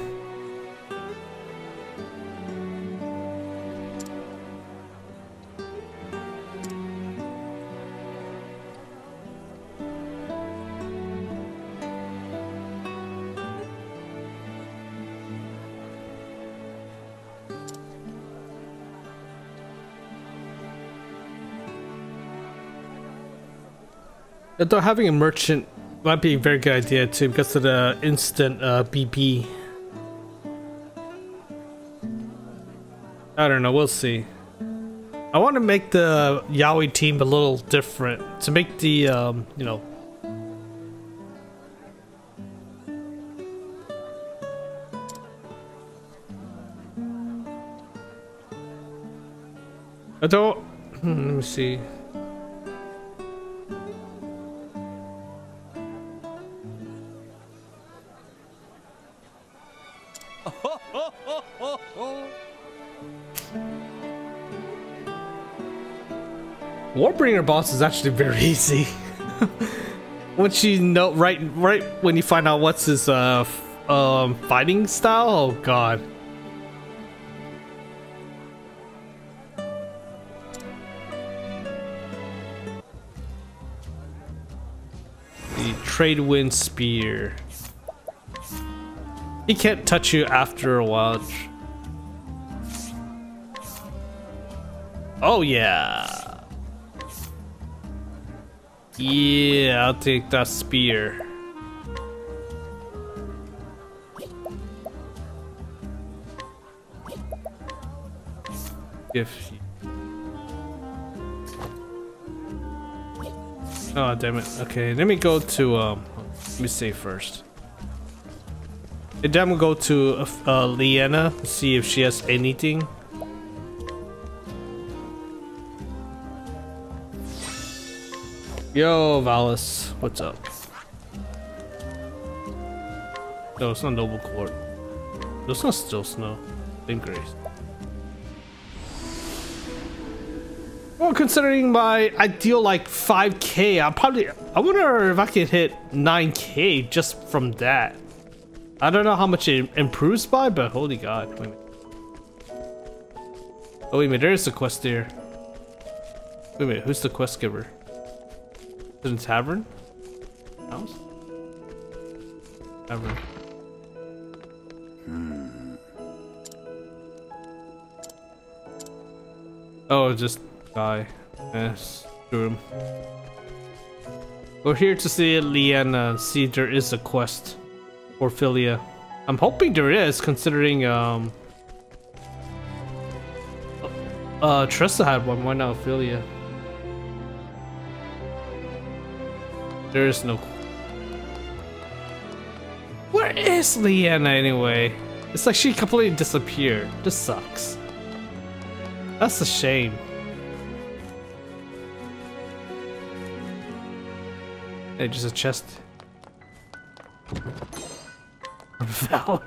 Though having a merchant might be a very good idea too because of the instant BP. I don't know, we'll see. I want to make the yaoi team a little different to make the you know, I don't let me see. Warbringer boss is actually very easy. Once you know, right when you find out what's his fighting style, oh god. The trade wind spear. He can't touch you after a while. Oh yeah. Yeah, I'll take that spear. If oh damn it. Okay, let me go to let me save first. And then we'll go to Leanna, see if she has anything. Yo, Valis, what's up? No, it's not Noble Court. It's not Still Snow. Same Grace. Well, considering my ideal like 5k, I wonder if I can hit 9k just from that. I don't know how much it improves by, but holy god. Wait a minute. Oh wait a minute, there is a quest there. Wait a minute, who's the quest giver? In the tavern? House? Tavern. Oh, just die. Yes, screw him. We're here to see Leanna, see if there is a quest for Ophilia. I'm hoping there is, considering Tressa had one. Why not Ophilia? There is no. Where is Leanna anyway? It's like she completely disappeared. This sucks. That's a shame. Hey, just a chest. Valor.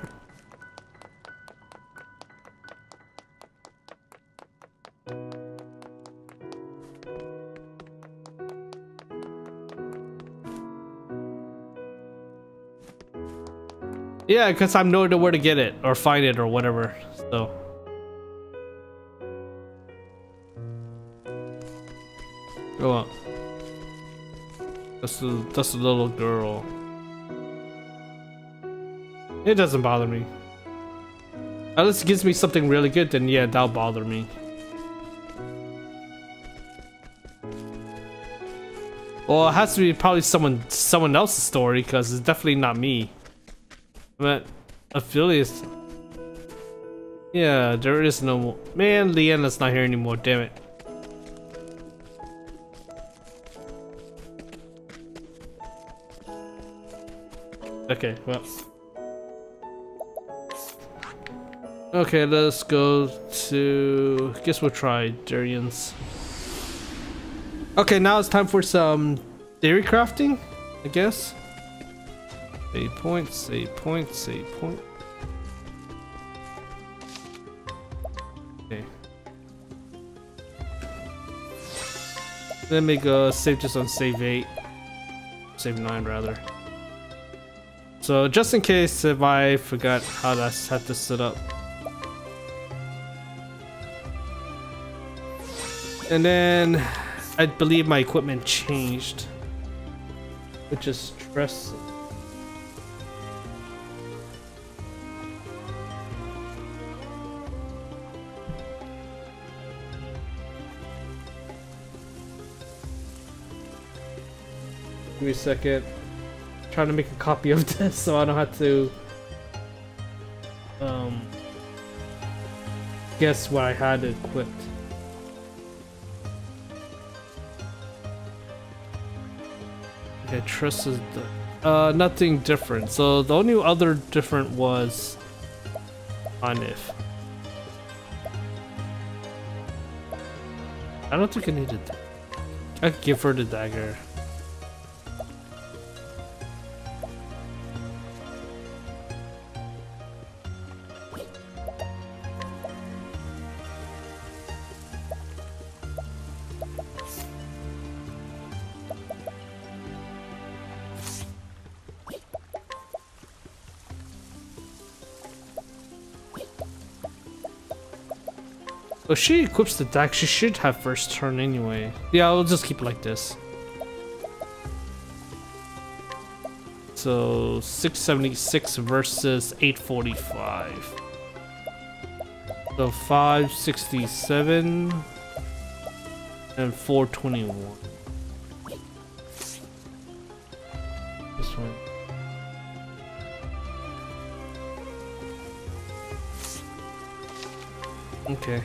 Yeah, because I'm knowing where to get it or find it or whatever. So. Go on. That's the little girl. It doesn't bother me. Unless it gives me something really good, then yeah, that'll bother me. Well, it has to be probably someone else's story, because it's definitely not me. But Ophilia's. Yeah, there is no more. Man, Leanna's not here anymore. Damn it. Okay, well. Okay, let's go to. I guess we'll try Durian's. Okay, now it's time for some theory crafting, I guess. Save point, save point, save point. Okay. Let me go save just on save 8. Save 9 rather. So just in case if I forgot how to set this set up. And then I believe my equipment changed, which is Tressa. Give me a second. I'm trying to make a copy of this so I don't have to guess what I had equipped. Okay, Tressa's nothing different. So the only other different was Anif. I don't think I needed that. I could give her the dagger. If she equips the deck, she should have first turn anyway. Yeah, I'll just keep it like this. So 676 versus 845. So 567 and 421. This one. Okay.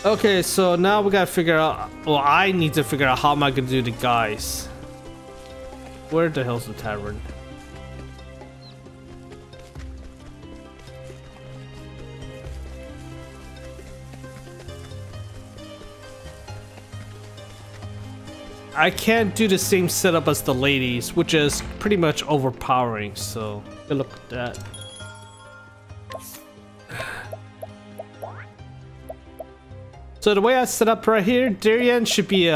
Okay, so now we gotta figure out. Well, I need to figure out how am I gonna do the guys. Where the hell's the tavern? I can't do the same setup as the ladies, which is pretty much overpowering. So good luck with that. So the way I set up right here, Darian should be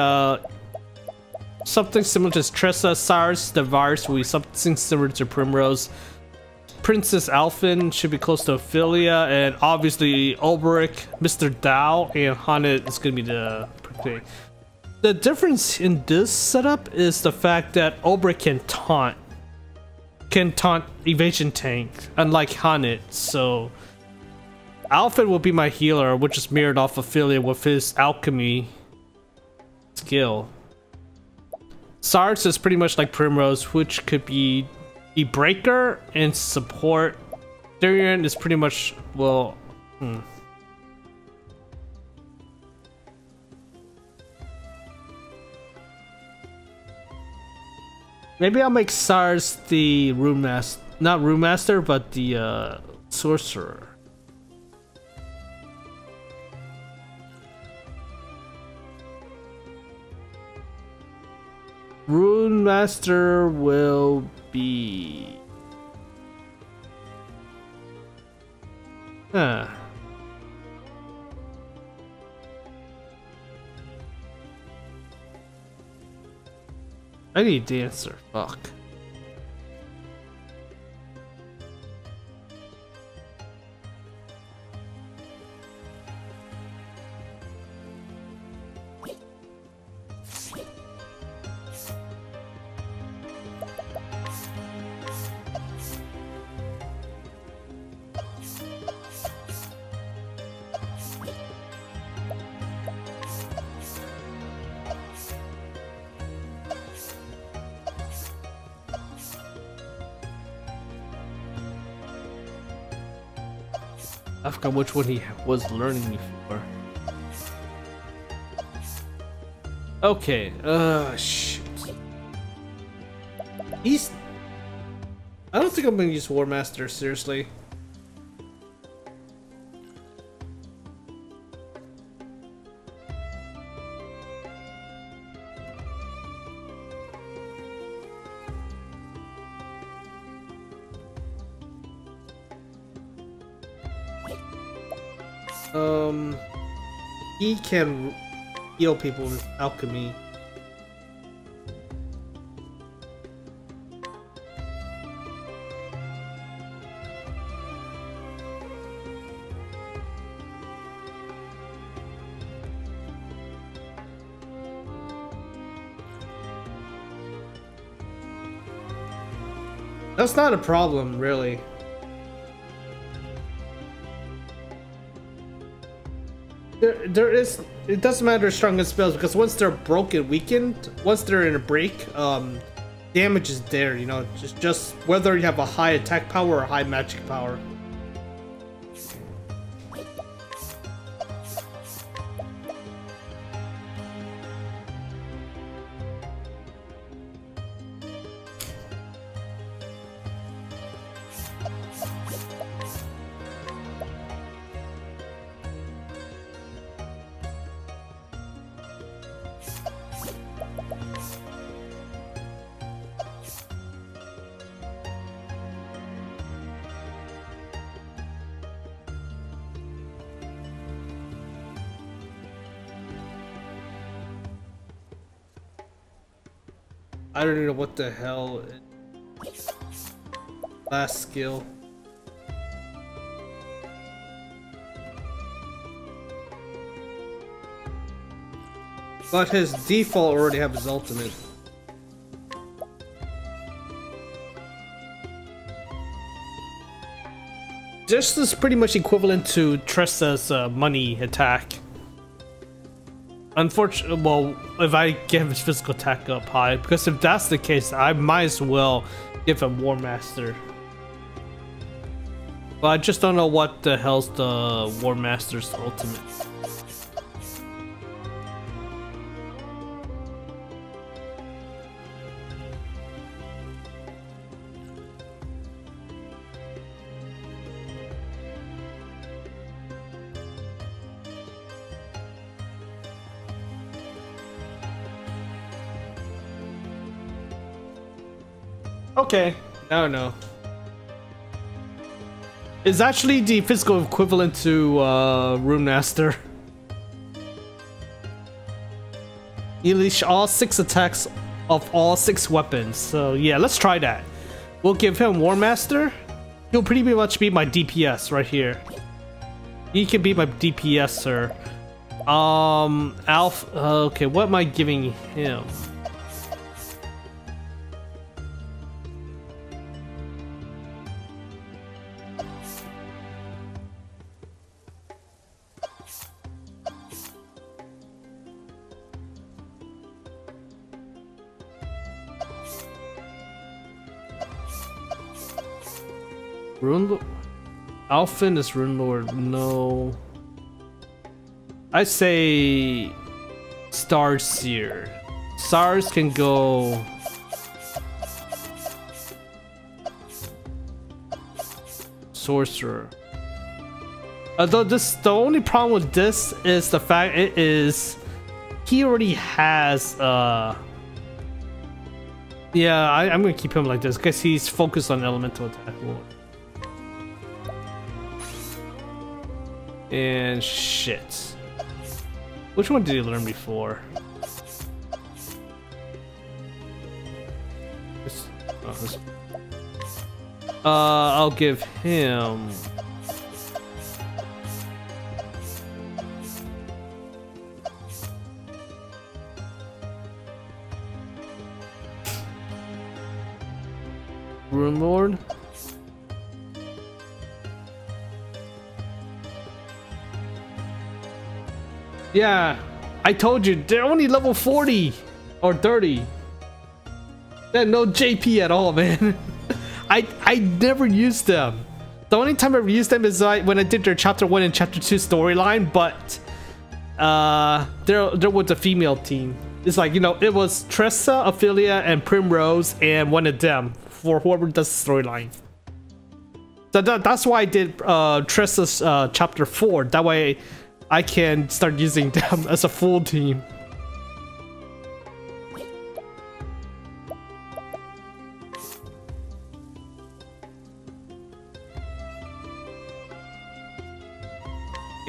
something similar to Tressa. Cyrus the Virus will be something similar to Primrose. Princess Alphin should be close to Ophilia, and obviously Ulbrich, Mr. Dow, and Haunted is gonna be the. The difference in this setup is the fact that Ulbrich can taunt evasion tank, unlike Haunted. So Alpha will be my healer, which is mirrored off Ophilia with his alchemy skill. Cyrus is pretty much like Primrose, which could be the breaker and support. Darian is pretty much, well, maybe I'll make Cyrus the Rune Master, not Rune Master, but the Sorcerer. Rune Master will be... I need Dancer. Fuck. I forgot which one he was learning me for. Okay, shit. I don't think I'm gonna use War Master, seriously. He can heal people with alchemy. That's not a problem, really. It doesn't matter strongest spells, because once they're broken, weakened, once they're in a break, damage is there, you know, just whether you have a high attack power or high magic power. I don't know what the hell. Last skill. But his default already have his ultimate. This is pretty much equivalent to Tressa's money attack. Unfortunately, well, if I give his physical attack up high, because if that's the case, I might as well give him War Master. But I just don't know what the hell's the War Master's ultimate. Okay, now I know. It's actually the physical equivalent to Rune Master. You unleash all 6 attacks of all 6 weapons. So yeah, let's try that. We'll give him War Master. He'll pretty much be my DPS right here. He can be my DPS, sir. Alpha. Okay, what am I giving him? Rune Alphin is Rune Lord. No. I say Star Seer. Stars can go Sorcerer. Although the only problem with this is the fact he already has yeah, I'm gonna keep him like this because he's focused on elemental attack. And shit. Which one did he learn before? This. I'll give him. Rune Lord. Yeah, I told you, they're only level 40 or 30. They had no JP at all, man. I never used them. The only time I've used them is when I did their chapter 1 and chapter 2 storyline, but they're with the female team. It's like, you know, it was Tressa, Ophilia, and Primrose, and one of them for whoever does the storyline. So that's why I did Tressa's chapter 4. That way I can start using them as a full team.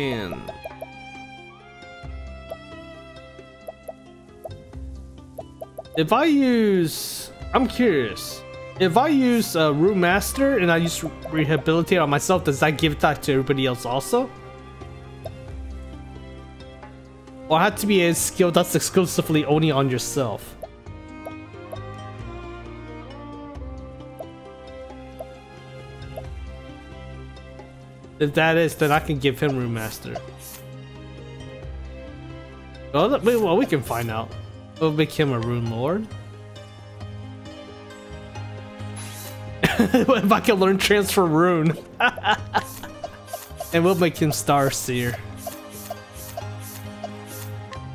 And if I use, I'm curious, if I use Room Master and I use Rehabilitate on myself, does that give that to everybody else also? Or have to be a skill that's exclusively only on yourself? If that is, then I can give him Room Master. Well, we can find out. We'll make him a Rune Lord. If I can learn Transfer Rune. And we'll make him Star Seer.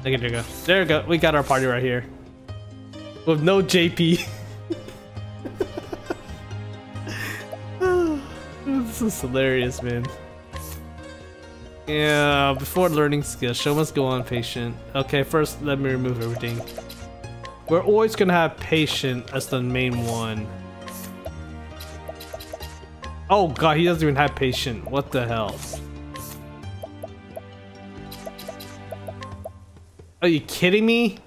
Okay, there you go. There we go. We got our party right here. With no JP. This is hilarious, man. Yeah, before learning skills, show must go on patient. Okay, first let me remove everything. We're always gonna have patient as the main one. Oh god, he doesn't even have patient. What the hell? Are you kidding me?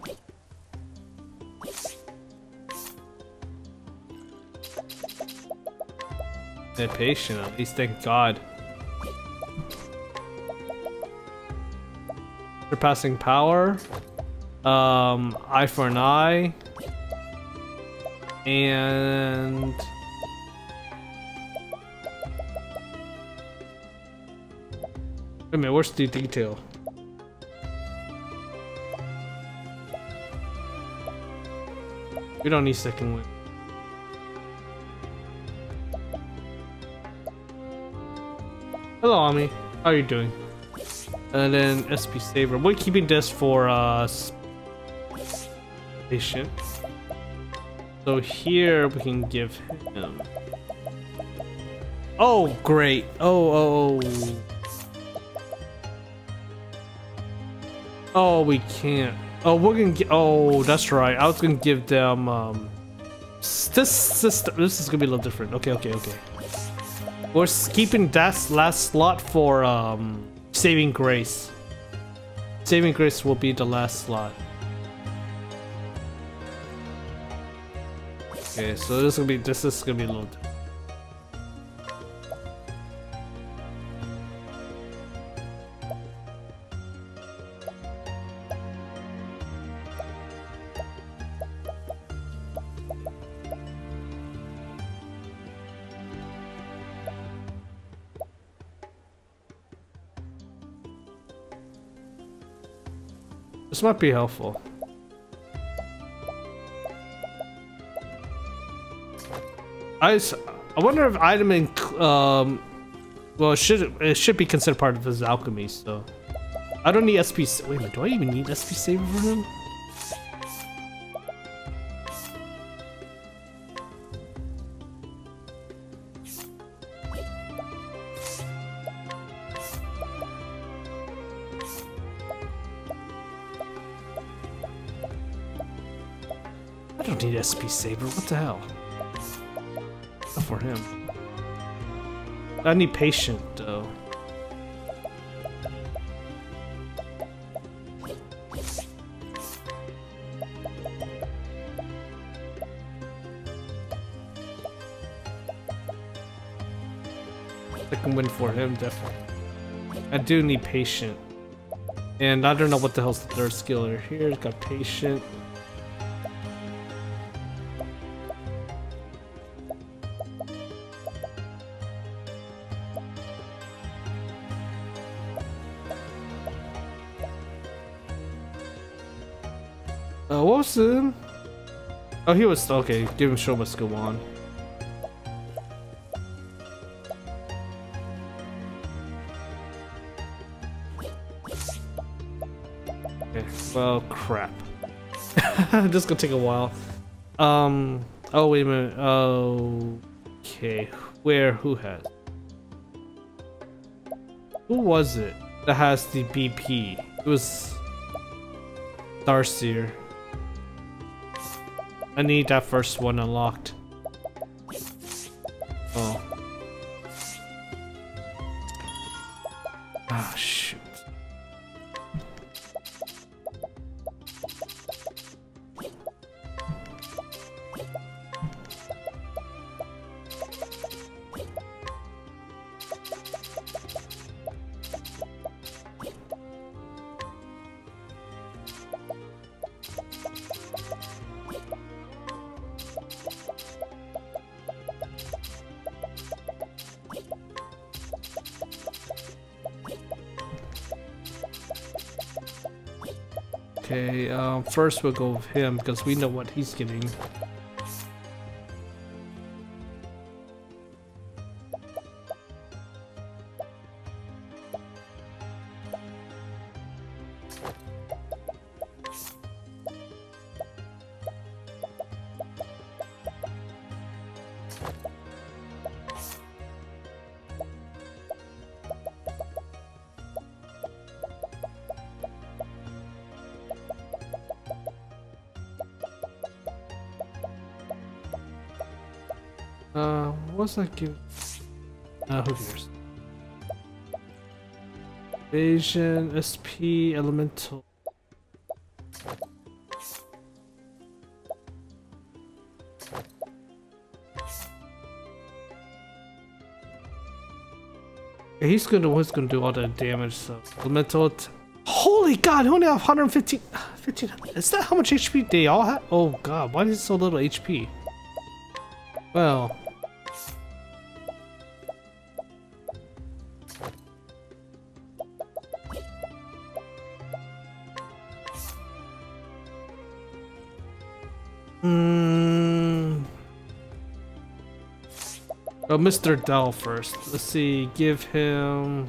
They're patient, at least, thank god. Surpassing power. Eye for an eye. And wait a minute, where's the detail? We don't need second wind. Hello, Ami. How are you doing? And then SP Saver. We're keeping this for patient. So here we can give him. Oh, great. Oh. Oh, we can't. Oh, we're gonna get. Oh, that's right. I was gonna give them. This is gonna be a little different. Okay. We're keeping that last slot for Saving Grace. Saving Grace will be the last slot. Okay, so this is gonna be a little different. This might be helpful. I wonder if item well, it should be considered part of his alchemy. So I don't need SP. Wait a minute, do I even need SP Saver for him? I don't need SP Saver. What the hell? Not for him. I need patient though. I can win for him definitely. I do need patient. And I don't know what the hell's the third skill here. It's got patient. What was him? Oh, he was okay. Give him show must go on. Well, crap. This is gonna take a while. Oh wait a minute. Okay. Who has? Who was it that has the BP? It was Starseer. I need that first one unlocked. Oh. Ah, shoot. Okay, first we'll go with him because we know what he's getting. What's that give? Who cares? Evasion, SP, Elemental. Yeah, he's gonna do all that damage, so Elemental. Holy god, he only have 115. 15. Is that how much HP they all have? Oh god, why is it so little HP? Well. Oh, Mr. Dell first. Let's see, give him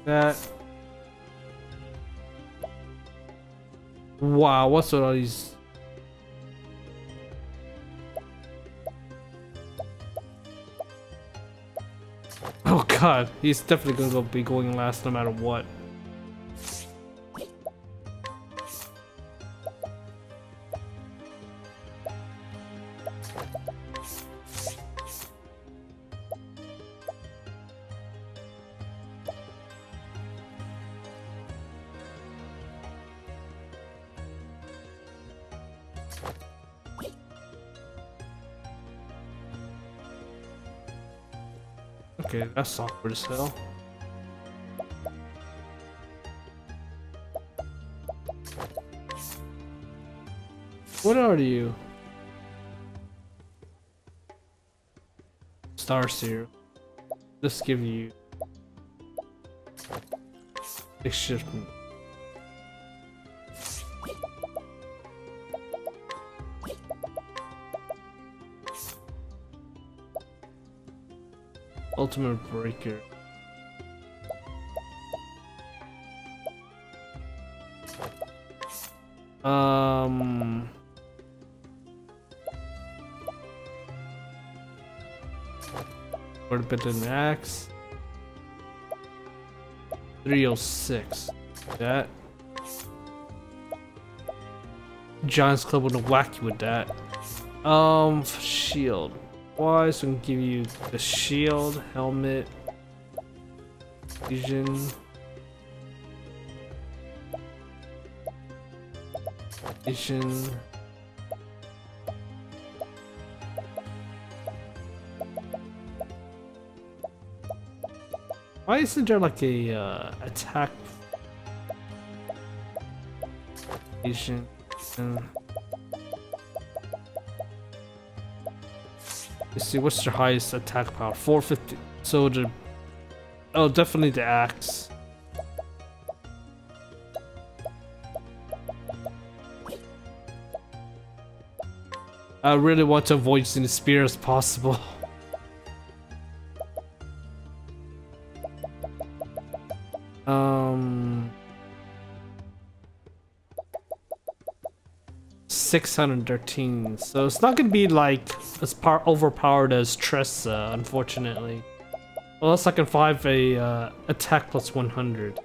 that. Wow, what's with all these? Oh god, he's definitely gonna be going last no matter what. Okay, that's awkward as hell. What are you? Starseer. Let's give you excitement. Ultimate Breaker. Forbidden Axe. 306. That. Giant's Club would whack you with that. Shield. Wise, so I can give you the shield, helmet, vision, vision. Why isn't there like a attack vision? Let's see, what's your highest attack power? 450. So the... Oh, definitely the axe. I really want to avoid using the spear as possible. 613. So it's not gonna be like as overpowered as Tressa, unfortunately. Unless I can find a attack plus 100.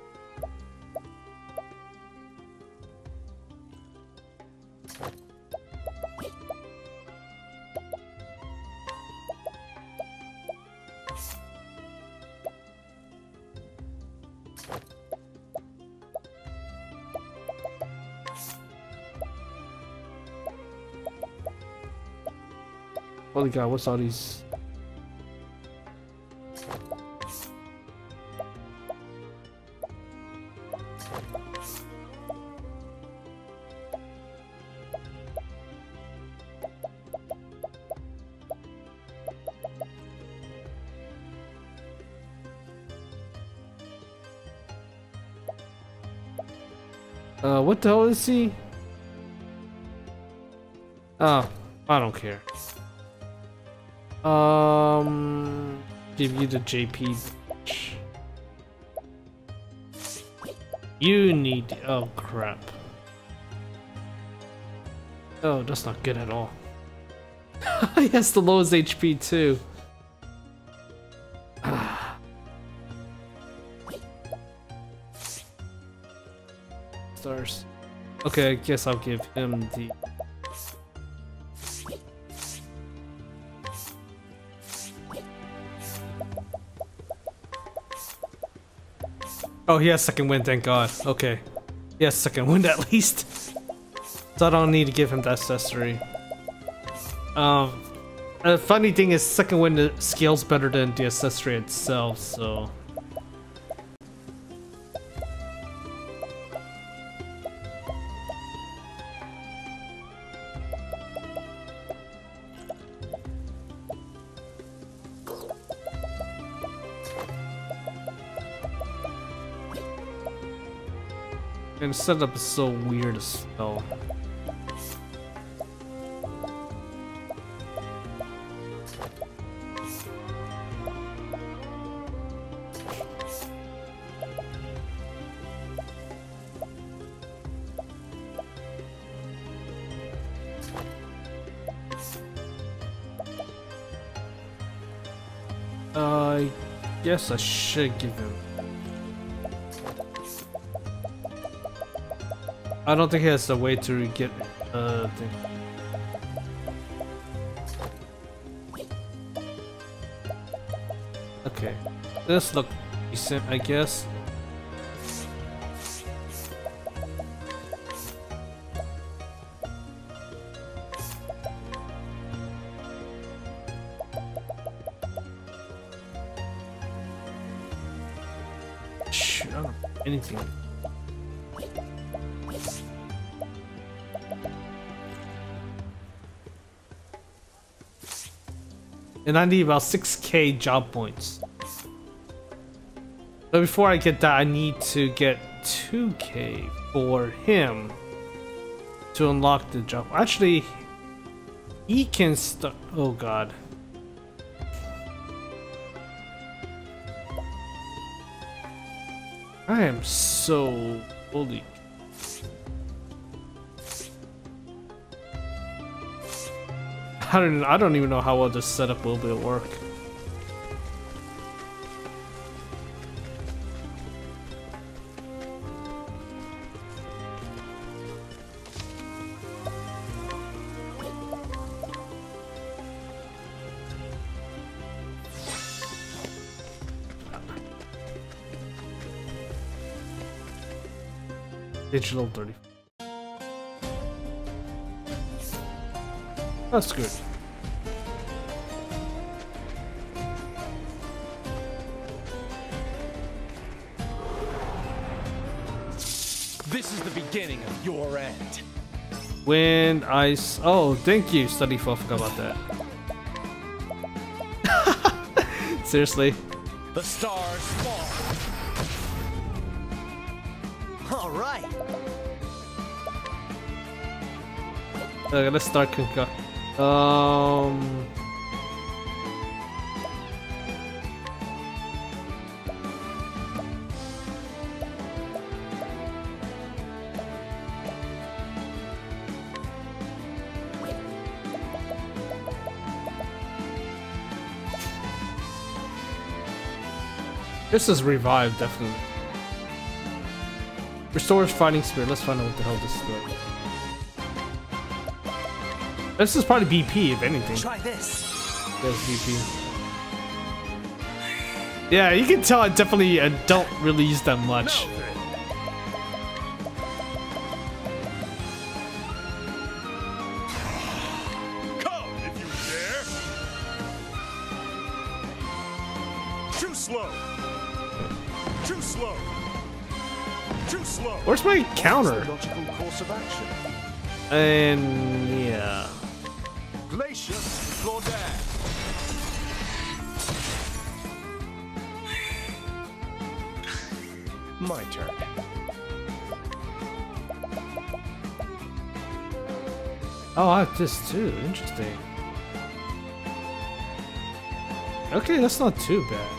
Holy god, what's all these? What the hell is he? Oh, I don't care. Give you the JP. You need. Oh crap. Oh, that's not good at all. He has the lowest HP too. Stars. Okay, I guess I'll give him the. Oh, he has second wind, thank god. Okay. He has second wind at least. So I don't need to give him that accessory. The funny thing is second wind scales better than the accessory itself, so... And the setup is so weird as hell. I guess I should give him. I don't think he has a way to get thing. Okay, this looks decent, I guess. Shoot, I don't know anything. And I need about 6k job points. But before I get that, I need to get 2k for him to unlock the job. Actually, he can start. Oh god. I am so holy. I don't even know how well this setup will work. Digital 30. That's good. This is the beginning of your end. Wind, ice. Oh, thank you, Study4. Forgot about that. Seriously. The stars fall. All right. Okay, let's start concoct. This is revived, definitely. Restores fighting spirit. Let's find out what the hell this is doing. This is probably BP, if anything. Try this. Yes, BP. Yeah, you can tell I definitely don't really use that much. Come if you dare. Too slow. Too slow. Too slow. Where's my counter? Logical course of action. And yeah. Glacier, Claudette. My turn. Oh, I have this too. Interesting. Okay, that's not too bad.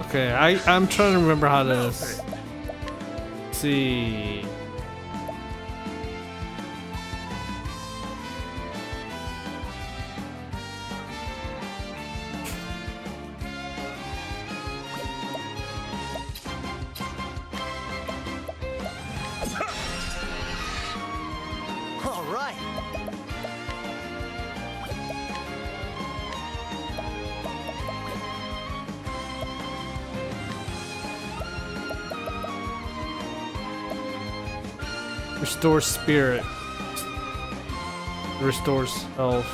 Okay, I'm trying to remember how to see. All right. Restores spirit. Restores health.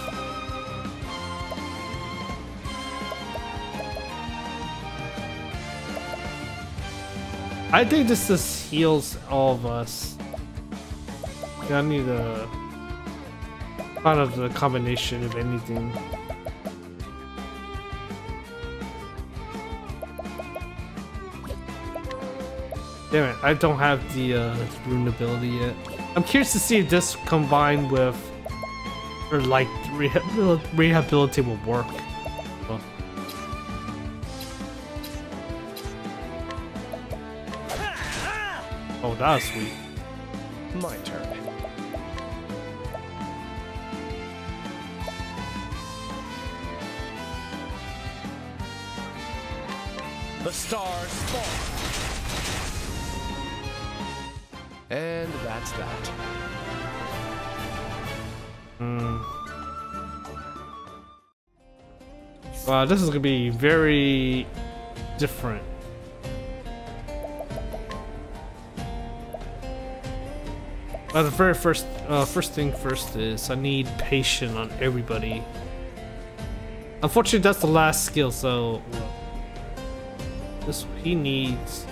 I think this just heals all of us. Yeah, I need a kind of the combination of anything. Damn it, I don't have the rune ability yet. I'm curious to see if this combined with, or like, rehabilitate will work. Well. Oh, that was sweet. My turn. The stars fall. And that's that. Wow, this is gonna be very different. The very first thing first is I need patience on everybody. Unfortunately, that's the last skill, so this he needs.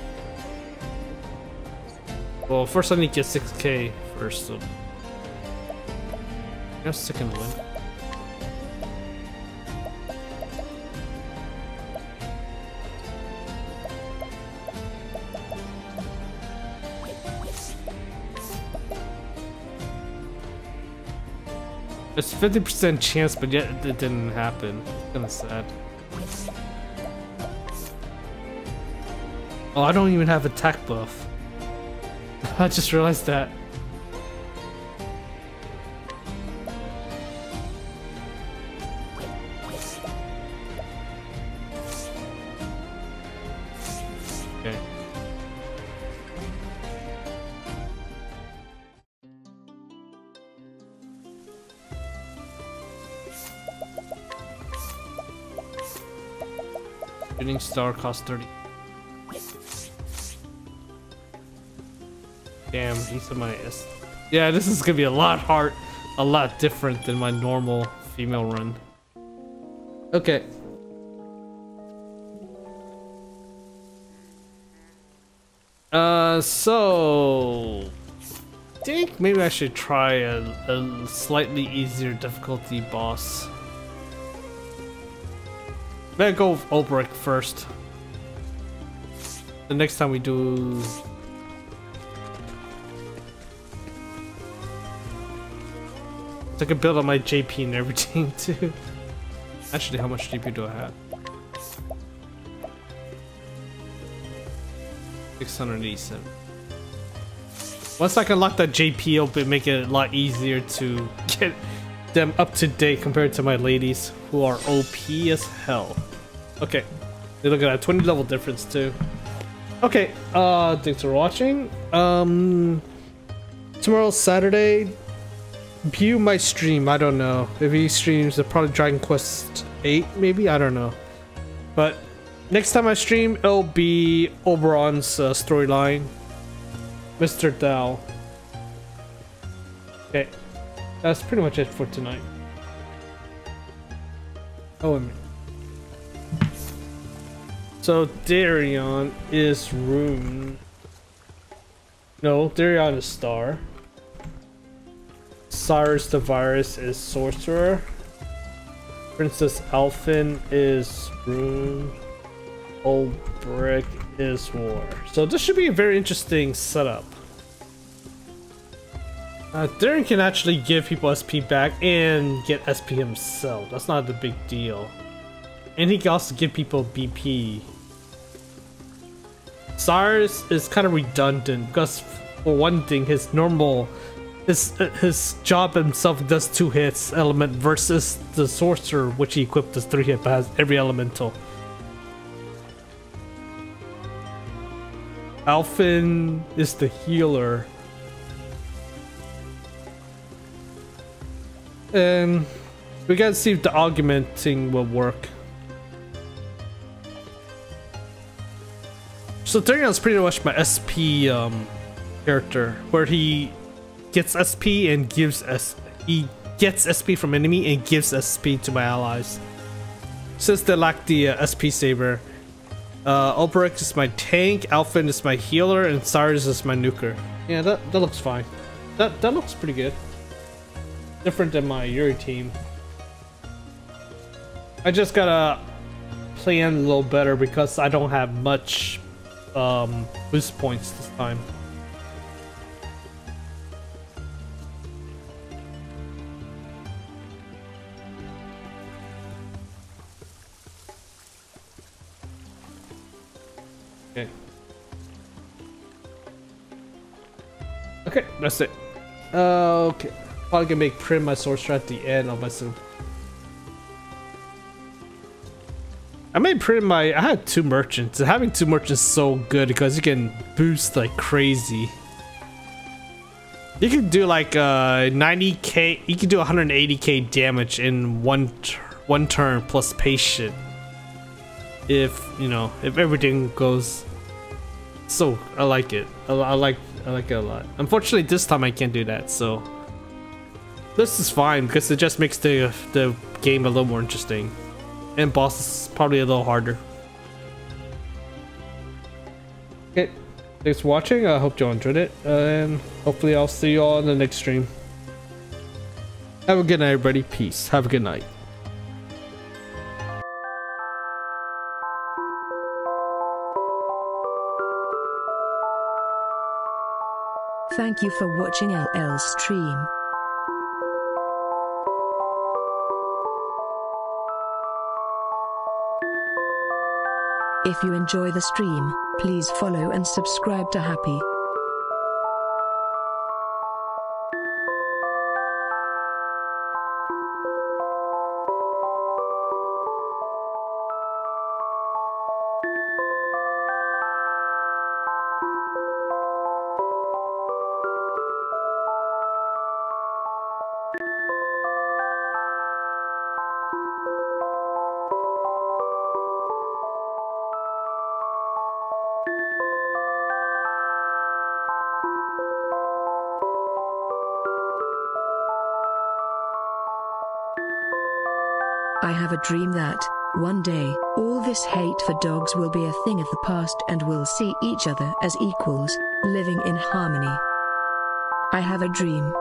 Well, first I need to get 6k first, so I guess second win. It's 50% chance, but yet it didn't happen. It's kinda sad. Oh, I don't even have attack buff. I just realized that. Okay. Shooting star costs 30. Damn, he's in my S. Yeah, this is gonna be a lot different than my normal female run. Okay. So I think maybe I should try a slightly easier difficulty boss. Better go with Ulbrich first. The next time we do. I can build up my JP and everything too. Actually, how much JP do I have? 687. Once I can lock that JP open, make it a lot easier to get them up to date compared to my ladies who are OP as hell. Okay, look at that 20 level difference too. Okay, thanks for watching. Tomorrow's Saturday. View my stream. I don't know if he streams. Probably Dragon Quest 8, maybe. I don't know. But next time I stream, it'll be Oberon's storyline. Mr. Dao. Okay, that's pretty much it for tonight. Oh, wait a minute. So Darion is Rune. No, Darion is Star. Cyrus the Virus is Sorcerer. Princess Alphin is Rune. Old Brick is War. So this should be a very interesting setup. Darion can actually give people SP back and get SP himself. That's not a big deal. And he can also give people BP. Cyrus is kind of redundant because, for one thing, his job himself does 2 hits element versus the sorcerer, which he equipped as 3 hit but has every elemental. Alphin is the healer. And we gotta see if the augmenting will work. So Darion's pretty much my SP character, where he gets SP and gives he gets SP from enemy and gives SP to my allies. Since they lack the SP saver, Ulbrich is my tank, Alphin is my healer, and Cyrus is my nuker. Yeah, that looks fine. That looks pretty good. Different than my Yuri team. I just gotta plan a little better because I don't have much boost points this time. Okay. Okay, that's it. Okay. Probably gonna make Prim my sorcerer at the end of my sim. I made Prim I had 2 merchants. Having 2 merchants is so good because you can boost like crazy. You can do like 90k, you can do 180k damage in one turn plus patient. If, you know, if everything goes. So I like it. I like it a lot. Unfortunately this time I can't do that, so this is fine because it just makes the game a little more interesting. And boss is probably a little harder. Okay, thanks for watching. I hope you all enjoyed it, and hopefully I'll see you all in the next stream. Have a good night, everybody. Peace. Have a good night. Thank you for watching LL's stream. If you enjoy the stream, please follow and subscribe to Happy. I have a dream that, one day, all this hate for dogs will be a thing of the past and we'll see each other as equals, living in harmony. I have a dream.